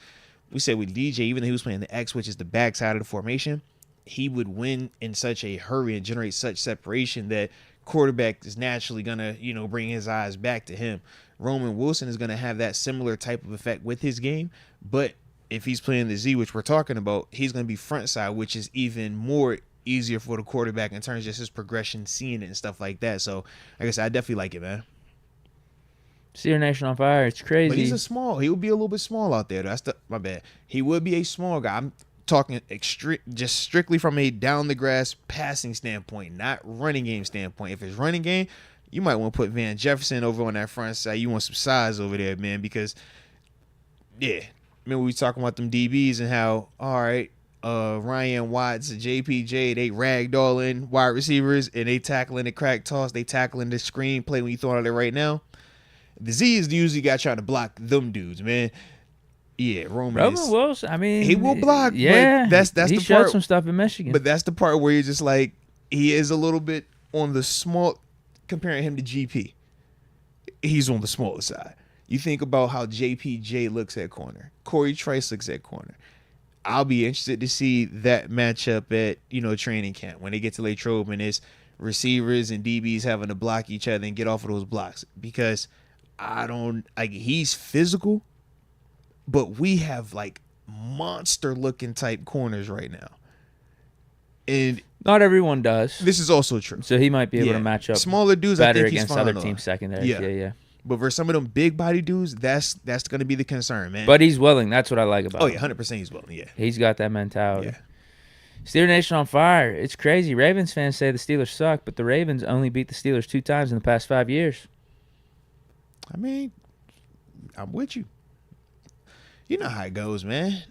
We said with DJ, even though he was playing the X, which is the backside of the formation, he would win in such a hurry and generate such separation that quarterback is naturally going to, bring his eyes back to him. Roman Wilson is going to have that similar type of effect with his game, but if he's playing the Z, which we're talking about, he's going to be front side, which is even more easier for the quarterback in terms of just his progression, seeing it and stuff like that. So, like I said, I definitely like it, man. Steeler Nation on fire. It's crazy. But he would be a little bit small out there. My bad. He would be a small guy. I'm talking just strictly from a down the grass passing standpoint, not running game standpoint. If it's running game, you might want to put Van Jefferson over on that front side. You want some size over there, man, because remember we talking about them DBs and how, all right, Ryan Watts and JPJ, they ragdolling wide receivers and they tackling the crack toss, they tackling the screen play when you throw it right now. The Z is the usually guy trying to block them dudes, man. Yeah, Roman Wilson, I mean, he will block. Yeah, but that's he the showed part, some stuff in Michigan. But that's the part where you're just like, he is a little bit on the small, comparing him to GP. He's on the smaller side. You think about how JPJ looks at corner. Corey Trice looks at corner. I'll be interested to see that matchup at, training camp when they get to Latrobe and it's receivers and DBs having to block each other and get off of those blocks. Because he's physical, but we have like monster looking type corners right now. And not everyone does. This is also true. So he might be able to match up smaller dudes better I think against he's fine other teams secondary. Yeah. But for some of them big body dudes, that's going to be the concern, man. But he's willing. That's what I like about him. Oh, yeah, 100% he's willing, yeah. He's got that mentality. Yeah. Steeler Nation on fire. It's crazy. Ravens fans say the Steelers suck, but the Ravens only beat the Steelers 2 times in the past 5 years. I mean, I'm with you. You know how it goes, man.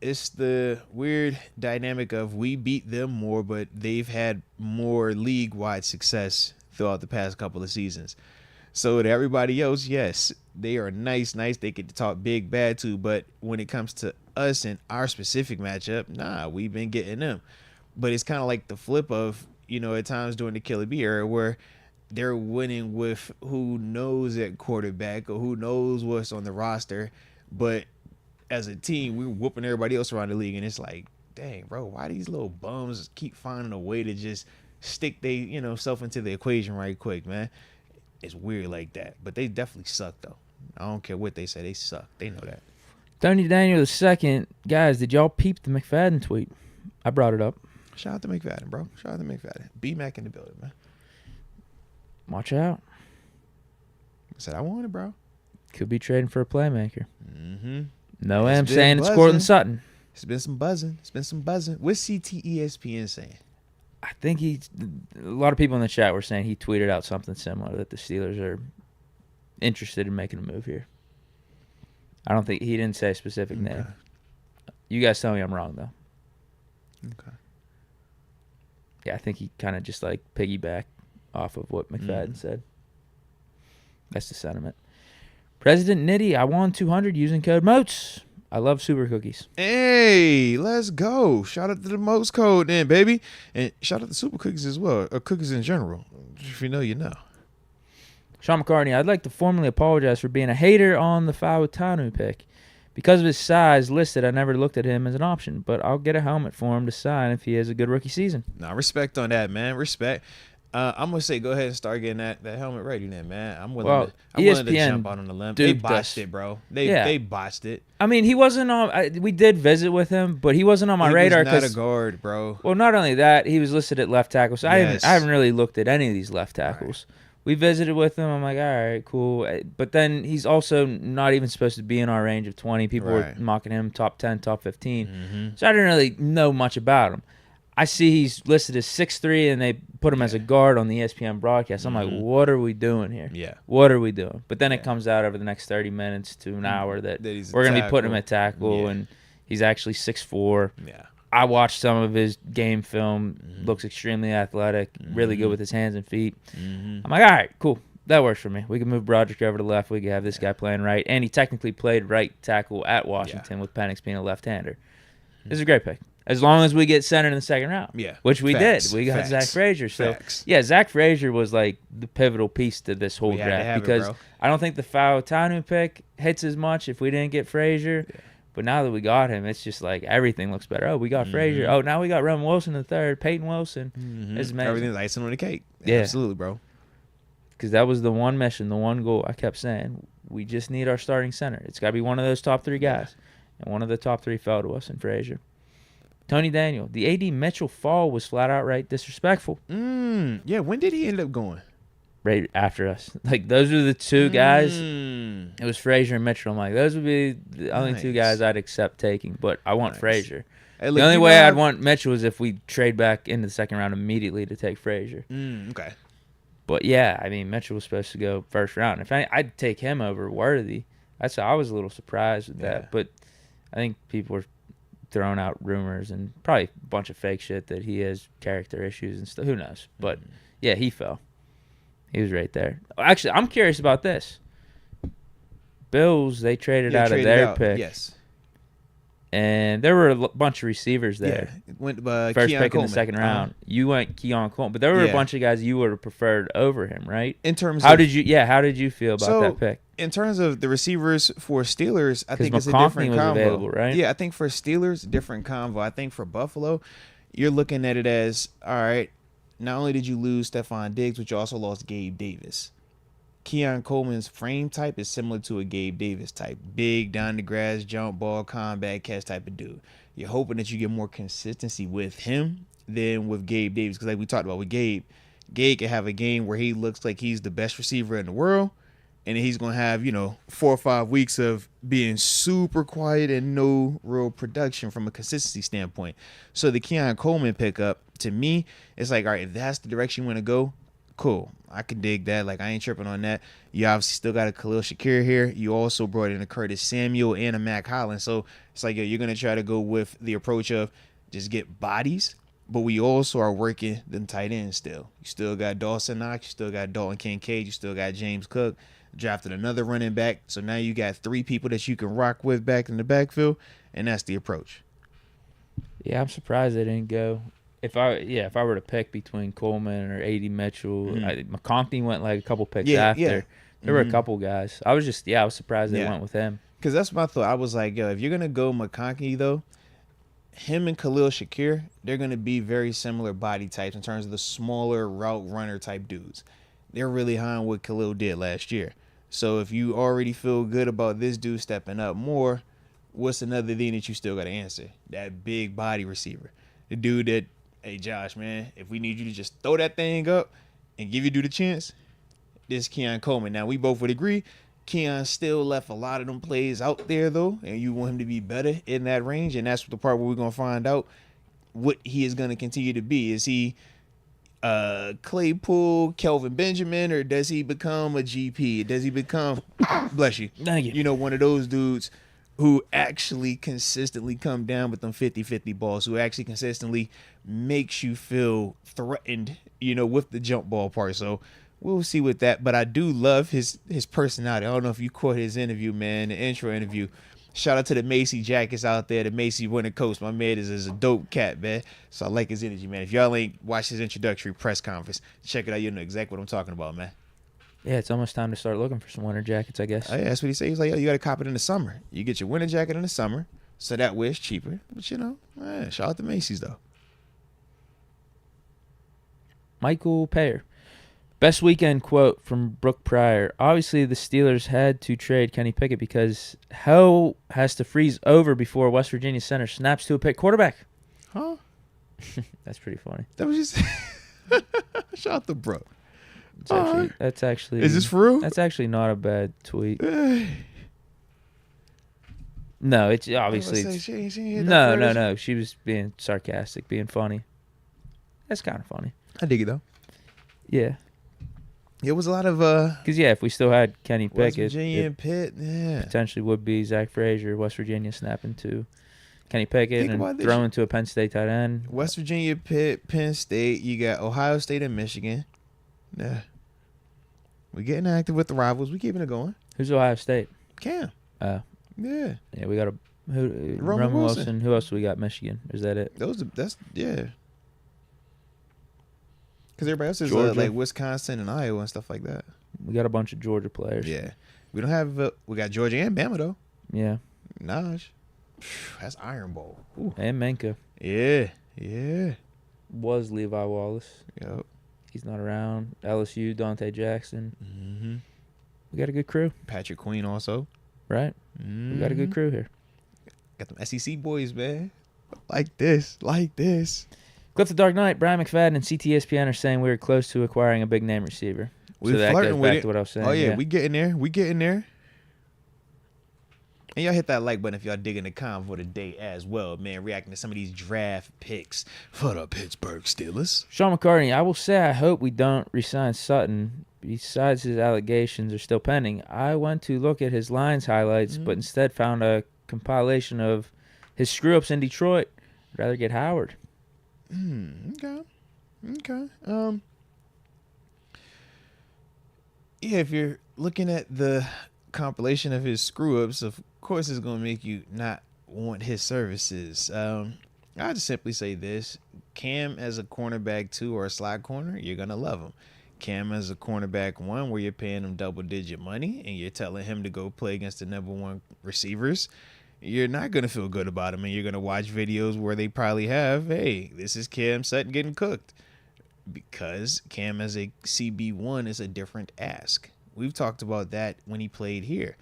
It's the weird dynamic of we beat them more, but they've had more league-wide success throughout the past couple of seasons. So to everybody else, yes, they are nice. They get to talk big bad too. But when it comes to us and our specific matchup, we've been getting them. But it's kind of like the flip of, at times during the Killer B era where they're winning with who knows at quarterback or who knows what's on the roster. But as a team, we're whooping everybody else around the league. And it's like, dang, bro, why these little bums keep finding a way to just stick self into the equation right quick, man? It's weird like that. But they definitely suck, though. I don't care what they say. They suck. They know that. Tony Daniel II. Guys, did y'all peep the McFadden tweet? I brought it up. Shout out to McFadden, bro. Shout out to McFadden. B-Mac in the building, man. Watch out. I said, I want it, bro. Could be trading for a playmaker. Mm-hmm. No, I'm saying it's Courtland Sutton. It's been some buzzing. What's CTESPN saying? I think a lot of people in the chat were saying he tweeted out something similar, that the Steelers are interested in making a move here. I don't think he didn't say a specific name. You guys tell me I'm wrong, though. Okay. Yeah, I think he kind of just like piggyback off of what McFadden said. That's the sentiment. President Nitty, I won 200 using code Moats. I love super cookies. Hey, let's go. Shout out to the Moats code then, baby. And shout out to super cookies as well, or cookies in general. If you know, you know. Sean McCartney, I'd like to formally apologize for being a hater on the Fautanu pick. Because of his size listed, I never looked at him as an option, but I'll get a helmet for him to sign if he has a good rookie season. Nah, respect on that, man. Respect. I'm going to say go ahead and start getting that helmet ready then, man. I'm willing to jump out on the limb. They botched it, bro. They botched it. I mean, he wasn't on we did visit with him, but he wasn't on my radar. He was not a guard, bro. Well, not only that, he was listed at left tackle, so I haven't really looked at any of these left tackles. Right. We visited with him. I'm like, all right, cool. But then he's also not even supposed to be in our range of 20. People were mocking him top 10, top 15. Mm-hmm. So I didn't really know much about him. I see he's listed as 6'3", and they put him as a guard on the ESPN broadcast. I'm like, what are we doing here? Yeah. What are we doing? But then it comes out over the next 30 minutes to an hour that we're going to be putting him at tackle, and he's actually 6'4". Yeah. I watched some of his game film. Looks extremely athletic, really good with his hands and feet. I'm like, all right, cool. That works for me. We can move Broderick over to left. We can have this guy playing right. And he technically played right tackle at Washington with Penix being a left-hander. This is a great pick. As long as we get center in the second round. Yeah. Which we did. We got Zack Frazier. So, Zack Frazier was like the pivotal piece to this whole draft because I don't think the Fautanu pick hits as much if we didn't get Frazier. Yeah. But now that we got him, it's just like everything looks better. Oh, we got Frazier. Oh, now we got Roman Wilson the third, Payton Wilson. It's amazing. Everything's icing on the cake. Yeah. Absolutely, bro. Because that was the one mission, the one goal I kept saying. We just need our starting center. It's got to be one of those top 3 guys. And one of the top 3 fell to us in Frazier. Tony Daniel. The AD Mitchell fall was flat out right disrespectful. Yeah, when did he end up going? Right after us. Like, those were the 2 guys. It was Frazier and Mitchell. I'm like, those would be the only 2 guys I'd accept taking. But I want Frazier. Hey, the only way I'd want Mitchell is if we trade back into the second round immediately to take Frazier. Okay. But, yeah, I mean, Mitchell was supposed to go first round. If I'd take him over Worthy. I was a little surprised with that. But I think people were throwing out rumors and probably a bunch of fake shit that he has character issues and stuff. Who knows? But, yeah, he fell. He was right there. Actually, I'm curious about this. Bills, they traded out of their pick. Yes. And there were a bunch of receivers there. Yeah. It went First Keon pick Coleman. in the second round. You went Keon Coleman. But there were a bunch of guys you would have preferred over him, right? In terms how of... did you feel about that pick? In terms of the receivers for Steelers, I think it's a McComick different was combo. available, right? Yeah, I think for Steelers, different combo. I think for Buffalo, you're looking at it as, all right, not only did you lose Stephon Diggs, but you also lost Gabe Davis. Keon Coleman's frame type is similar to a Gabe Davis type. Big, down the grass, jump ball, combat catch type of dude. You're hoping that you get more consistency with him than with Gabe Davis. Because like we talked about with Gabe can have a game where he looks like he's the best receiver in the world. And he's going to have, 4 or 5 weeks of being super quiet and no real production from a consistency standpoint. So the Keon Coleman pickup, to me, it's like, all right, if that's the direction you want to go, cool. I can dig that. Like, I ain't tripping on that. You obviously still got a Khalil Shakir here. You also brought in a Curtis Samuel and a Mac Hollins. So it's like, you're going to try to go with the approach of just get bodies, but we also are working them tight ends still. You still got Dawson Knox. You still got Dalton Kincaid. You still got James Cook. Drafted another running back. So now you got 3 people that you can rock with back in the backfield, and that's the approach. Yeah, I'm surprised they didn't go. If I were to pick between Coleman or A.D. Mitchell, McConkey went like a couple picks after. Yeah. There were a couple guys. I was surprised they went with him. Because that's my thought. I was like, if you're going to go McConkey, though, him and Khalil Shakir, they're going to be very similar body types in terms of the smaller route runner type dudes. They're really high on what Khalil did last year. So if you already feel good about this dude stepping up more, what's another thing that you still got to answer? That big body receiver. The dude that, hey, Josh, man, if we need you to just throw that thing up and give you dude a chance, this Keon Coleman. Now, we both would agree, Keon still left a lot of them plays out there, though, and you want him to be better in that range, and that's the part where we're going to find out what he is going to continue to be. Is he Claypool, Kelvin Benjamin, or does he become a GP? Does he become, bless you, thank you, one of those dudes who actually consistently come down with them 50-50 balls, who actually consistently makes you feel threatened, with the jump ball part. So we'll see with that. But I do love his personality. I don't know if you caught his interview, man, the intro interview. Shout out to the Macy Jackets out there, the Macy Winter Coast. My man is a dope cat, man. So I like his energy, man. If y'all ain't watched his introductory press conference, check it out. You'll know exactly what I'm talking about, man. Yeah, it's almost time to start looking for some winter jackets, I guess. Oh, yeah, that's what he said. He's like, you got to cop it in the summer. You get your winter jacket in the summer, so that way it's cheaper. But, shout out to Macy's, though. Michael Payer. Best weekend quote from Brooke Pryor. Obviously, the Steelers had to trade Kenny Pickett because hell has to freeze over before West Virginia center snaps to a pick quarterback. Huh? That's pretty funny. That was just shout out to Brooke. That's actually. Is this for real? That's actually not a bad tweet. No, it's obviously. No. She was being sarcastic, being funny. That's kind of funny. I dig it though. Yeah. It was a lot of because if we still had Kenny West Pickett, Virginia and Pitt, potentially would be Zack Frazier, West Virginia snapping to Kenny Pickett and throwing to a Penn State tight end. West Virginia, Pitt, Penn State. You got Ohio State and Michigan. Yeah, we're getting active with the rivals. We keeping it going. Who's Ohio State? Cam. Yeah, we got Roman Wilson. Who else do we got? Michigan. Is that it? That's. Because everybody else is like Wisconsin and Iowa and stuff like that. We got a bunch of Georgia players. Yeah. We don't have we got Georgia and Bama, though. Yeah. Naj. That's Iron Bowl. Ooh. And Minka. Yeah. Was Levi Wallace. Yep. He's not around. LSU, Dante Jackson. Mm-hmm. We got a good crew. Patrick Queen also. Right? Mm-hmm. We got a good crew here. Got them SEC boys, man. Like this. Cliff the Dark Knight, Brian McFadden, and CTSPN are saying we were close to acquiring a big name receiver. We're that flirting goes with back it. to what I was saying. Oh, yeah. We getting there. And y'all hit that like button if y'all digging the convo today as well, man. Reacting to some of these draft picks for the Pittsburgh Steelers. Sean McCartney, I will say I hope we don't re-sign Sutton. Besides his allegations are still pending. I went to look at his Lions highlights, but instead found a compilation of his screw-ups in Detroit. I'd rather get Howard. Okay. Yeah, if you're looking at the compilation of his screw-ups, of course it's going to make you not want his services. I'll just simply say this. Cam as a cornerback 2 or a slot corner, you're going to love him. Cam as a cornerback 1 where you're paying him double-digit money and you're telling him to go play against the number 1 receivers, you're not going to feel good about him, and you're going to watch videos where they probably have, hey, this is Cam Sutton getting cooked. Because Cam as a CB1 is a different ask. We've talked about that when he played here.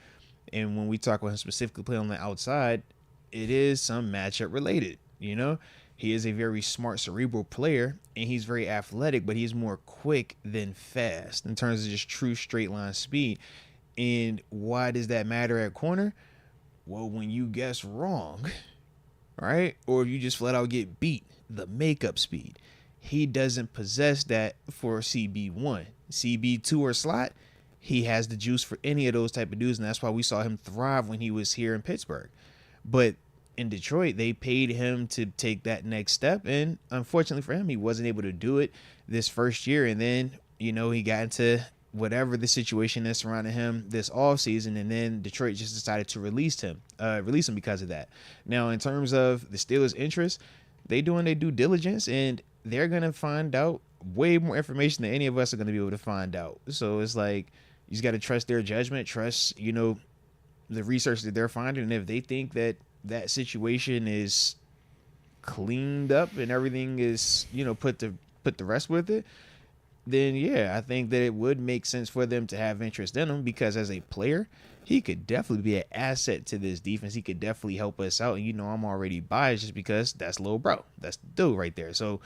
And when we talk about him specifically playing on the outside, it is some matchup related. You know, he is a very smart, cerebral player, and he's very athletic, but he's more quick than fast in terms of just true straight line speed. And why does that matter at corner? Well, when you guess wrong, right? Or if you just flat out get beat, the makeup speed. He doesn't possess that for CB1. CB2 or slot, he has the juice for any of those type of dudes, and that's why we saw him thrive when he was here in Pittsburgh. But in Detroit, they paid him to take that next step, and unfortunately for him, he wasn't able to do it this first year, and then, you know, he got into whatever the situation is surrounding him this offseason, and then Detroit just decided to release him because of that. Now, in terms of the Steelers' interest, they doing their due diligence, and they're going to find out way more information than any of us are going to be able to find out. So it's like, you just got to trust their judgment, trust, you know, the research that they're finding. And if they think that that situation is cleaned up and everything is, you know, put the rest with it, then yeah, I think that it would make sense for them to have interest in him, because as a player, he could definitely be an asset to this defense. He could definitely help us out. And, you know, I'm already biased just because that's little bro. That's the dude right there. So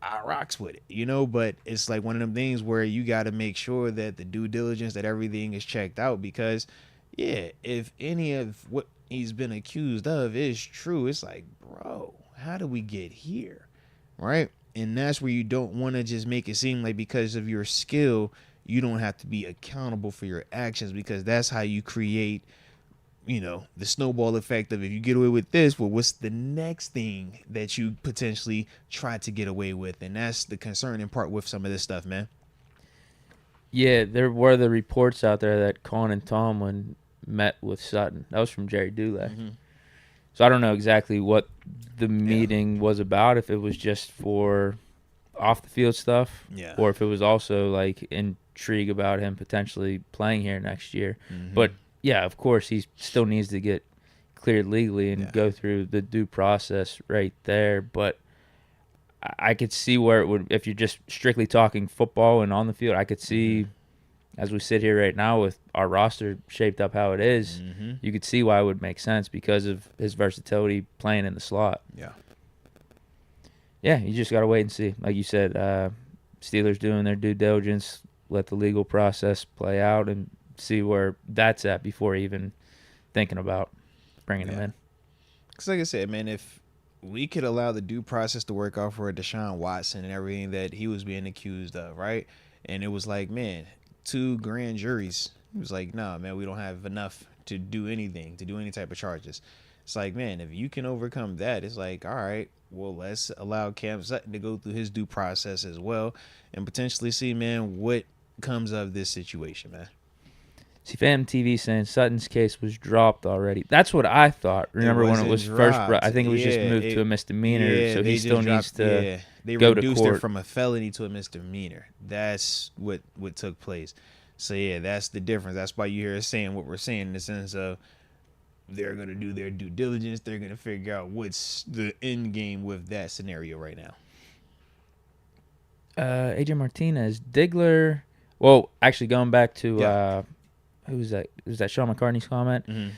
I rocks with it, you know, but it's like one of them things where you got to make sure that the due diligence, that everything is checked out, because yeah, if any of what he's been accused of is true, it's like, bro, how do we get here? Right? And that's where you don't want to just make it seem like because of your skill, you don't have to be accountable for your actions, because that's how you create, you know, the snowball effect of, if you get away with this, well, what's the next thing that you potentially try to get away with? And that's the concerning part with some of this stuff, man. Yeah, there were the reports out there that Cohn and Tomlin met with Sutton. That was from Jerry Dulay. Mm-hmm. So I don't know exactly what the meeting was about, if it was just for off-the-field stuff, or if it was also, like, intrigue about him potentially playing here next year. Mm-hmm. But yeah, of course, he still needs to get cleared legally and go through the due process right there. But I could see where it would, if you're just strictly talking football and on the field, I could see, as we sit here right now with our roster shaped up how it is, you could see why it would make sense because of his versatility playing in the slot. Yeah, you just got to wait and see. Like you said, Steelers doing their due diligence, let the legal process play out, and see where that's at before even thinking about bringing him in. Because like I said, man, if we could allow the due process to work out for Deshaun Watson and everything that he was being accused of, right? And it was like, man, 2 grand juries. It was like, nah, man, we don't have enough to do anything, to do any type of charges. It's like, man, if you can overcome that, it's like, all right, well, let's allow Cam Sutton to go through his due process as well and potentially see, man, what comes of this situation, man. See, Fam TV saying Sutton's case was dropped already. That's what I thought. Remember when it was first brought? I think it was just moved to a misdemeanor, so he still needs to they go to reduced court. it from a felony to a misdemeanor. That's what took place. So, yeah, that's the difference. That's why you hear us saying what we're saying in the sense of they're going to do their due diligence. They're going to figure out what's the end game with that scenario right now. AJ Martinez, Diggler. Well, actually, going back to who was that? Was that Sean McCartney's comment? Mm-hmm.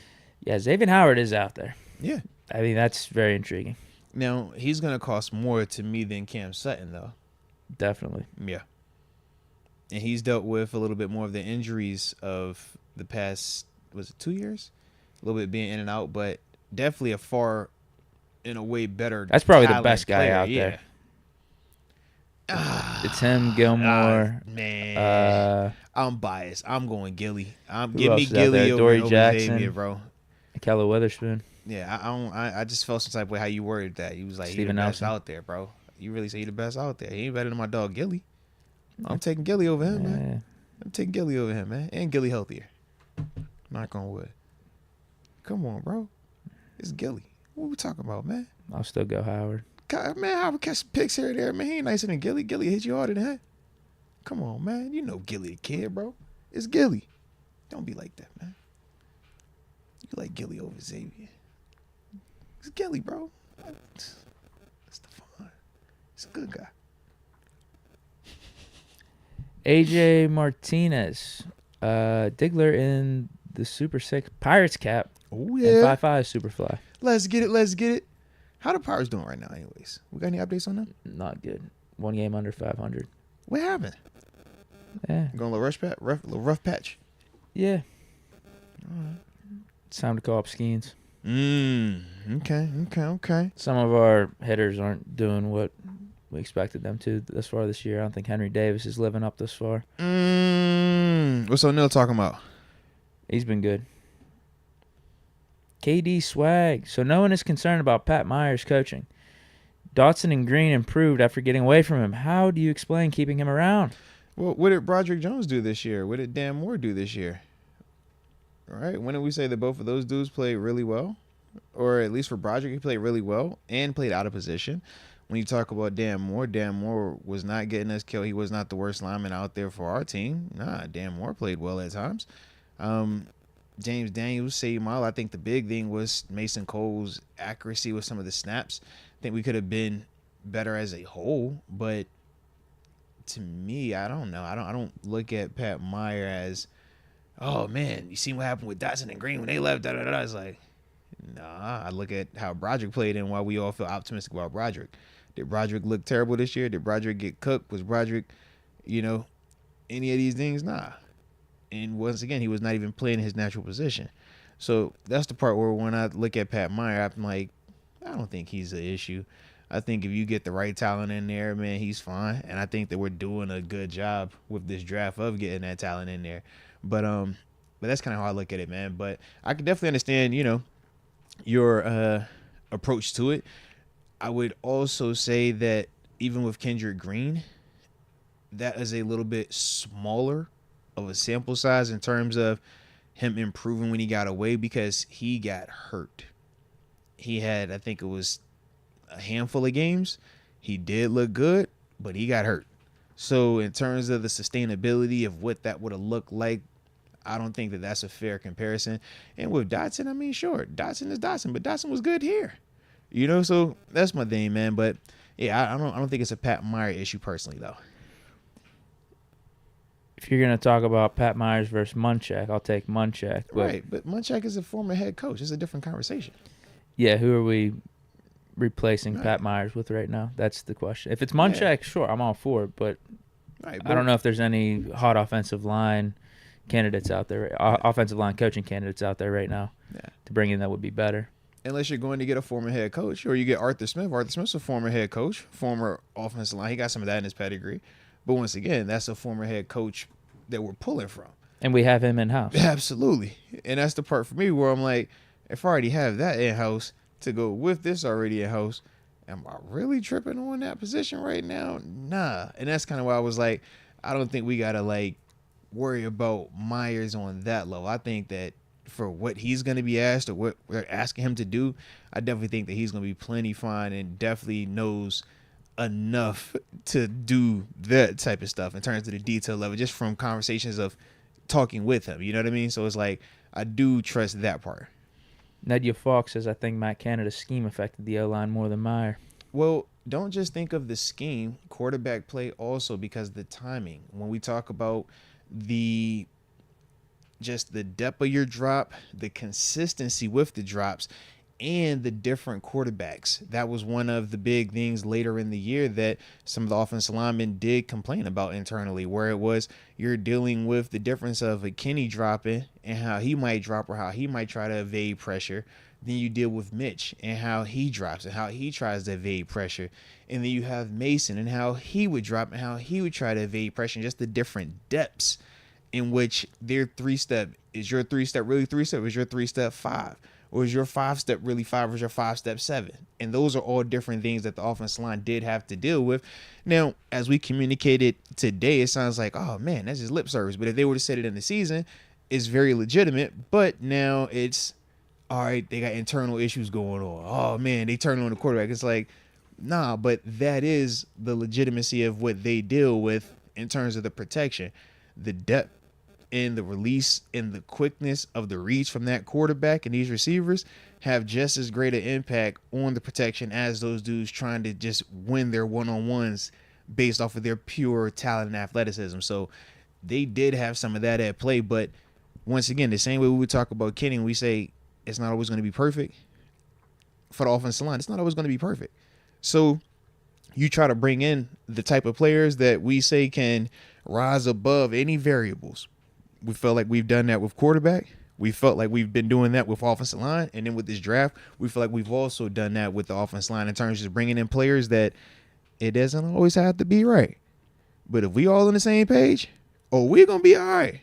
Yeah, Xavier Howard is out there. Yeah. I mean, that's very intriguing. Now, he's going to cost more to me than Cam Sutton, though. Definitely. Yeah. And he's dealt with a little bit more of the injuries of the past, was it 2 years? A little bit being in and out, but definitely in a way better. That's probably the best guy player. out there. It's him, Gilmore. Man. I'm biased. I'm going Gilly. Give me Gilly over Jackson, Xavier, bro. Kelly Witherspoon. Yeah, I just felt some type of way how you worded that. He was like, he's the best out there, bro. You really say he's the best out there. He ain't better than my dog Gilly. I'm taking Gilly over him, man. I'm taking Gilly over him, man. And Gilly healthier. Knock on wood. Come on, bro. It's Gilly. What we talking about, man? I'll still go Howard. God, man, Howard catch some picks here and there, man. He ain't nicer than Gilly. Gilly hit you harder than that. Come on, man. You know Gilly the kid, bro. It's Gilly. Don't be like that, man. You like Gilly over Xavier. It's Gilly, bro. It's the fun. It's a good guy. AJ Martinez, Diggler in the Super 6 Pirates cap. Oh, yeah. And 5'5" Superfly. Let's get it. How the Pirates doing right now, anyways? We got any updates on them? Not good. One game under 500. What happened? Yeah. Going a little rough patch? Yeah. All right. It's time to call up Skeens. Okay. Some of our hitters aren't doing what we expected them to this far this year. I don't think Henry Davis is living up this far. What's O'Neal talking about? He's been good. KD swag. So no one is concerned about Pat Myers coaching. Dotson and Green improved after getting away from him. How do you explain keeping him around? Well, what did Broderick Jones do this year? What did Dan Moore do this year? All right. When did we say that both of those dudes played really well? Or at least for Broderick, he played really well and played out of position. When you talk about Dan Moore was not getting us killed. He was not the worst lineman out there for our team. Nah, Dan Moore played well at times. James Daniels saved Mile. I think the big thing was Mason Cole's accuracy with some of the snaps. I think we could have been better as a whole, but to me, I don't know. I don't look at Pat Meyer as, oh man, you seen what happened with Dotson and Green when they left. It's like, nah. I look at how Broderick played and why we all feel optimistic about Broderick. Did Broderick look terrible this year? Did Broderick get cooked? Was Broderick, any of these things? Nah. And once again, he was not even playing his natural position. So that's the part where when I look at Pat Meyer, I'm like, I don't think he's an issue. I think if you get the right talent in there, man, he's fine. And I think that we're doing a good job with this draft of getting that talent in there. But that's kind of how I look at it, man. But I can definitely understand, your approach to it. I would also say that even with Kendrick Green, that is a little bit smaller of a sample size in terms of him improving when he got away because he got hurt. He had, I think it was a handful of games. He did look good, but he got hurt. So in terms of the sustainability of what that would have looked like, I don't think that that's a fair comparison. And with Dotson, I mean, sure, Dotson is Dotson, but Dotson was good here. So that's my thing, man. But yeah, I don't think it's a Pat Meyer issue personally, though. If you're going to talk about Pat Myers versus Munchak, I'll take Munchak. Right, but Munchak is a former head coach. It's a different conversation. Yeah, who are we replacing Pat Myers with right now? That's the question. If it's Munchak, sure, I'm all for it. But I don't know if there's any hot offensive line candidates out there, offensive line coaching candidates out there right now to bring in that would be better. Unless you're going to get a former head coach, or you get Arthur Smith. Arthur Smith's a former head coach, former offensive line. He got some of that in his pedigree. But once again, that's a former head coach that we're pulling from. And we have him in-house. Absolutely. And that's the part for me where I'm like, if I already have that in-house to go with this already in-house, am I really tripping on that position right now? Nah. And that's kind of why I was like, I don't think we got to, worry about Myers on that level. I think that for what he's going to be asked or what we're asking him to do, I definitely think that he's going to be plenty fine and definitely knows enough to do that type of stuff in terms of the detail level, just from conversations of talking with him. You know what I mean? So it's like, I do trust that part. Nedia Fox says, I think Matt Canada's scheme affected the O-line more than Meyer. Well, don't just think of the scheme, quarterback play also, because the timing. When we talk about the depth of your drop, the consistency with the drops, and the different quarterbacks. That was one of the big things later in the year that some of the offensive linemen did complain about internally, where it was you're dealing with the difference of a Kenny dropping and how he might drop or how he might try to evade pressure. Then you deal with Mitch and how he drops and how he tries to evade pressure. And then you have Mason and how he would drop and how he would try to evade pressure, and just the different depths in which their 3-step. Is your 3-step really 3-step? Is your 3-step 5? Or is your 5-step really 5? Or is your 5-step 7? And those are all different things that the offensive line did have to deal with. Now, as we communicated today, it sounds like, oh man, that's just lip service. But if they would have said it in the season, it's very legitimate. But now it's, all right, they got internal issues going on. Oh man, they turned on the quarterback. It's like, nah, but that is the legitimacy of what they deal with in terms of the protection, the depth, and the release and the quickness of the reach from that quarterback and these receivers have just as great an impact on the protection as those dudes trying to just win their one-on-ones based off of their pure talent and athleticism. So they did have some of that at play. But once again, the same way we would talk about Kenny, we say it's not always going to be perfect for the offensive line. It's not always going to be perfect. So you try to bring in the type of players that we say can rise above any variables. We felt like we've done that with quarterback. We felt like we've been doing that with offensive line. And then with this draft, we feel like we've also done that with the offensive line in terms of just bringing in players that it doesn't always have to be right. But if we all on the same page, we're going to be all right.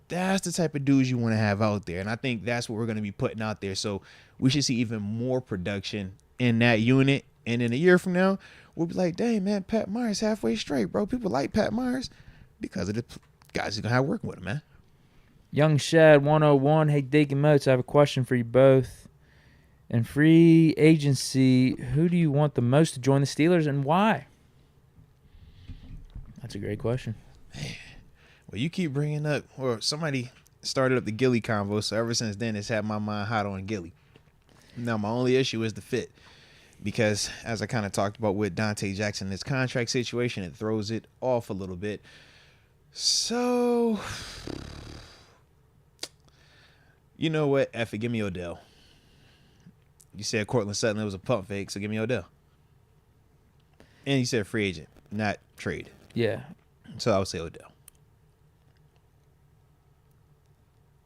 That's the type of dudes you want to have out there. And I think that's what we're going to be putting out there. So we should see even more production in that unit. And in a year from now, we'll be like, dang, man, Pat Myers halfway straight, bro. People like Pat Myers because of the guys who's going to have working with him, man. Young Shad 101. Hey, Deke and Moats, I have a question for you both. In free agency, who do you want the most to join the Steelers and why? That's a great question. Man. Well, you keep bringing up, or somebody started up the Gilly convo, so ever since then it's had my mind hot on Gilly. Now, my only issue is the fit. Because as I kind of talked about with Dante Jackson, his contract situation, it throws it off a little bit. So, you know what? F it, give me Odell. You said Courtland Sutton, it was a pump fake, so give me Odell. And you said free agent, not trade. Yeah. So I would say Odell.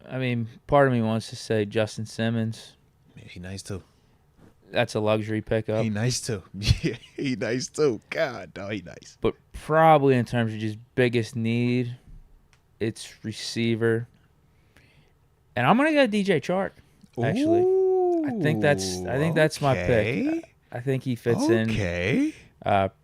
I mean, part of me wants to say Justin Simmons. Yeah, he nice too. That's a luxury pickup. He nice too. Yeah, he nice too. God, no, he nice. But probably in terms of just biggest need, it's receiver. And I'm gonna go DJ Chark. Actually, Ooh, I think that's my pick. I think he fits in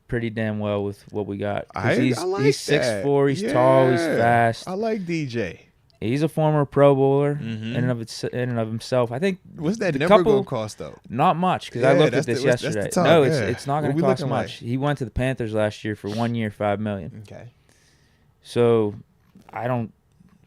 pretty damn well with what we got. He's 6'4", he's tall, he's fast. I like DJ. He's a former Pro Bowler in and of himself. I think. What's that number going to cost though? Not much, because I looked at this yesterday. No, it's not going to cost much. Like? He went to the Panthers last year for 1 year, $5 million. Okay. So I don't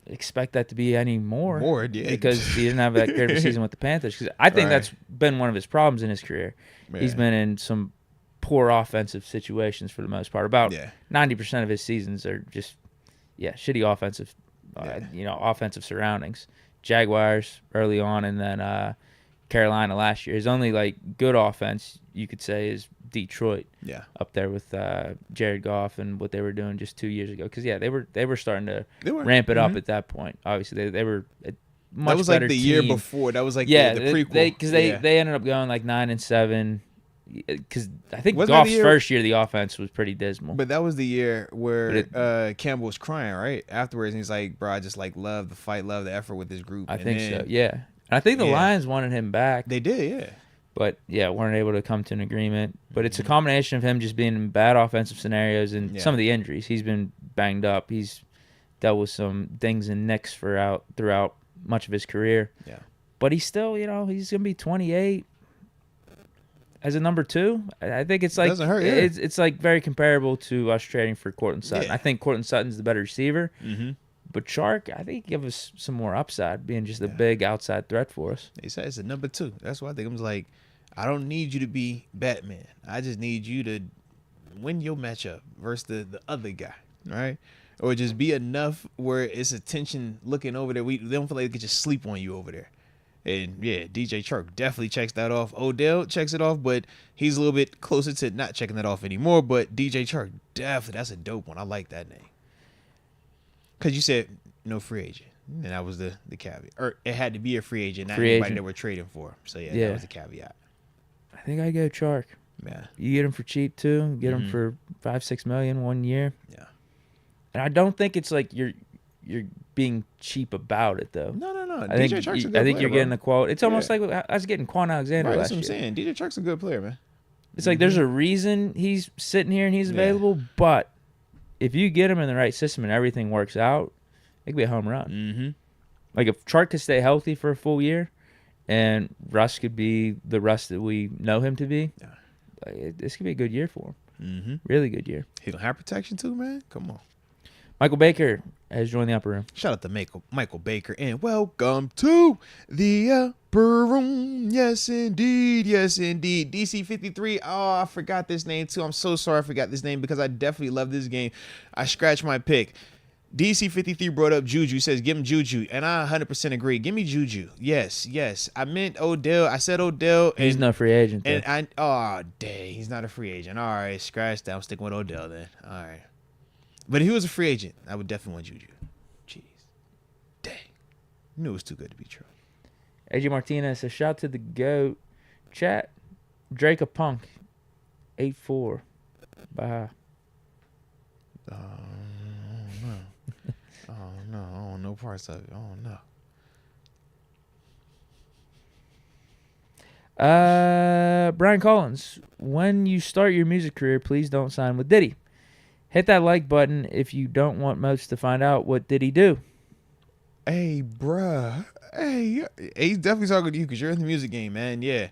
expect that to be any more. Because he didn't have that great of a season with the Panthers. Because I think that's been one of his problems in his career. Man. He's been in some poor offensive situations for the most part. About 90% of his seasons are just shitty offensive. Offensive surroundings. Jaguars early on, and then Carolina last year. His only good offense, you could say, is Detroit. Yeah, up there with Jared Goff and what they were doing just 2 years ago. Because they were starting to ramp it up at that point. Obviously, they were a much that was better like the team. year before. That was like the prequel. Because they ended up going 9-7. Because I think Goff's first year, the offense was pretty dismal. But that was the year where Campbell was crying, right? Afterwards, and he's like, bro, I just love the fight, love the effort with this group. I think so, yeah. And I think the Lions wanted him back. They did, yeah. But, weren't able to come to an agreement. But it's a combination of him just being in bad offensive scenarios and some of the injuries. He's been banged up. He's dealt with some dings and nicks throughout much of his career. Yeah. But he's still, he's going to be 28. As a number 2, I think it's like doesn't hurt, it's like very comparable to us trading for Courtland Sutton. I think Courtland Sutton's the better receiver, But Chark, I think, give us some more upside, being just a big outside threat for us. They said it's a number 2. That's why I think I'm like, I don't need you to be Batman. I just need you to win your matchup versus the other guy, right? Or just be enough where it's attention looking over there. They don't feel like they could just sleep on you over there. And yeah, DJ Chark definitely checks that off. Odell checks it off, but he's a little bit closer to not checking that off anymore. But DJ Chark, definitely, that's a dope one. I like that name. Because you said no free agent. And that was the caveat. Or it had to be a free agent, not anybody that we're trading for. So yeah, that was the caveat. I think I go Chark. Yeah. You get him for cheap too. Get him for $5-6 million 1 year. Yeah. And I don't think it's like you're being cheap about it though. No. I think you're getting a quality. It's almost like I was getting Quan Alexander right, last that's what I'm year. saying. DJ Chark's a good player, man. It's like there's a reason he's sitting here and he's available, but if you get him in the right system and everything works out, it could be a home run. Mm-hmm. Like if Chark could stay healthy for a full year, and Russ could be the Russ that we know him to be, this could be a good year for him. Mm-hmm. Really good year. He don't have protection too, man. Come on. Michael Baker has joined the upper room. Shout out to Michael Baker, and welcome to the upper room. Yes, indeed. Yes, indeed. DC53. Oh, I forgot this name, too. I'm so sorry I forgot this name because I definitely love this game. I scratched my pick. DC53 brought up Juju. Says, give him Juju. And I 100% agree. Give me Juju. Yes. I meant Odell. I said Odell. He's no free agent, though. And dang. He's not a free agent. All right. Scratch that. I'm sticking with Odell then. All right. But if he was a free agent, I would definitely want Juju. Jeez. Dang. You knew it was too good to be true. AJ Martinez says, shout to the GOAT. Chat. Drake a punk. 8-4. Bye. Oh, no. Oh, no. Oh, no parts of it. Oh, no. Brian Collins. When you start your music career, please don't sign with Diddy. Hit that like button if you don't want Moats to find out what did he do. Hey, bruh. Hey, he's definitely talking to you because you're in the music game, man. Yeah.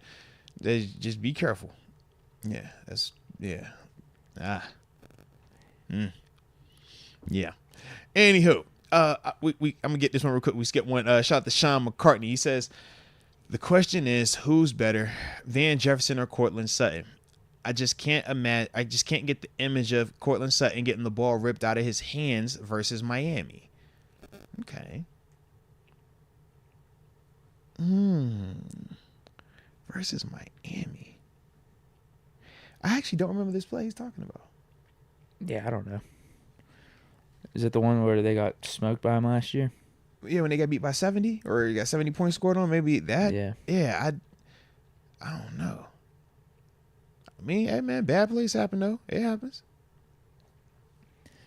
Just be careful. Yeah. Yeah. Yeah. Anywho, I'm going to get this one real quick. We skip one. Shout out to Sean McCartney. He says, the question is, who's better, Van Jefferson or Courtland Sutton? I just can't get the image of Courtland Sutton getting the ball ripped out of his hands versus Miami. Okay. Versus Miami. I actually don't remember this play he's talking about. Yeah, I don't know. Is it the one where they got smoked by him last year? Yeah, when they got beat by 70 or you got 70 points scored on, maybe that. Yeah, I don't know. I mean, hey, man, bad plays happen, though. It happens.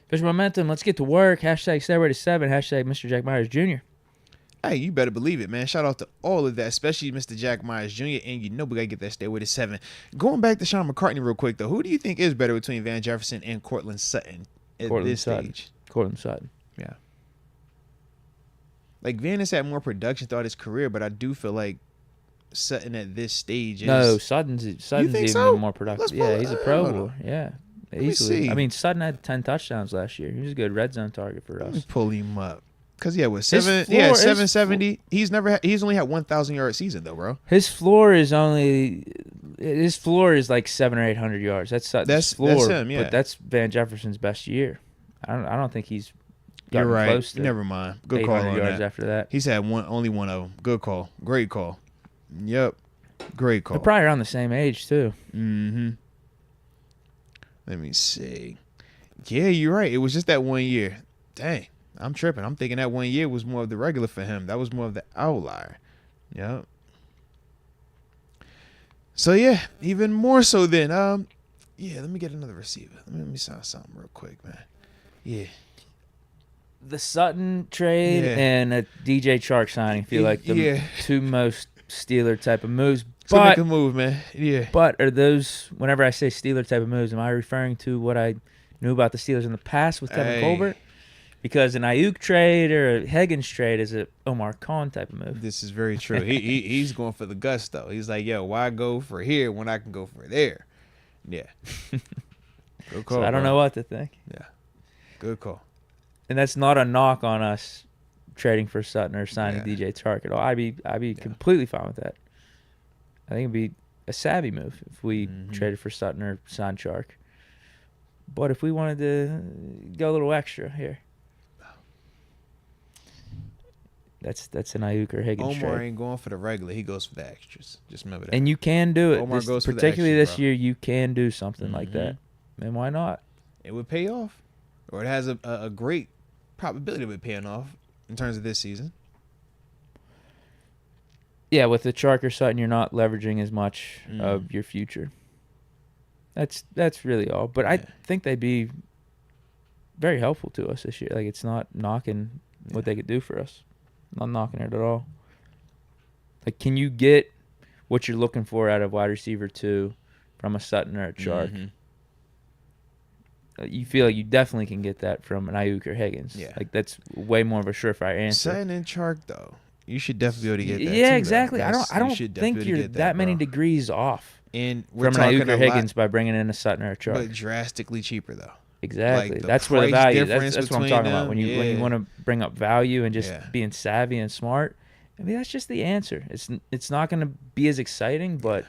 There's momentum. Let's get to work. Hashtag Stairway to 7. Hashtag Mr. Jack Myers Jr. Hey, you better believe it, man. Shout out to all of that, especially Mr. Jack Myers Jr. And you know we got to get that Stairway to 7. Going back to Sean McCartney real quick, though. Who do you think is better between Van Jefferson and Courtland Sutton at this stage? Courtland Sutton. Yeah. Like, Van has had more production throughout his career, but I do feel like Sutton at this stage is... No, Sutton's even more productive. Yeah, he's a Pro Bowl. Yeah, easily. I mean, Sutton had 10 touchdowns last year. He was a good red zone target for us. Let me pull him up. Because, 770. He's only had 1,000-yard season, though, bro. His floor is like 700 or 800 yards. That's Sutton's floor. That's him, yeah. But that's Van Jefferson's best year. I don't think he's gotten close to Never mind. Good call on yards that. After that. He's had only one of them. Good call. Great call. Yep. Great call. They're probably around the same age, too. Mm-hmm. Let me see. Yeah, you're right. It was just that 1 year. Dang. I'm tripping. I'm thinking that 1 year was more of the regular for him. That was more of the outlier. Yep. So, yeah, even more so then. Let me get another receiver. Let me saw something real quick, man. Yeah. The Sutton trade and a DJ Chark signing feel like the two most Steeler type of moves. So make a move, man. Yeah. But are those, whenever I say Steeler type of moves, am I referring to what I knew about the Steelers in the past with Kevin Colbert? Because an Ayuk trade or a Higgins trade is a Omar Khan type of move. This is very true. He's going for the gusto. He's like, yo, why go for here when I can go for there? Yeah. Good call. So I don't know what to think. Yeah. Good call. and that's not a knock on us trading for Sutton or signing DJ Chark at all. I'd be completely fine with that. I think it'd be a savvy move if we traded for Sutton or signed Chark. But if we wanted to go a little extra here, that's an Ayuk or Higgins Omar trade. ain't going for the regular. He goes for the extras. Just remember that. And you can do it. Omar goes for the particularly extras, this year, you can do something like that. And why not? It would pay off. Or it has a great probability of it paying off in terms of this season. Yeah, with the Chark or Sutton, you're not leveraging as much of your future. That's really all. But I think they'd be very helpful to us this year. Like, it's not knocking what they could do for us. Not knocking it at all. Like, can you get what you're looking for out of wide receiver 2 from a Sutton or a Chark? You feel like you definitely can get that from an Ayuk or Higgins. Yeah. Like, that's way more of a surefire answer. Sutton and Chark, though, you should definitely be able to get that. Yeah, too, exactly. I don't think you're that many degrees off. And we're from an Ayuk or Higgins by bringing in a Sutton or a Chark. But drastically cheaper, though. Exactly. Like that's where the value. That's what I'm talking them, about. When you want to bring up value and just being savvy and smart, I mean, that's just the answer. It's not going to be as exciting, but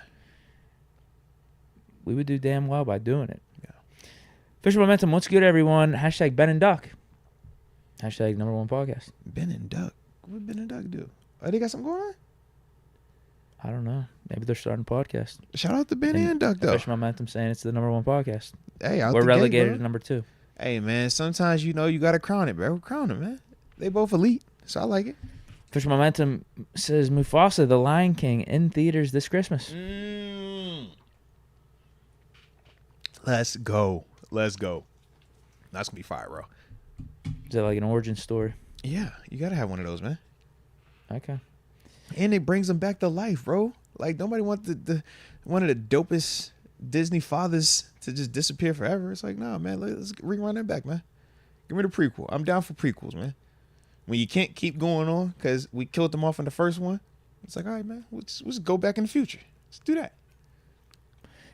we would do damn well by doing it. Yeah. Official Momentum. What's good, everyone? Hashtag Ben and Duck. Hashtag #1 podcast. Ben and Duck. What Ben and Duck do? Oh, they got something going on? I don't know. Maybe they're starting a podcast. Shout out to Ben and Duck, though. Official Momentum saying it's the #1 podcast. Hey, we're relegated to #2. Hey, man, sometimes you got to crown it, bro. Crown it, man. They both elite, so I like it. Official Momentum says Mufasa, the Lion King, in theaters this Christmas. Let's go. That's going to be fire, bro. Is that like an origin story? Yeah, you got to have one of those, man. Okay. And it brings them back to life, bro. Like, nobody wants one of the dopest Disney fathers to just disappear forever. It's like, nah, man, let's rerun that back, man. Give me the prequel. I'm down for prequels, man. When you can't keep going on because we killed them off in the first one, it's like, all right, man, let's go back in the future. Let's do that.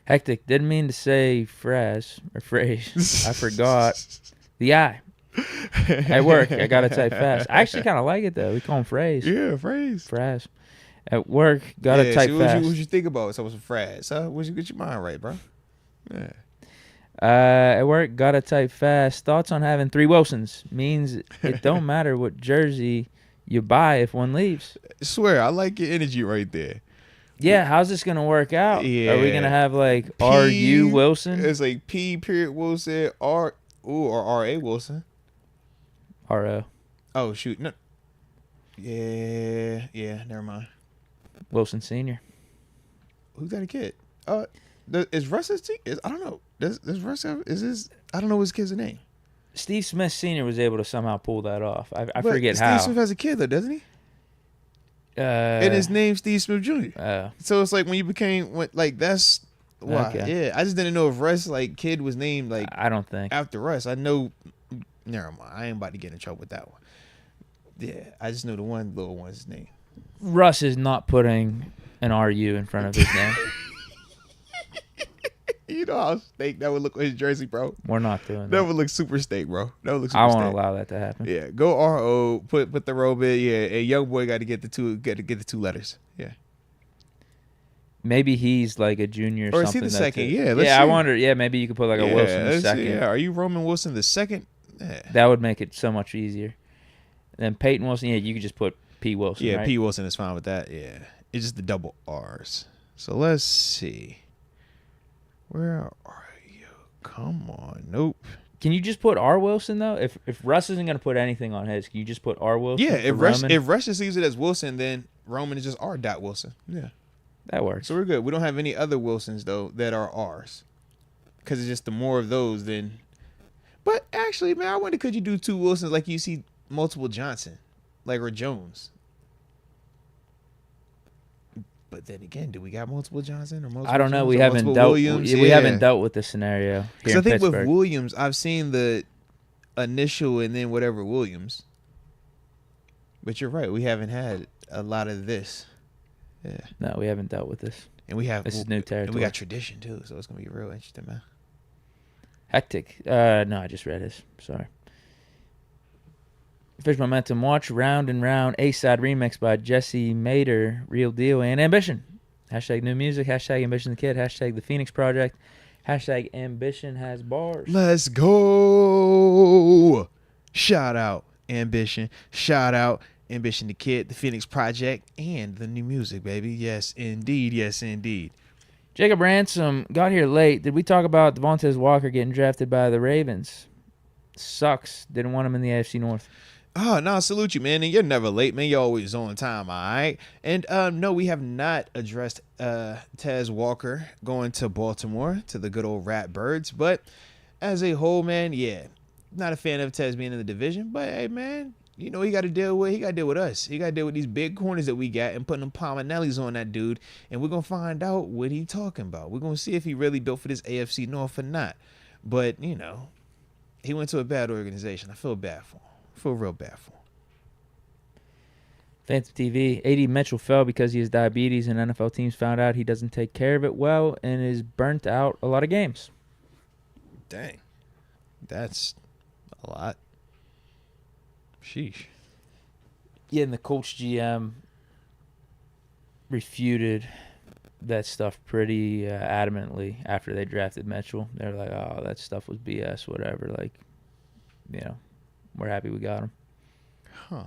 Hectic. Didn't mean to say phrase. I forgot. The I. At work, I got to type fast. I actually kind of like it, though. We call them phrase. Yeah, phrase. Phrase. At work, got to type fast. What you think about? So it's a phrase, huh? What you get your mind right, bro? Yeah. At work, got to type fast. Thoughts on having 3 Wilsons? Means it don't matter what jersey you buy if one leaves. I swear, I like your energy right there. Yeah, how's this going to work out? Yeah. Are we going to have, like, R.U. Wilson? It's like P. Wilson, or R.A. Wilson. R.O. Oh, shoot. No. Yeah, never mind. Wilson Sr. Who's got a kid? Is Russ his team? I don't know. Does Russ have, I don't know his kid's name. Steve Smith Sr. was able to somehow pull that off. I forget how. Steve Smith has a kid, though, doesn't he? And his name's Steve Smith Jr. So it's like when you became, like, that's why. Okay. Yeah, I just didn't know if Russ, like, kid was named, like, I don't think. After Russ. I know, never mind. I ain't about to get in trouble with that one. Yeah, I just know the one little one's name. Russ is not putting an RU in front of his name. You know how steak that would look on his jersey, bro. We're not doing that. That would look super steak, bro. That would look super I steak. won't allow that to happen. Yeah, go RO. Put the robe in. Yeah, a young boy got to get the 2 letters. Yeah. Maybe he's like a junior or something. Or is he the second? Yeah. Yeah, I wonder. Yeah, maybe you could put like a Wilson the second. Yeah. Are you Roman Wilson the second? Yeah. That would make it so much easier. And then Payton Wilson. Yeah, you could just put P. Wilson. Yeah, right? P. Wilson is fine with that. Yeah, it's just the double R's. So let's see. Where are you? Come on. Nope. Can you just put R. Wilson, though? If Russ isn't going to put anything on his, can you just put R. Wilson? Yeah, if Russ just leaves it as Wilson, then Roman is just R. Wilson. Yeah. That works. So we're good. We don't have any other Wilsons, though, that are R's. Because it's just the more of those than... But actually, man, I wonder, could you do 2 Wilsons like you see multiple Johnson? Like, or Jones? But then again, do we got multiple Johnson or multiple? I don't know. Jones we haven't dealt. Williams? We haven't dealt with this scenario. Because I think with Williams, I've seen the initial and then whatever Williams. But you're right. We haven't had a lot of this. Yeah. No, we haven't dealt with this. And we have this is new territory. And we got tradition too, so it's gonna be real interesting, man. Hectic. No, I just read his. Sorry. Fish Momentum, watch Round and Round, A-Side remix by Jesse Mater, Real Deal, and Ambition. Hashtag new music, hashtag Ambition the Kid, hashtag the Phoenix Project, hashtag Ambition has bars. Let's go. Shout out Ambition. Shout out Ambition the Kid, the Phoenix Project, and the new music, baby. Yes, indeed. Yes, indeed. Jacob Ransom got here late. Did we talk about Devontae Walker getting drafted by the Ravens? Sucks. Didn't want him in the AFC North. Oh, no, salute you, man. And you're never late, man. You're always on time, all right? And no, we have not addressed Tez Walker going to Baltimore, to the good old Rat Birds. But as a whole, man, yeah, not a fan of Tez being in the division. But, hey, man, you know, he got to deal with us. He got to deal with these big corners that we got and putting them Palminellis on that dude. And we're going to find out what he talking about. We're going to see if he really built for this AFC North or not. But, you know, he went to a bad organization. I feel bad for him. I feel real bad for him. Phantom TV, A.D. Mitchell fell because he has diabetes, and NFL teams found out he doesn't take care of it well and is burnt out a lot of games. Dang. That's a lot. Sheesh. Yeah, and the Colts GM refuted that stuff pretty adamantly after they drafted Mitchell. They're like, oh, that stuff was BS, whatever. Like, you know, we're happy we got him. Huh.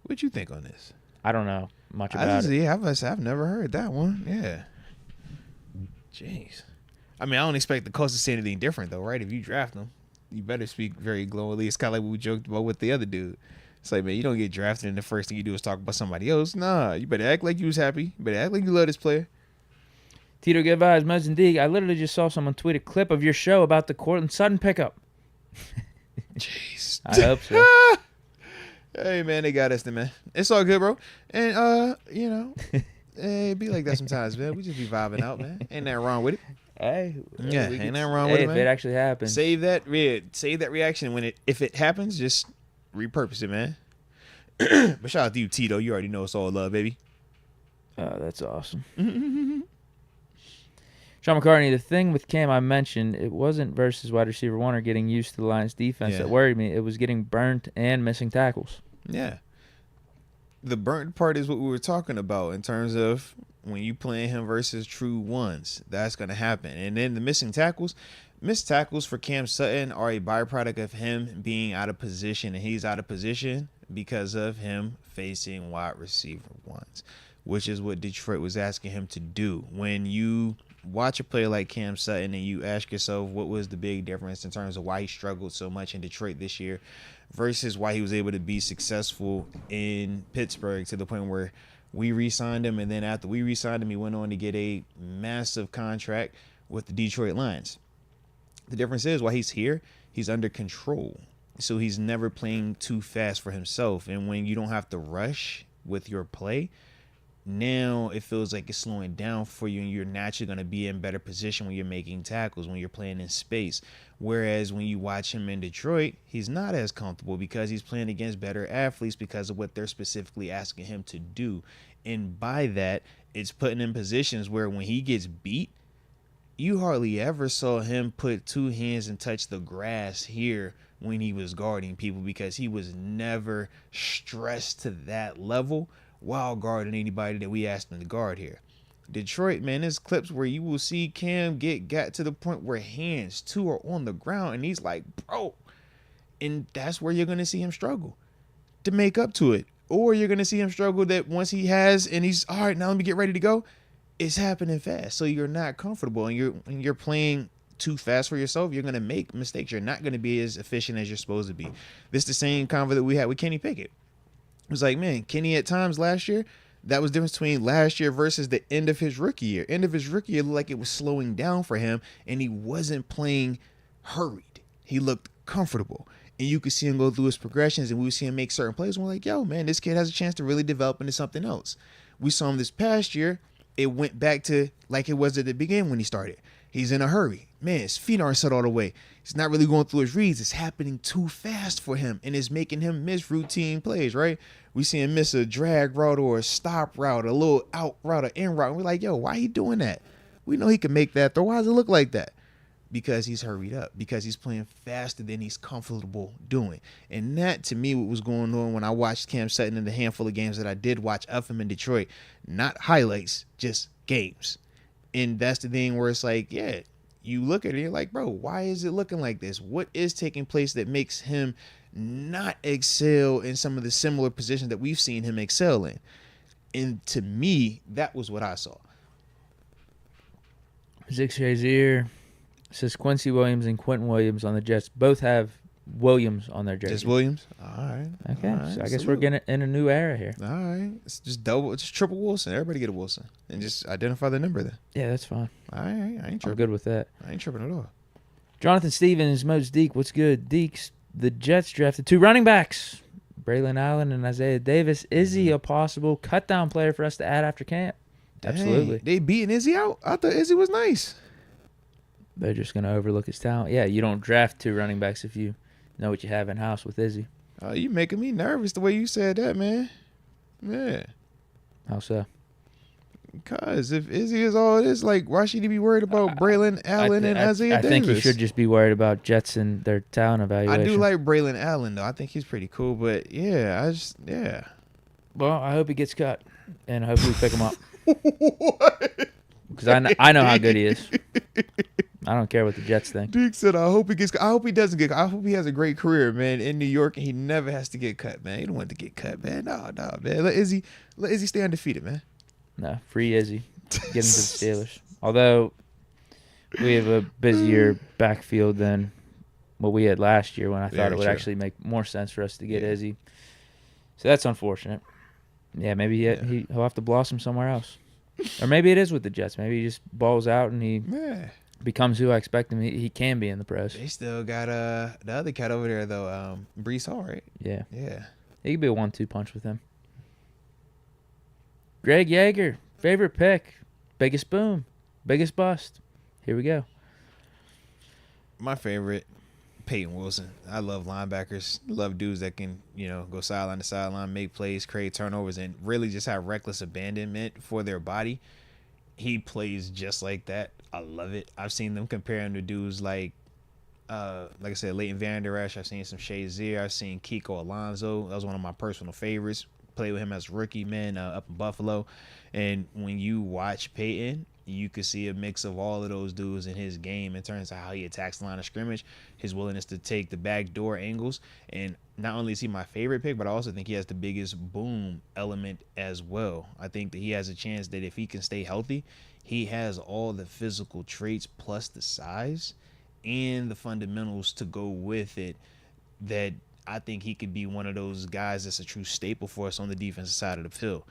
What'd you think on this? I don't know much about it. Yeah, I've never heard that one. Yeah. Jeez. I mean, I don't expect the Colts to say anything different, though, right? If you draft them, you better speak very glowingly. It's kind of like what we joked about with the other dude. It's like, man, you don't get drafted and the first thing you do is talk about somebody else. Nah, you better act like you was happy. You better act like you love this player. Tito, good vibes. Moats and Deke, I literally just saw someone tweet a clip of your show about the Courtland Sutton pickup. Jeez. I hope so. Hey, man, they got us there, man. It's all good, bro. And, you know, it be like that sometimes, man. We just be vibing out, man. Ain't nothing wrong with it. Hey, yeah, ain't nothing wrong with it, man. If it actually happens. Save that reaction. If it happens, just repurpose it, man. But shout out to you, Tito. You already know it's all love, baby. Oh, that's awesome. Sean McCartney, the thing with Cam I mentioned, it wasn't versus wide receiver one or getting used to the Lions defense that worried me. It was getting burnt and missing tackles. Yeah. The burnt part is what we were talking about in terms of when you playing him versus true ones. That's going to happen. And then the missed tackles for Cam Sutton are a byproduct of him being out of position, and he's out of position because of him facing wide receiver ones, which is what Detroit was asking him to do. When you watch a player like Cam Sutton and you ask yourself what was the big difference in terms of why he struggled so much in Detroit this year versus why he was able to be successful in Pittsburgh to the point where we re-signed him, and then after we re-signed him, he went on to get a massive contract with the Detroit Lions. The difference is while he's here, he's under control. So he's never playing too fast for himself. And when you don't have to rush with your play, now it feels like it's slowing down for you, and you're naturally going to be in better position when you're making tackles, when you're playing in space. Whereas when you watch him in Detroit, he's not as comfortable because he's playing against better athletes because of what they're specifically asking him to do. And by that, it's putting him in positions where when he gets beat, you hardly ever saw him put two hands and touch the grass here when he was guarding people because he was never stressed to that level while guarding anybody that we asked him to guard here. Detroit, man, there's clips where you will see Cam got to the point where hands two are on the ground and he's like, bro. And that's where you're going to see him struggle to make up to it. Or you're going to see him struggle that once he has and he's, all right, now let me get ready to go. It's happening fast. So you're not comfortable and you're playing too fast for yourself. You're going to make mistakes. You're not going to be as efficient as you're supposed to be. This is the same convo that we had with Kenny Pickett. It was like, man, Kenny at times last year, that was the difference between last year versus the end of his rookie year. End of his rookie year looked like it was slowing down for him, and he wasn't playing hurried. He looked comfortable. And you could see him go through his progressions, and we would see him make certain plays. And we're like, yo, man, this kid has a chance to really develop into something else. We saw him this past year. It went back to like it was at the beginning when he started. He's in a hurry. Man, his feet aren't set all the way. He's not really going through his reads. It's happening too fast for him, and it's making him miss routine plays, right? We see him miss a drag route or a stop route, a little out route or in route. And we're like, yo, why he doing that? We know he can make that throw. Why does it look like that? because he's hurried up, because he's playing faster than he's comfortable doing. And that, to me, what was going on when I watched Cam Sutton in the handful of games that I did watch of him in Detroit. Not highlights, just games. And that's the thing where it's like, yeah, you look at it, you're like, bro, why is it looking like this? What is taking place that makes him not excel in some of the similar positions that we've seen him excel in? And to me, that was what I saw. Zack Frazier says Quincy Williams and Quentin Williams on the Jets both have Williams on their jersey. Just Williams? All right. Okay, all right. So I guess we're getting in a new era here. All right. It's just triple Wilson. Everybody get a Wilson. And just identify the number then. Yeah, that's fine. All right. I ain't tripping. I'm good with that. I ain't tripping at all. Jonathan Stevens, Moats, Deke, what's good? Deke's, the Jets drafted 2 running backs, Braylon Allen and Isaiah Davis. Is he a possible cut-down player for us to add after camp? Dang, Absolutely. they beating Izzy out? I thought Izzy was nice. They're just going to overlook his talent. Yeah, you don't draft 2 running backs if you know what you have in-house with Izzy. You making me nervous the way you said that, man. Yeah. How so? Because if Izzy is all this, like, why should he be worried about Braylon Allen and Isaiah Davis? I think he should just be worried about Jets and their talent evaluation. I do like Braylon Allen, though. I think he's pretty cool. But, yeah, Well, I hope he gets cut, and hopefully pick him up. What? Because I know how good he is. I don't care what the Jets think. Deke said, I hope he doesn't get cut. I hope he has a great career, man, in New York, and he never has to get cut, man. He don't want to get cut, man. No, man. Let Izzy stay undefeated, man. No, free Izzy. Get him to the Steelers. Although we have a busier backfield than what we had last year when I thought it would actually make more sense for us to get Izzy. So that's unfortunate. Yeah, maybe he'll have to blossom somewhere else. Or maybe it is with the Jets. Maybe he just balls out and he becomes who I expect him. He can be in the pros. They still got the other cat over there, though, Breece Hall, right? Yeah. Yeah. He could be a 1-2 punch with him. Greg Yeager, favorite pick, biggest boom, biggest bust. Here we go. My favorite, Payton Wilson. I love linebackers. Love dudes that can, go sideline to sideline, make plays, create turnovers, and really just have reckless abandonment for their body. He plays just like that. I love it. I've seen them compare him to dudes like I said, Leighton Vander Esch. I've seen some Shazier. I've seen Kiko Alonso. That was one of my personal favorites. Played with him as a rookie, man, up in Buffalo. And when you watch Peyton, you could see a mix of all of those dudes in his game in terms of how he attacks the line of scrimmage, his willingness to take the backdoor angles. And not only is he my favorite pick, but I also think he has the biggest boom element as well. I think that he has a chance that if he can stay healthy, he has all the physical traits plus the size and the fundamentals to go with it that I think he could be one of those guys that's a true staple for us on the defensive side of the field.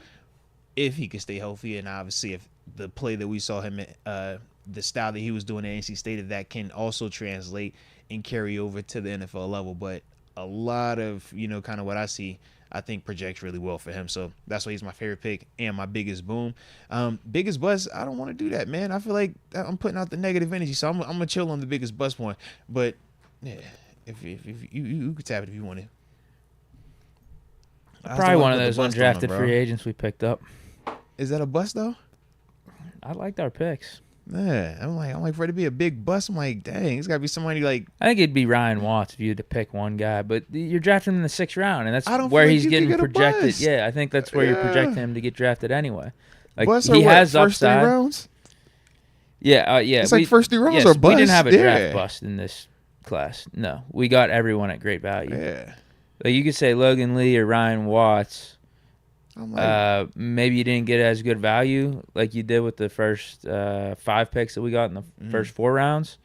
If he can stay healthy, and obviously if the play that we saw him, the style that he was doing at NC State, if that can also translate and carry over to the NFL level. But a lot of, kind of what I see, I think projects really well for him. So that's why he's my favorite pick and my biggest boom. Biggest bust, I don't want to do that, man. I feel like I'm putting out the negative energy, so I'm going to chill on the biggest bust one. But, yeah. If you could tap it if you want to. Probably one of those undrafted free agents we picked up. Is that a bust though? I liked our picks. Yeah, I'm like for it to be a big bust. I'm like, dang, it's got to be somebody like. I think it'd be Ryan Watts if you had to pick one guy, but you're drafting him in the 6th round, and that's where he's getting projected. Yeah, I think that's where you're projecting him to get drafted anyway. Like he has first upside. 3 rounds? Yeah. It's like first 3 rounds or bust. We didn't have a draft bust in this class. No, we got everyone at great value. Yeah. Like you could say Logan Lee or Ryan Watts. Maybe you didn't get as good value like you did with the first 5 picks that we got in the first 4 rounds,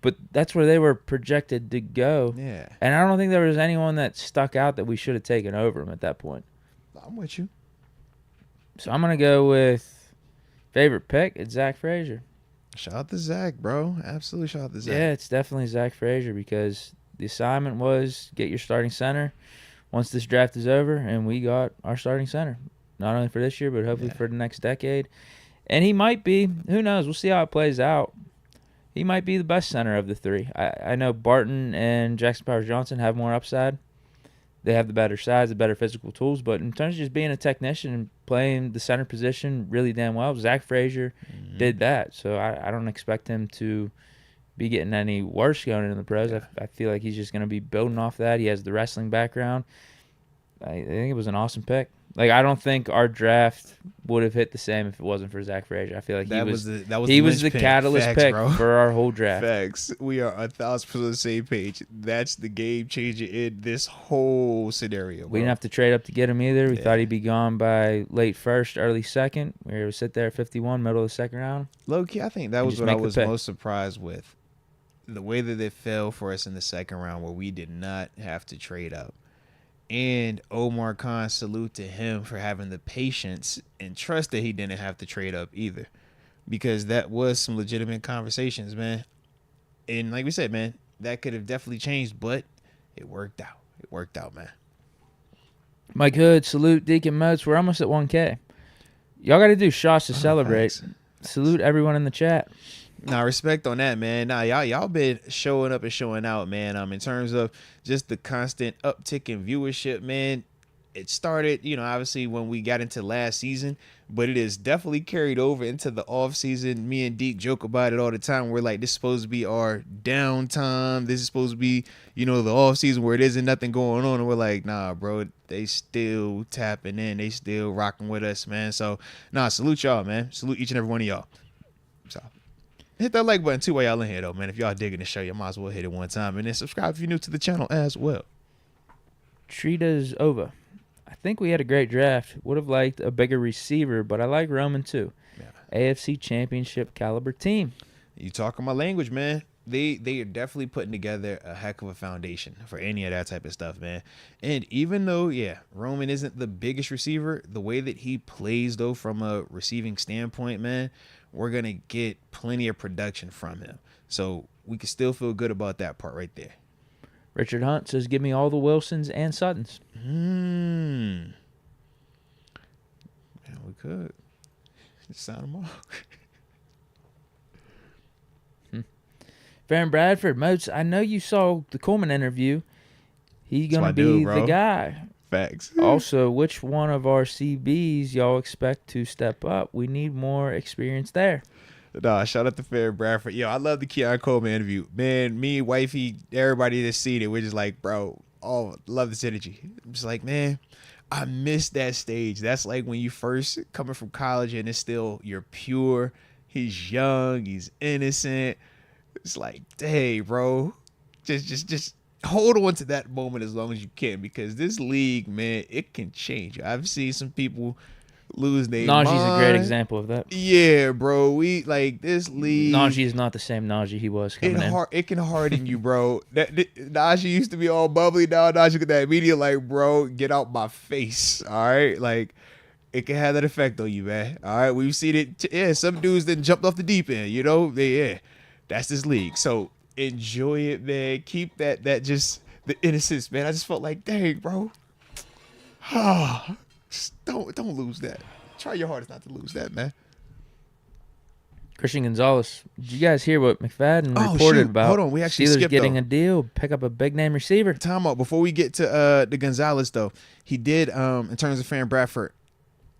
but that's where they were projected to go. Yeah. And I don't think there was anyone that stuck out that we should have taken over him at that point. I'm with you. So I'm gonna go with favorite pick. It's Zack Frazier. Shout out to Zack, bro. Absolutely shout out to Zack. Yeah, it's definitely Zack Frazier because the assignment was get your starting center once this draft is over, and we got our starting center. Not only for this year, but hopefully for the next decade. And he might be, who knows, we'll see how it plays out. He might be the best center of the 3. I know Barton and Jackson Powers-Johnson have more upside. They have the better size, the better physical tools, but in terms of just being a technician and playing the center position really damn well, Zack Frazier did that. So I don't expect him to be getting any worse going into the pros. I feel like he's just going to be building off that. He has the wrestling background. I think it was an awesome pick. Like, I don't think our draft would have hit the same if it wasn't for Zack Frazier. I feel like he was the catalyst pick for our whole draft. Facts. We are 1,000% on the same page. That's the game changer in this whole scenario, bro. We didn't have to trade up to get him either. We thought he'd be gone by late first, early second. We were to sit there at 51, middle of the second round. Low key, I think that was what I was most surprised with. The way that it fell for us in the second round, where we did not have to trade up. And Omar Khan, salute to him for having the patience and trust that he didn't have to trade up either. Because that was some legitimate conversations, man. And like we said, man, that could have definitely changed, but it worked out. It worked out, man. Mike Hood, salute Deke and Moats. We're almost at 1K. Y'all got to do shots to celebrate. Thanks. Salute everyone in the chat. Nah, respect on that, man. Nah, y'all been showing up and showing out, man. In terms of just the constant uptick in viewership, man. It started, obviously when we got into last season, but it is definitely carried over into the off season. Me and Deke joke about it all the time. We're like, this is supposed to be our downtime. This is supposed to be, the off season where it isn't nothing going on. And we're like, nah, bro, they still tapping in. They still rocking with us, man. So, nah, salute y'all, man. Salute each and every one of y'all. So. Hit that like button too while y'all in here, though, man. If y'all digging the show, you might as well hit it one time. And then subscribe if you're new to the channel as well. Trita's over. I think we had a great draft. Would have liked a bigger receiver, but I like Roman too. Yeah. AFC Championship caliber team. You talking my language, man. They are definitely putting together a heck of a foundation for any of that type of stuff, man. And even though, Roman isn't the biggest receiver, the way that he plays, though, from a receiving standpoint, man, we're going to get plenty of production from him. So we can still feel good about that part right there. Richard Hunt says, give me all the Wilsons and Suttons. Yeah, we could. Just sign them off. Farron Bradford, Moats, I know you saw the Coleman interview. He's going to be the guy. Facts. Also, which one of our CBs y'all expect to step up? We need more experience there. Nah, shout out to Farron Bradford. Yo, I love the Keon Coleman interview. Man, me, wifey, everybody that's seen it, we're just like, bro, love this energy. I'm just like, man, I miss that stage. That's like when you first coming from college and it's still, you're pure. He's young. He's innocent. It's like, hey, bro, just hold on to that moment as long as you can, because this league, man, it can change. I've seen some people lose their mind. Najee's a great example of that. Yeah, bro. We like this league. Najee is not the same Najee he was coming in. It can harden you, bro. Najee used to be all bubbly. Now Najee got that media like, bro, get out my face. All right, like it can have that effect on you, man. All right, we've seen it. Yeah, some dudes then jumped off the deep end. That's this league. So enjoy it, man. Keep that just the innocence, man. I just felt like, dang, bro. Just don't lose that. Try your hardest not to lose that, man. Christian Gonzalez, did you guys hear what McFadden reported about? Hold on, we actually Steelers skipped getting a deal, pick up a big name receiver. Time out. Before we get to the Gonzalez, though, he did, in terms of Farron Bradford,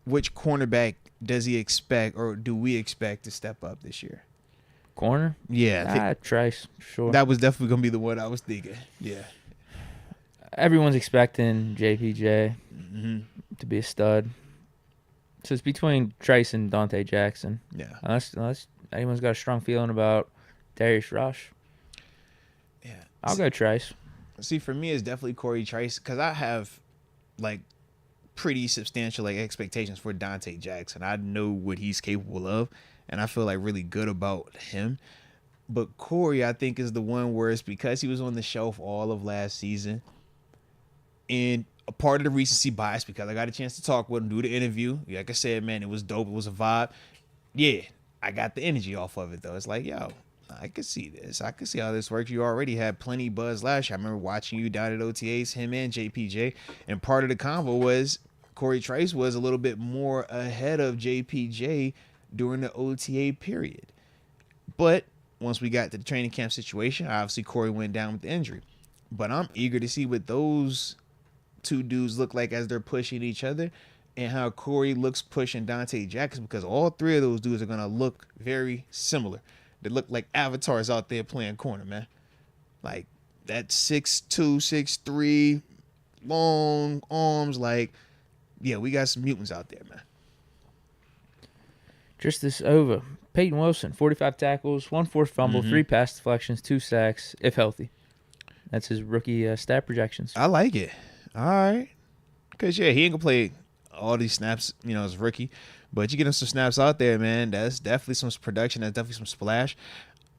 which cornerback does he expect, or do we expect to step up this year? Corner? Yeah. Trice, sure. That was definitely going to be the one I was thinking. Yeah. Everyone's expecting JPJ to be a stud. So it's between Trice and Dante Jackson. Yeah. Unless anyone's got a strong feeling about Darius Rush. Yeah. I'll go Trice. See, for me, it's definitely Corey Trice, because I have, like, pretty substantial, like, expectations for Dante Jackson. I know what he's capable of, and I feel, like, really good about him. But Corey, I think, is the one where it's because he was on the shelf all of last season. And a part of the recency bias, because I got a chance to talk with him, do the interview. Like I said, man, it was dope. It was a vibe. Yeah, I got the energy off of it, though. It's like, yo, I could see this. I could see how this works. You already had plenty buzz last year. I remember watching you down at OTAs, him and JPJ. And part of the convo was Corey Trice was a little bit more ahead of JPJ during the OTA period. But once we got to the training camp situation, obviously Corey went down with the injury. But I'm eager to see what those two dudes look like as they're pushing each other, and how Corey looks pushing Dante Jackson, because all three of those dudes are going to look very similar. that look like avatars out there playing corner, man. Like that 6'2", 6'3", long arms. Like, yeah, we got some mutants out there, man. Just this over. Payton Wilson, 45 tackles, 1 forced fumble, 3 pass deflections, 2 sacks, if healthy. That's his rookie stat projections. I like it. All right. Because, yeah, he ain't going to play all these snaps, as rookie. But you get him some snaps out there, man. That's definitely some production. That's definitely some splash.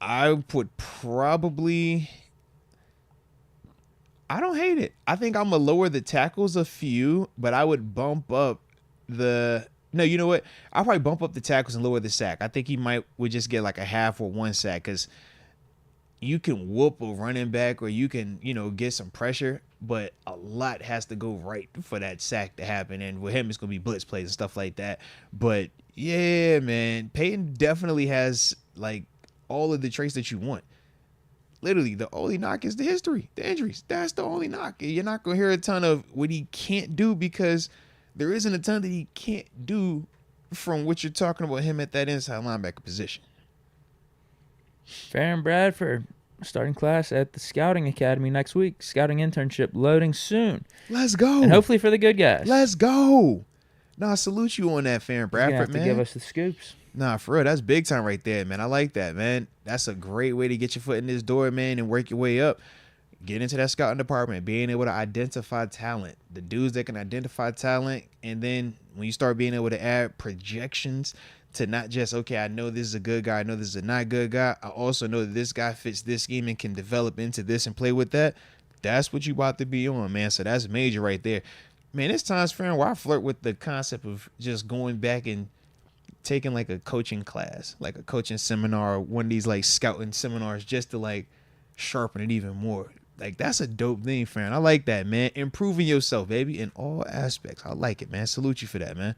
I would probably... I don't hate it. I think I'm going to lower the tackles a few, but I would bump up the... No, you know what? I'll probably bump up the tackles and lower the sack. I think he would just get like a half or 1 sack because you can whoop a running back or you can, get some pressure, but a lot has to go right for that sack to happen. And with him, it's going to be blitz plays and stuff like that. But, yeah, man, Payton definitely has, like, all of the traits that you want. Literally, the only knock is the history, the injuries. That's the only knock. You're not going to hear a ton of what he can't do because there isn't a ton that he can't do from what you're talking about him at that inside linebacker position. Farron Bradford, starting class at the Scouting Academy next week. Scouting internship loading soon. Let's go. And hopefully for the good guys. Let's go. Nah, salute you on that, Farron Bradford, man. To give us the scoops. Nah, for real, that's big time right there, man. I like that, man. That's a great way to get your foot in this door, man, and work your way up. Get into that scouting department, being able to identify talent, the dudes that can identify talent, and then when you start being able to add projections to not just, okay, I know this is a good guy, I know this is a not good guy, I also know that this guy fits this scheme and can develop into this and play with that, that's what you about to be on, man. So that's major right there. Man, it's times, friend, where I flirt with the concept of just going back and taking like a coaching class, like a coaching seminar, or one of these like scouting seminars just to like sharpen it even more. Like, that's a dope thing, friend. I like that, man. Improving yourself, baby, in all aspects. I like it, man. Salute you for that, man.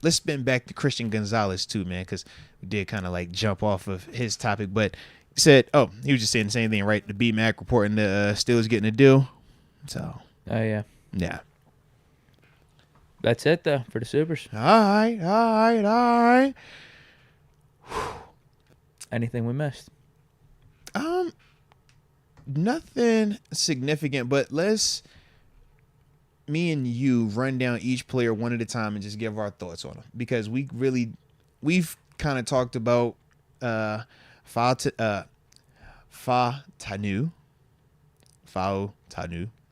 Let's spin back to Christian Gonzalez, too, man, because we did kind of, like, jump off of his topic. But he said, he was just saying the same thing, right? The B-Mac reporting the Steelers getting a deal. So. Oh, yeah. Yeah. That's it, though, for the Supers. All right. Anything we missed? Nothing significant, but me and you run down each player one at a time and just give our thoughts on them, because we've kind of talked about Fautanu.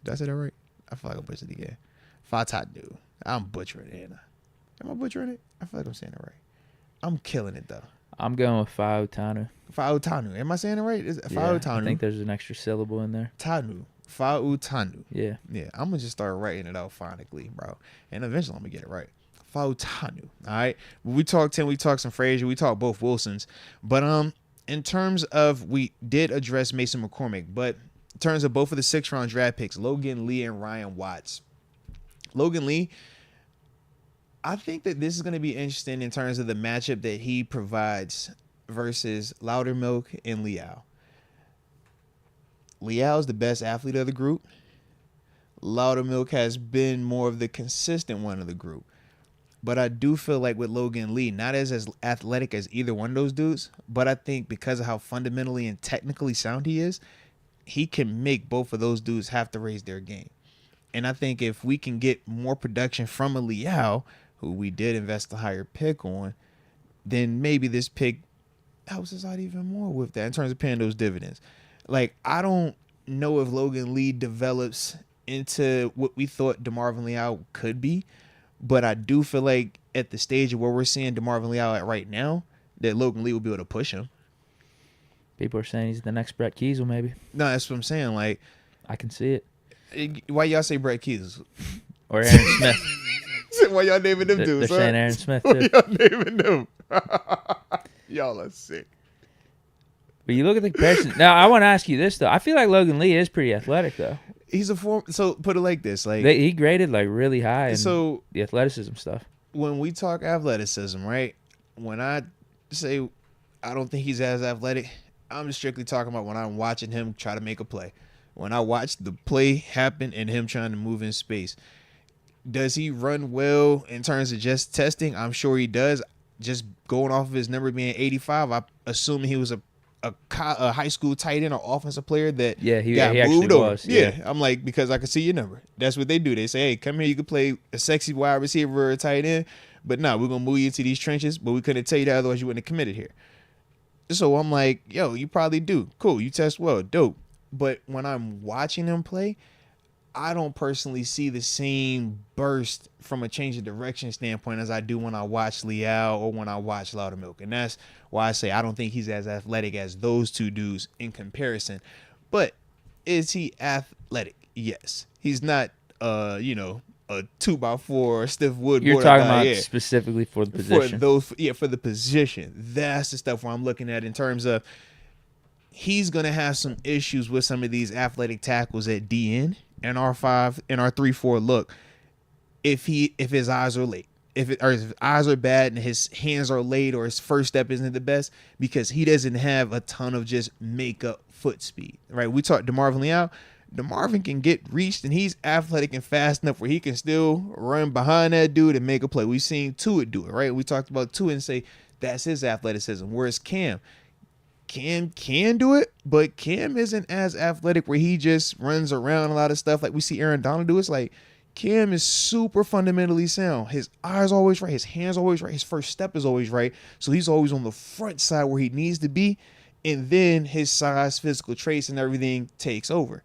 Did I say that right? I feel like I butchered it again. Fautanu. I'm butchering it. Am I butchering it? I feel like I'm saying it right. I'm killing it though. I'm going with Fautanu. Fautanu. Am I saying it right? Is it Fautanu? I think there's an extra syllable in there. Tanu. Fautanu. Yeah. Yeah. I'm going to just start writing it out phonically, bro. And eventually I'm going to get it right. Fautanu. All right. We talked Tim. We talked some Frazier. We talked both Wilsons. But in terms of, we did address Mason McCormick. But in terms of both of the 6th-round draft picks, Logan Lee and Ryan Watts. Logan Lee, I think that this is going to be interesting in terms of the matchup that he provides versus Loudermilk and Liao. Liao is the best athlete of the group. Loudermilk has been more of the consistent one of the group. But I do feel like with Logan Lee, not as athletic as either one of those dudes, but I think because of how fundamentally and technically sound he is, he can make both of those dudes have to raise their game. And I think if we can get more production from a Liao, who we did invest a higher pick on, then maybe this pick helps us out even more with that in terms of paying those dividends. Like, I don't know if Logan Lee develops into what we thought DeMarvin Leal could be, but I do feel like at the stage of where we're seeing DeMarvin Leal at right now, that Logan Lee will be able to push him. People are saying he's the next Brett Kiesel, maybe. No, that's what I'm saying. Like, I can see it. Why y'all say Brett Kiesel? Or Aaron Smith. Why y'all naming them dudes? They're saying Aaron Smith, Why too. y'all naming them? Y'all are sick. But you look at the comparison. Now, I want to ask you this, though. I feel like Logan Lee is pretty athletic, though. He's a form. So put it like this: like he graded like really high in so the athleticism stuff. When we talk athleticism, right? When I say I don't think he's as athletic, I'm just strictly talking about when I'm watching him try to make a play. When I watch the play happen and him trying to move in space, does he run well in terms of just testing? I'm sure he does. just going off of his number being 85, I assume he was a high school tight end or offensive player that he got moved actually over. was. Yeah, I'm like, because I can see your number. That's what they do. They say, hey, come here, you can play a sexy wide receiver or a tight end, but no, we're gonna move you into these trenches. But we couldn't tell you that, otherwise you wouldn't have committed here. So I'm like, yo, you probably do. Cool, you test well, dope. But when I'm watching him play, I don't personally see the same burst from a change of direction standpoint as I do when I watch Leal or when I watch Loudermilk. And that's why I say I don't think he's as athletic as those two dudes in comparison. But is he athletic? Yes. He's not, a 2x4 stiff wood. You're talking about specifically for the position. For the position. That's the stuff where I'm looking at in terms of he's going to have some issues with some of these athletic tackles at DN and R5 and our 3-4 look if his eyes are late. If his eyes are bad and his hands are late or his first step isn't the best, because he doesn't have a ton of just makeup foot speed, right? We talked DeMarvin Leal. DeMarvin can get reached and he's athletic and fast enough where he can still run behind that dude and make a play. We've seen Tua do it, right? We talked about Tua and say that's his athleticism. Whereas Cam can do it, but Cam isn't as athletic where he just runs around a lot of stuff like we see Aaron Donald do. It's like Cam is super fundamentally sound. His eyes always right. His hands always right. His first step is always right. So he's always on the front side where he needs to be. And then his size, physical traits, and everything takes over.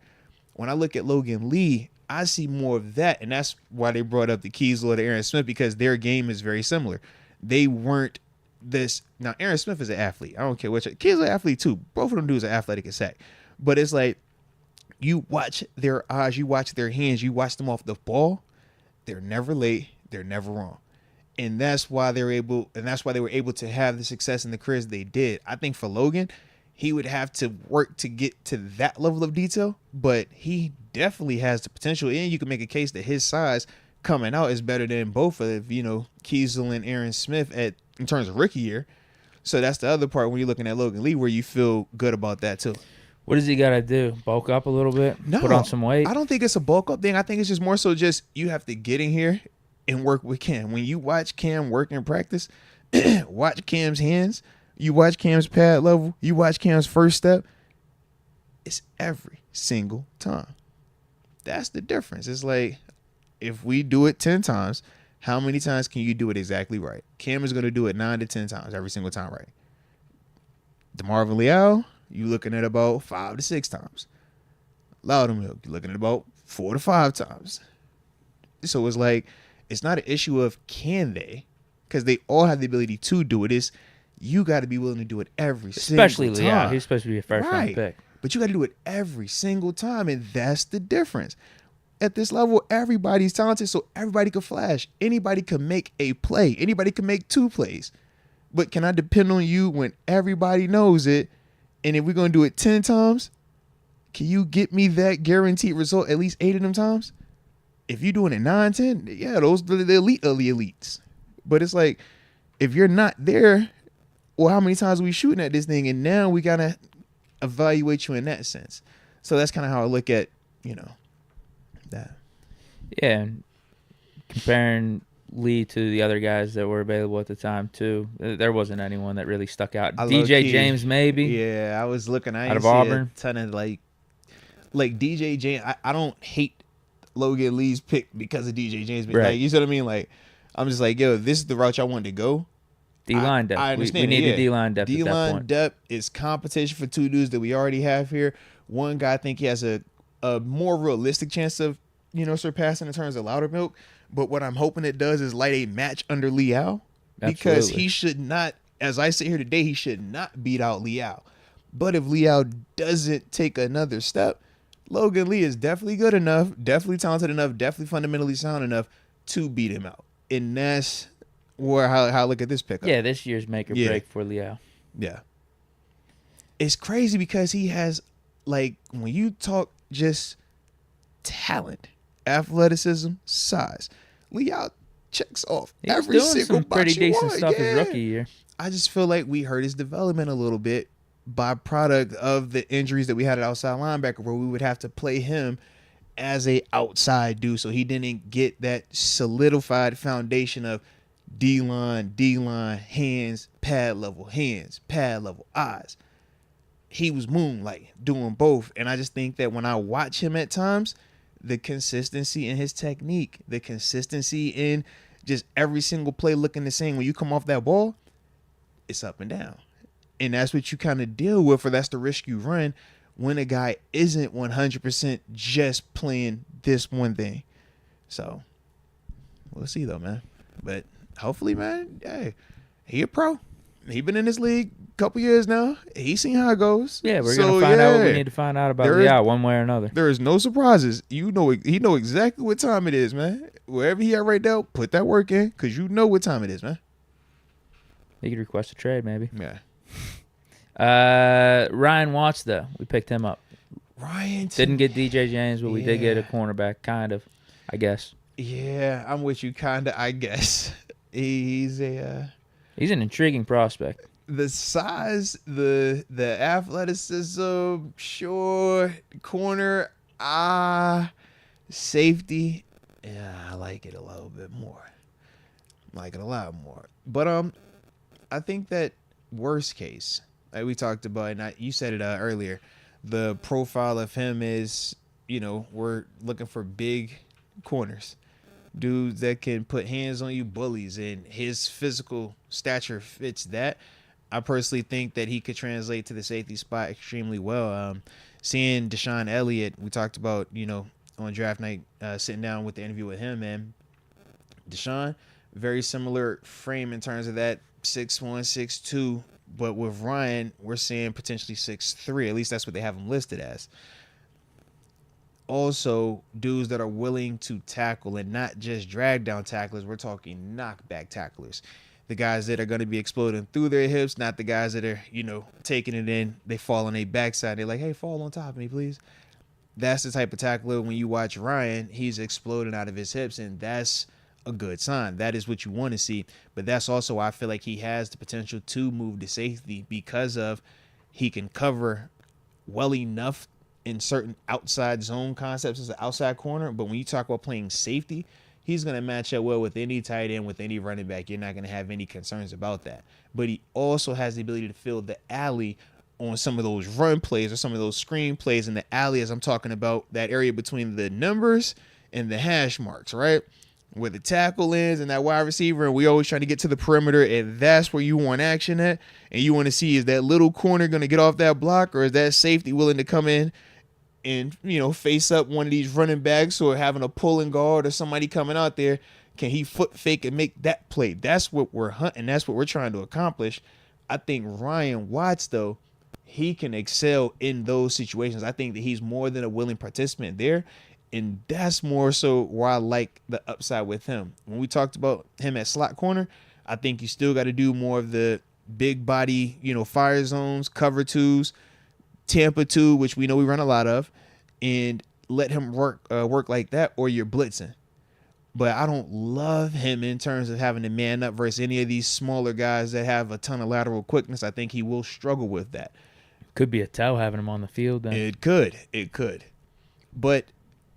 When I look at Logan Lee, I see more of that. And that's why they brought up the Keysler to Aaron Smith, because their game is very similar. They weren't this. Now, Aaron Smith is an athlete. I don't care which. Keysler is an athlete too. Both of them dudes are athletic as heck. But it's like, you watch their eyes, you watch their hands, you watch them off the ball. They're never late. They're never wrong. And that's why they were able to have the success in the careers they did. I think for Logan, he would have to work to get to that level of detail, but he definitely has the potential. And you can make a case that his size coming out is better than both of, Keysler and Aaron Smith in terms of rookie year. So that's the other part when you're looking at Logan Lee where you feel good about that too. What does he got to do? Bulk up a little bit? No, put on some weight? I don't think it's a bulk up thing. I think it's just more so just you have to get in here and work with Cam. When you watch Cam work in practice, watch Cam's hands, you watch Cam's pad level, you watch Cam's first step, it's every single time. That's the difference. It's like, if we do it 10 times, how many times can you do it exactly right? Cam is going to do it 9 to 10 times every single time right. DeMarvin Leal, you're looking at about 5 to 6 times. Loudermilk, you're looking at about 4 to 5 times. So it's like, it's not an issue of can they, because they all have the ability to do it. It's you got to be willing to do it every single time. Especially Leal. He's supposed to be a first-round pick. But you got to do it every single time, and that's the difference. At this level, everybody's talented, so everybody can flash. Anybody can make a play. Anybody can make 2 plays. But can I depend on you when everybody knows it? And if we're going to do it 10 times, can you get me that guaranteed result at least 8 of them times? If you're doing it 9, 10, yeah, those are the elite of the elites. But it's like, if you're not there, well, how many times are we shooting at this thing? And now we got to evaluate you in that sense. So that's kind of how I look at, that. Yeah, and comparing Lee to the other guys that were available at the time too, there wasn't anyone that really stuck out. DJ James maybe. Yeah, I was looking. I out of Auburn. A ton of like DJ James. I don't hate Logan Lee's pick because of DJ James, but right. you see what I mean? Like, I'm just like, yo, this is the route y'all wanted to go. D-line depth. I understand. We needed D-line depth. D-line depth is competition for 2 dudes that we already have here. One guy, I think he has a more realistic chance of, surpassing in terms of Loudermilk. But what I'm hoping it does is light a match under Leal. Because he should not, as I sit here today, he should not beat out Leal. But if Leal doesn't take another step, Logan Lee is definitely good enough, definitely talented enough, definitely fundamentally sound enough to beat him out. And that's how I look at this pickup. Yeah, this year's make or break for Leal. Yeah. It's crazy because he has, like, when you talk just talent, athleticism, size, Leal checks off every single box. Pretty decent stuff his rookie year. I just feel like we hurt his development a little bit by product of the injuries that we had at outside linebacker, where we would have to play him as a outside dude, so he didn't get that solidified foundation of D-line, hands, pad level, eyes. He was moonlighting, doing both. And I just think that when I watch him at times, the consistency in his technique, the consistency in just every single play looking the same. When you come off that ball, it's up and down. And that's what you kind of deal with, or that's the risk you run when a guy isn't 100% just playing this one thing. So we'll see though, man. But hopefully, man, hey, he a pro. He been in this league a couple years now. He seen how it goes. Yeah, we're gonna find out what we need to find out about Liao one way or another. There is no surprises. He know exactly what time it is, man. Wherever he at right now, put that work in, because you know what time it is, man. He could request a trade, maybe. Yeah. Ryan Watts, though, we picked him up. Ryan didn't get DJ James, but we did get a cornerback, kind of, I guess. Yeah, I'm with you, kind of, I guess. He's an intriguing prospect. The size, the athleticism, sure. Corner, safety. Yeah, I like it a little bit more. I like it a lot more. But I think that worst case, like we talked about, and you said it earlier, the profile of him is, we're looking for big corners. Dudes that can put hands on you, bullies, and his physical stature fits that. I personally think that he could translate to the safety spot extremely well. Seeing Deshaun Elliott, we talked about, on draft night, sitting down with the interview with him, man. Deshaun, very similar frame in terms of that 6'1", 6'2", but with Ryan, we're seeing potentially 6'3". At least that's what they have him listed as. Also, dudes that are willing to tackle and not just drag down tacklers. We're talking knockback tacklers. The guys that are going to be exploding through their hips, not the guys that are, taking it in. They fall on their backside. They're like, hey, fall on top of me, please. That's the type of tackler when you watch Ryan, he's exploding out of his hips, and that's a good sign. That is what you want to see. But that's also why I feel like he has the potential to move to safety, because of he can cover well enough in certain outside zone concepts as an outside corner. But when you talk about playing safety, he's going to match up well with any tight end, with any running back. You're not going to have any concerns about that. But he also has the ability to fill the alley on some of those run plays or some of those screen plays in the alley, as I'm talking about that area between the numbers and the hash marks, right? Where the tackle is and that wide receiver, and we always trying to get to the perimeter, and that's where you want action at. And you want to see, is that little corner going to get off that block, or is that safety willing to come in and, face up one of these running backs, or having a pulling guard or somebody coming out there? Can he foot fake and make that play? That's what we're hunting. That's what we're trying to accomplish. I think Ryan Watts, though, he can excel in those situations. I think that he's more than a willing participant there. And that's more so where I like the upside with him. When we talked about him at slot corner, I think you still got to do more of the big body, fire zones, cover twos, Tampa 2, which we know we run a lot of, and let him work like that, or you're blitzing. But I don't love him in terms of having to man up versus any of these smaller guys that have a ton of lateral quickness. I think he will struggle with that. Could be a tell having him on the field then. It could. But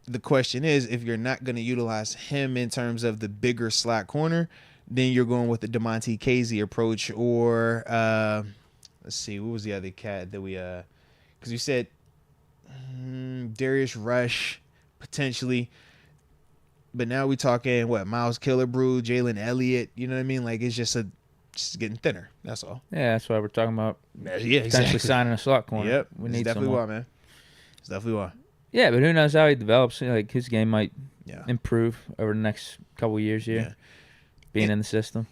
the question is, if you're not going to utilize him in terms of the bigger slot corner, then you're going with the DeMonte Casey approach, or let's see, what was the other cat that we because you said Darius Rush potentially, but now we talking Miles Killebrew, Jalen Elliott. You know what I mean? Like, it's just getting thinner. That's all. Yeah, that's why we're talking about. Yeah, potentially signing a slot corner. Yep, we need definitely someone. why, man. It's definitely why. Yeah, but who knows how he develops? Like, his game might improve over the next couple of years here, being in the system.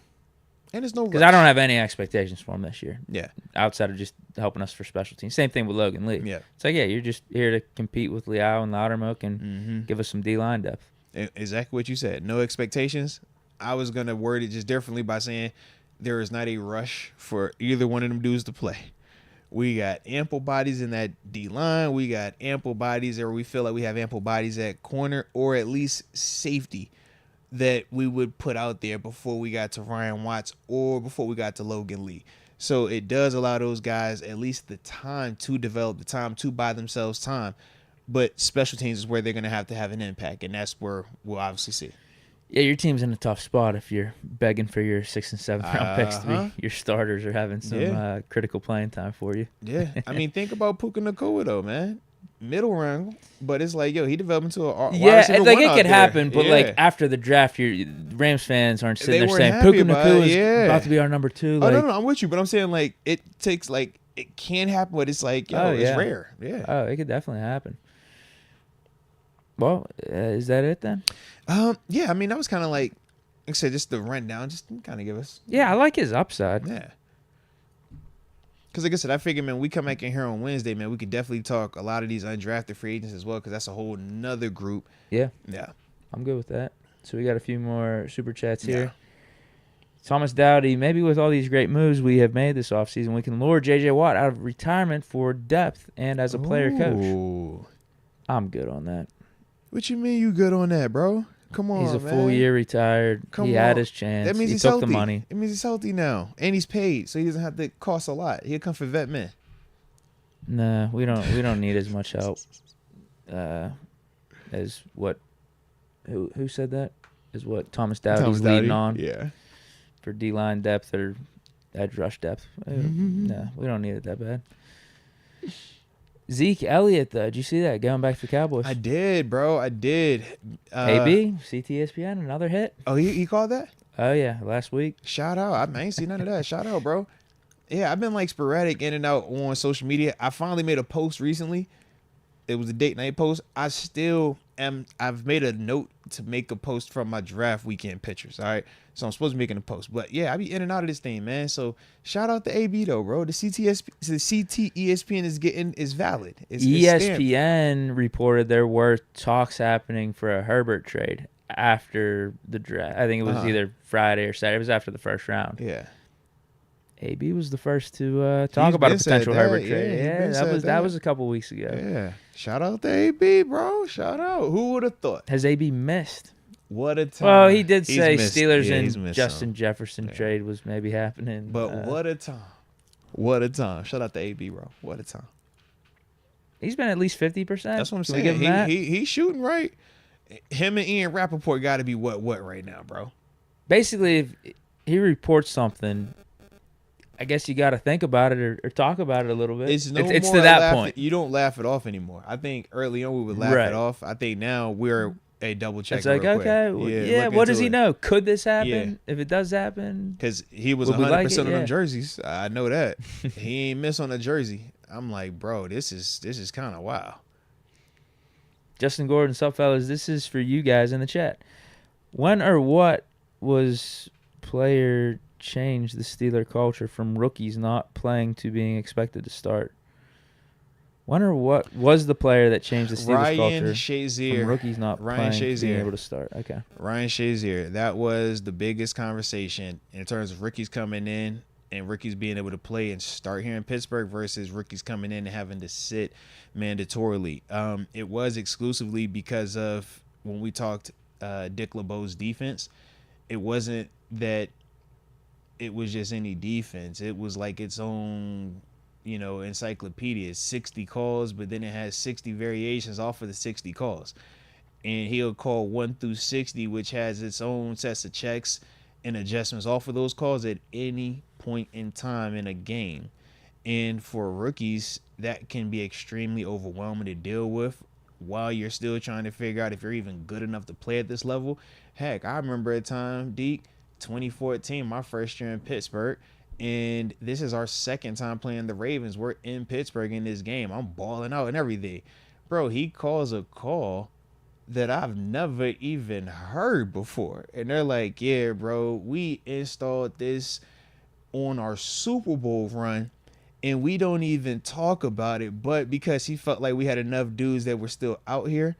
And there's no, because I don't have any expectations for him this year. Yeah, outside of just helping us for special teams. Same thing with Logan Lee. Yeah, it's like, you're just here to compete with Liao and Loudermilk and give us some D-line depth. Exactly what you said. No expectations. I was gonna word it just differently by saying there is not a rush for either one of them dudes to play. We got ample bodies in that D-line. We got ample bodies, or we feel like we have ample bodies at corner, or at least safety, that we would put out there before we got to Ryan Watts or before we got to Logan Lee. So it does allow those guys at least the time to develop, the time to buy themselves time. But special teams is where they're going to have an impact, and that's where we'll obviously see. Yeah, your team's in a tough spot if you're begging for your 6th and 7th round picks to be your starters or having some critical playing time for you. Yeah. I mean, think about Puka Nacua, though, man. Middle round, but it's like, yo, he developed into a wide receiver like one it out could there. happen, but like after the draft, Rams fans aren't sitting there saying Puka Nacua is about to be our number 2. Like, no, I'm with you, but I'm saying like it takes like it can happen, but it's like it's rare. Yeah. Oh, it could definitely happen. Well, is that it then? Yeah. I mean, that was kind of like I said, just the rundown, just kind of give us. Yeah, I like his upside. Yeah. Because like I said, I figure, man, we come back in here on Wednesday, man, we could definitely talk a lot of these undrafted free agents as well, because that's a whole nother group. Yeah. Yeah. I'm good with that. So we got a few more super chats here. Thomas Dowdy, maybe with all these great moves we have made this offseason, we can lure J.J. Watt out of retirement for depth and as a player coach. I'm good on that. What you mean you good on that, bro? Come on, he's a full year retired. He had his chance. That means he he's took healthy. The money. It means he's healthy now, and he's paid, so he doesn't have to cost a lot. He'll come for vet men. Nah, we don't need as much help as what. Who said that? Is what Thomas Dowdy's leading on. Yeah. For D-line depth or edge rush depth. Nah, we don't need it that bad. Zeke Elliott, though. Did you see that? Going back to the Cowboys. I did, bro. I did. AB, CTSPN, another hit. Oh, he called that? Oh, yeah, last week. Shout out. I ain't seen none of that. Shout out, bro. Yeah, I've been like sporadic in and out on social media. I finally made a post recently. It was a date night post. I still am. I've made a note to make a post from my draft weekend pictures. All right. So I'm supposed to be making a post. But yeah, I be in and out of this thing, man. So shout out to AB though, bro. The CTESPN is valid. It's ESPN reported there were talks happening for a Herbert trade after the draft. I think it was either Friday or Saturday. It was after the first round. Yeah. AB was the first to talk about a potential Herbert trade. Yeah, that was a couple weeks ago. Yeah. Shout out to AB, bro. Shout out. Who would have thought? Has AB missed? What a time. Well, he did say missed, Steelers and Justin Jefferson trade was maybe happening. But what a time. What a time. Shout out to AB, bro. What a time. He's been at least 50%. That's what I'm saying. He's shooting right. Him and Ian Rappaport got to be what right now, bro. Basically, if he reports something, I guess you got to think about it or talk about it a little bit. It's to that point. You don't laugh it off anymore. I think early on we would laugh it off. I think now we're a double check. It's like, okay, yeah, what does he know? Could this happen? Yeah. If it does happen, because he was 100% on them jerseys. I know that he ain't miss on a jersey. I'm like, bro, this is kind of wild. Justin Gordon, what's up, fellas? This is for you guys in the chat. When or what was player change the Steeler culture from rookies not playing to being expected to start? Wonder what was the player that changed the Steelers culture from rookies not playing to being able to start? Okay. Ryan Shazier. That was the biggest conversation in terms of rookies coming in and rookies being able to play and start here in Pittsburgh versus rookies coming in and having to sit mandatorily. It was exclusively because of when we talked Dick LeBeau's defense. It wasn't that it was just any defense. It was like its own, encyclopedia. 60 calls, but then it has 60 variations off of the 60 calls. And he'll call 1 through 60, which has its own sets of checks and adjustments off of those calls at any point in time in a game. And for rookies, that can be extremely overwhelming to deal with while you're still trying to figure out if you're even good enough to play at this level. Heck, I remember a time, Deke, 2014, my first year in Pittsburgh, and this is our second time playing the Ravens. We're in Pittsburgh in this game. I'm balling out and everything. Bro, he calls a call that I've never even heard before. And they're like, yeah, bro, we installed this on our Super Bowl run, and we don't even talk about it. But because he felt like we had enough dudes that were still out here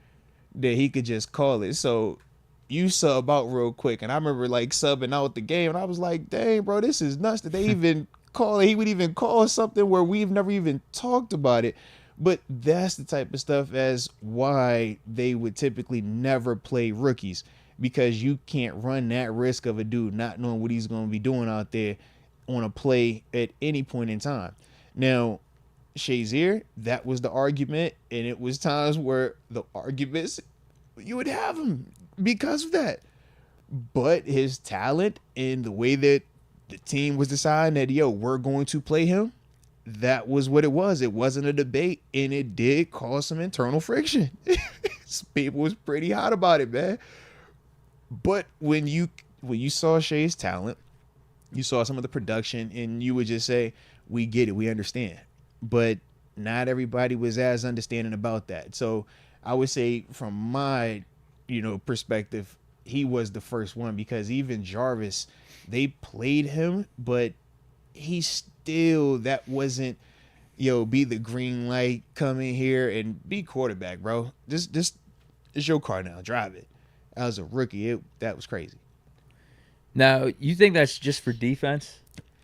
that he could just call it. So you sub out real quick. And I remember like subbing out the game, and I was like, dang, bro, this is nuts that they even call it. He would even call something where we've never even talked about it. But that's the type of stuff as why they would typically never play rookies, because you can't run that risk of a dude not knowing what he's going to be doing out there on a play at any point in time. Now, Shazier, that was the argument, and it was times where the arguments, you would have them because of that. But his talent and the way that the team was deciding that, yo, we're going to play him, that was what it was. It wasn't a debate, and it did cause some internal friction. People was pretty hot about it, man. But when you saw Shay's talent, you saw some of the production, and you would just say, we get it, we understand. But not everybody was as understanding about that. So I would say from my, perspective, he was the first one, because even Jarvis, they played him, but he still, that wasn't, be the green light, come in here and be quarterback, bro. Just it's your car now, drive it. As a rookie, that was crazy. Now, you think that's just for defense?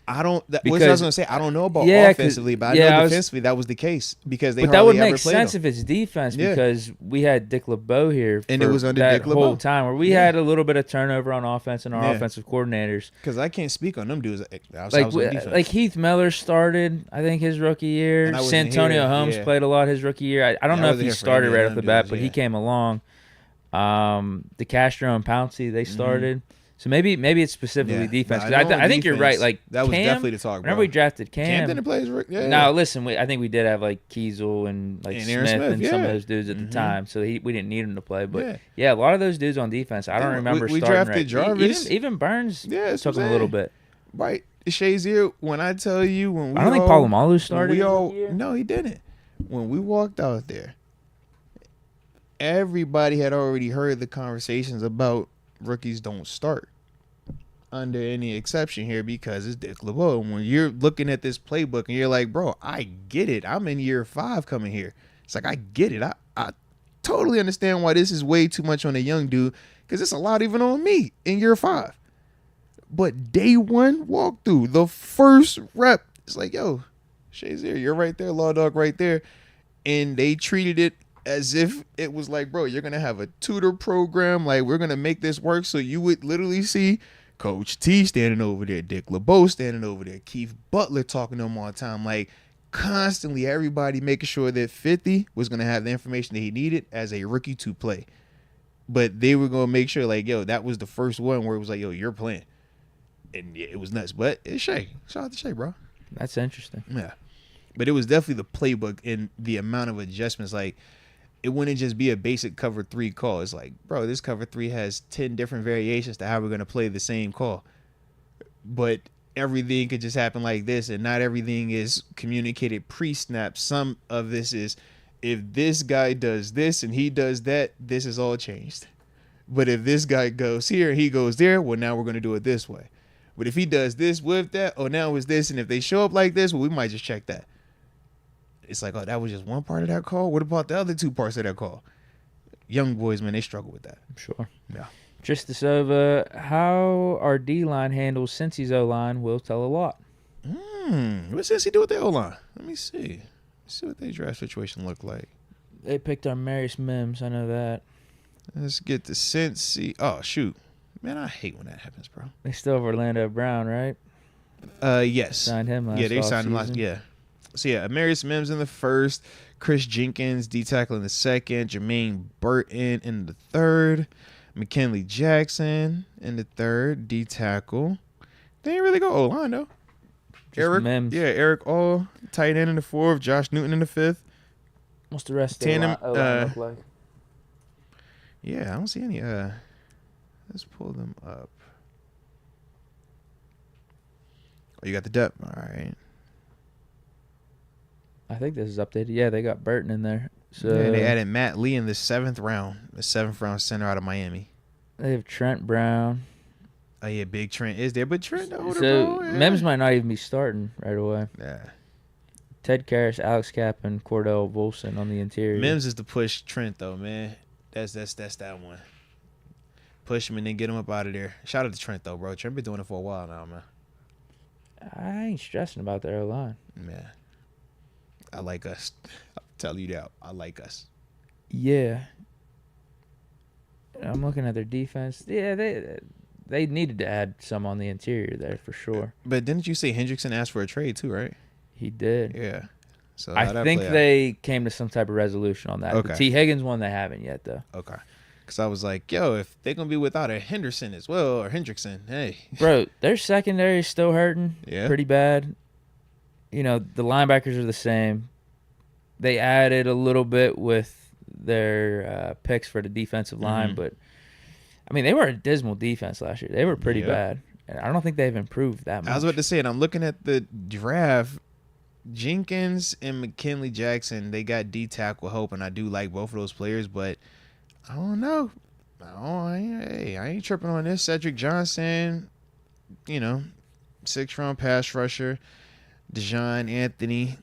What I was gonna say, I don't know about offensively, but I know defensively that was the case, because they. But that would make sense if it's defense, because we had Dick LeBeau here, and it was under that Dick LeBeau whole time where we had a little bit of turnover on offense and our offensive coordinators. Because I can't speak on them dudes. Like Heath Miller started, I think, his rookie year. Santonio Holmes played a lot his rookie year. I don't know if he started right off the bat, but he came along. DeCastro and Pouncey, they started. Mm-hmm. So maybe it's specifically defense. I think you're right. Like that was definitely the talk. Whenever we drafted Cam didn't play his rookie. Now listen, I think we did have like Kiesel and Smith and some of those dudes at the time. So we didn't need him to play. But a lot of those dudes on defense, I don't remember we starting drafted Jarvis. Even Burns took him a little bit. Right, Shazier. When I tell you, I don't think Polamalu started. No, he didn't. When we walked out there, everybody had already heard the conversations about rookies don't start under any exception here, because it's Dick LeBeau. When you're looking at this playbook and you're like, bro, I get it. I'm in year 5 coming here. It's like, I get it. I totally understand why this is way too much on a young dude, because it's a lot even on me in year 5. But day 1 walkthrough, the first rep, it's like, yo, Shazier, you're right there, Law Dog right there. And they treated it as if it was like, bro, you're going to have a tutor program. Like, we're going to make this work. So you would literally see Coach T standing over there, Dick LeBeau standing over there, Keith Butler talking to him all the time. Like, constantly everybody making sure that 50 was going to have the information that he needed as a rookie to play. But they were going to make sure, like, yo, that was the first one where it was like, yo, you're playing. And it was nuts. But it's Shay. Shout out to Shay, bro. That's interesting. Yeah. But it was definitely the playbook and the amount of adjustments. Like, it wouldn't just be a basic cover 3 call. It's like, bro, this cover 3 has 10 different variations to how we're going to play the same call. But everything could just happen like this, and not everything is communicated pre-snap. Some of this is, if this guy does this and he does that, this is all changed. But if this guy goes here, he goes there, well, now we're going to do it this way. But if he does this with that, oh, now it's this. And if they show up like this, well, we might just check that. It's like, oh, that was just one part of that call. What about the other 2 parts of that call? Young boys, man, they struggle with that. I'm sure. Yeah. Tristasova, how our D-line handles Cincy's O-line will tell a lot. What does Cincy do with their O-line? Let me see. Let's see what their draft situation looked like. They picked our Marius Mims. I know that. Let's get to Cincy. Oh, shoot. Man, I hate when that happens, bro. They still have Orlando Brown, right? Yes. Signed him last they signed him last. Yeah. So, Marius Mims in the first, Chris Jenkins, D-tackle in the second, Jermaine Burton in the third, McKinley Jackson in the third, D-tackle. They didn't really go O-line, though. Eric All, tight end in the fourth, Josh Newton in the fifth. What's the rest of the O-line look like? Yeah, I don't see any. Let's pull them up. Oh, you got the depth. All right. I think this is updated. Yeah, they got Burton in there. So they added Matt Lee in the 7th round, the 7th round center out of Miami. They have Trent Brown. Oh yeah, Big Trent is there, but Trent older. So Mims might not even be starting right away. Yeah. Ted Karras, Alex Kapp, and Cordell Volson on the interior. Mims is to push Trent though, man. That's that one. Push him and then get him up out of there. Shout out to Trent though, bro. Trent been doing it for a while now, man. I ain't stressing about their line. Man. I like us. I'll tell you that. I like us. Yeah. I'm looking at their defense. Yeah, they needed to add some on the interior there for sure. But didn't you say Hendrickson asked for a trade too, right? He did. Yeah. So I think they came to some type of resolution on that. Okay. The T. Higgins one they haven't yet, though. Okay. Because I was like, yo, if they're going to be without a Henderson as well, or Hendrickson, hey. Bro, their secondary is still hurting pretty bad. You know, the linebackers are the same. They added a little bit with their picks for the defensive line, but, I mean, they were a dismal defense last year. They were pretty bad. And I don't think they've improved that much. I was about to say, and I'm looking at the draft, Jenkins and McKinley Jackson, they got D-tackle hope, and I do like both of those players, but I don't know. I ain't tripping on this. Cedric Johnson, 6th-round pass rusher. Dejon Anthony,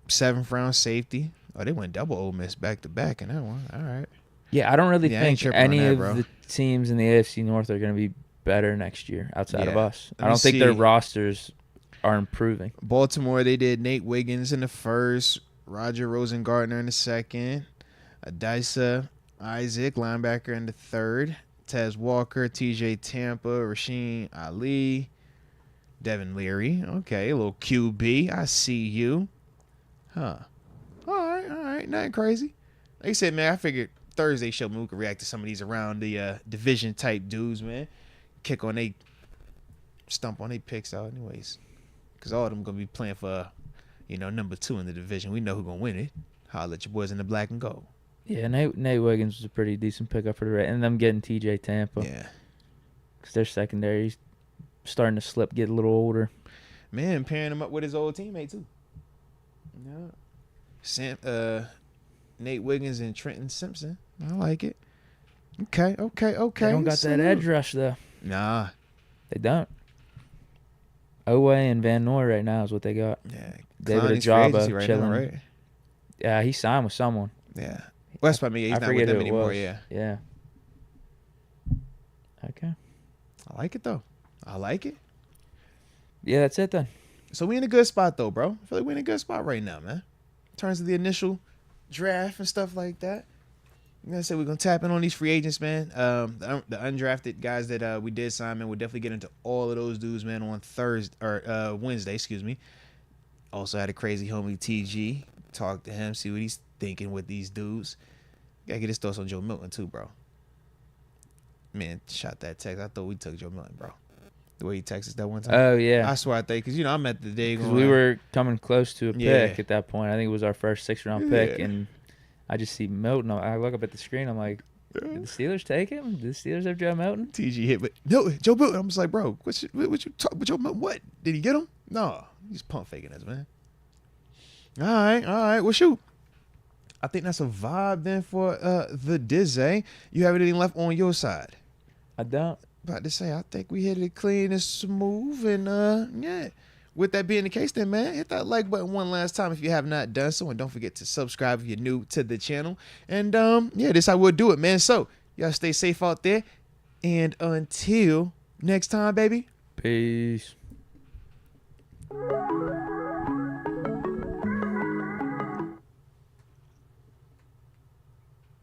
7th-round safety. Oh, they went double Ole Miss back-to-back in that one. All right. Yeah, I don't really think any of the teams in the AFC North are going to be better next year outside of us. I don't think their rosters are improving. Baltimore, they did Nate Wiggins in the 1st, Roger Rosengartner in the 2nd, Adisa Isaac, linebacker in the 3rd, Tez Walker, TJ Tampa, Rasheed Ali, Devin Leary. Okay, a little QB. I see you. Huh. All right. Nothing crazy. Like I said, man, I figured Thursday show we could react to some of these around the division type dudes, man. Stump on they picks out anyways. Because all of them going to be playing for, number 2 in the division. We know who's going to win it. Holla at your boys in the black and gold. Yeah, Nate Wiggins was a pretty decent pickup for the Raiders. And them getting TJ Tampa. Yeah. Because their secondary's starting to slip, get a little older. Man, pairing him up with his old teammate, too. Yeah. Nate Wiggins and Trenton Simpson. I like it. Okay. They don't got that edge rush, though. Nah. They don't. Owe and Van Noy right now is what they got. Yeah. David Ajaba right chilling. now, right? Yeah, he signed with someone. Yeah. Well, that's what I mean. He's not with them anymore, yeah. Yeah. Okay. I like it, though. I like it. Yeah, that's it, then. So we in a good spot, though, bro. I feel like we're in a good spot right now, man. In terms of the initial draft and stuff like that. Like I said, we're going to tap in on these free agents, man. The undrafted guys that we did sign, man, we'll definitely get into all of those dudes, man, on Wednesday, excuse me. Also had a crazy homie, TG. Talk to him, see what he's thinking with these dudes. Got to get his thoughts on Joe Milton, too, bro. Man, shot that text. I thought we took Joe Milton, bro. The way he texted that one time. Oh, yeah. I swear I think, because, I'm at the day going. We were coming close to a pick at that point. I think it was our first 6th-round pick, and I just see Milton. I look up at the screen. I'm like, did the Steelers take him? Did the Steelers have Joe Milton? TG hit, but no, Joe Milton. I'm just like, bro, what you talking about Joe Milton? What? Did he get him? No, he's pump faking us, man. All right. Well, shoot. I think that's a vibe then for the Dizzy. You have anything left on your side? I don't. About to say, I think we hit it clean and smooth, and yeah. With that being the case, then, man, hit that like button one last time if you have not done so, and don't forget to subscribe if you're new to the channel. And this is how we'll do it, man. So y'all stay safe out there, and until next time, baby. Peace.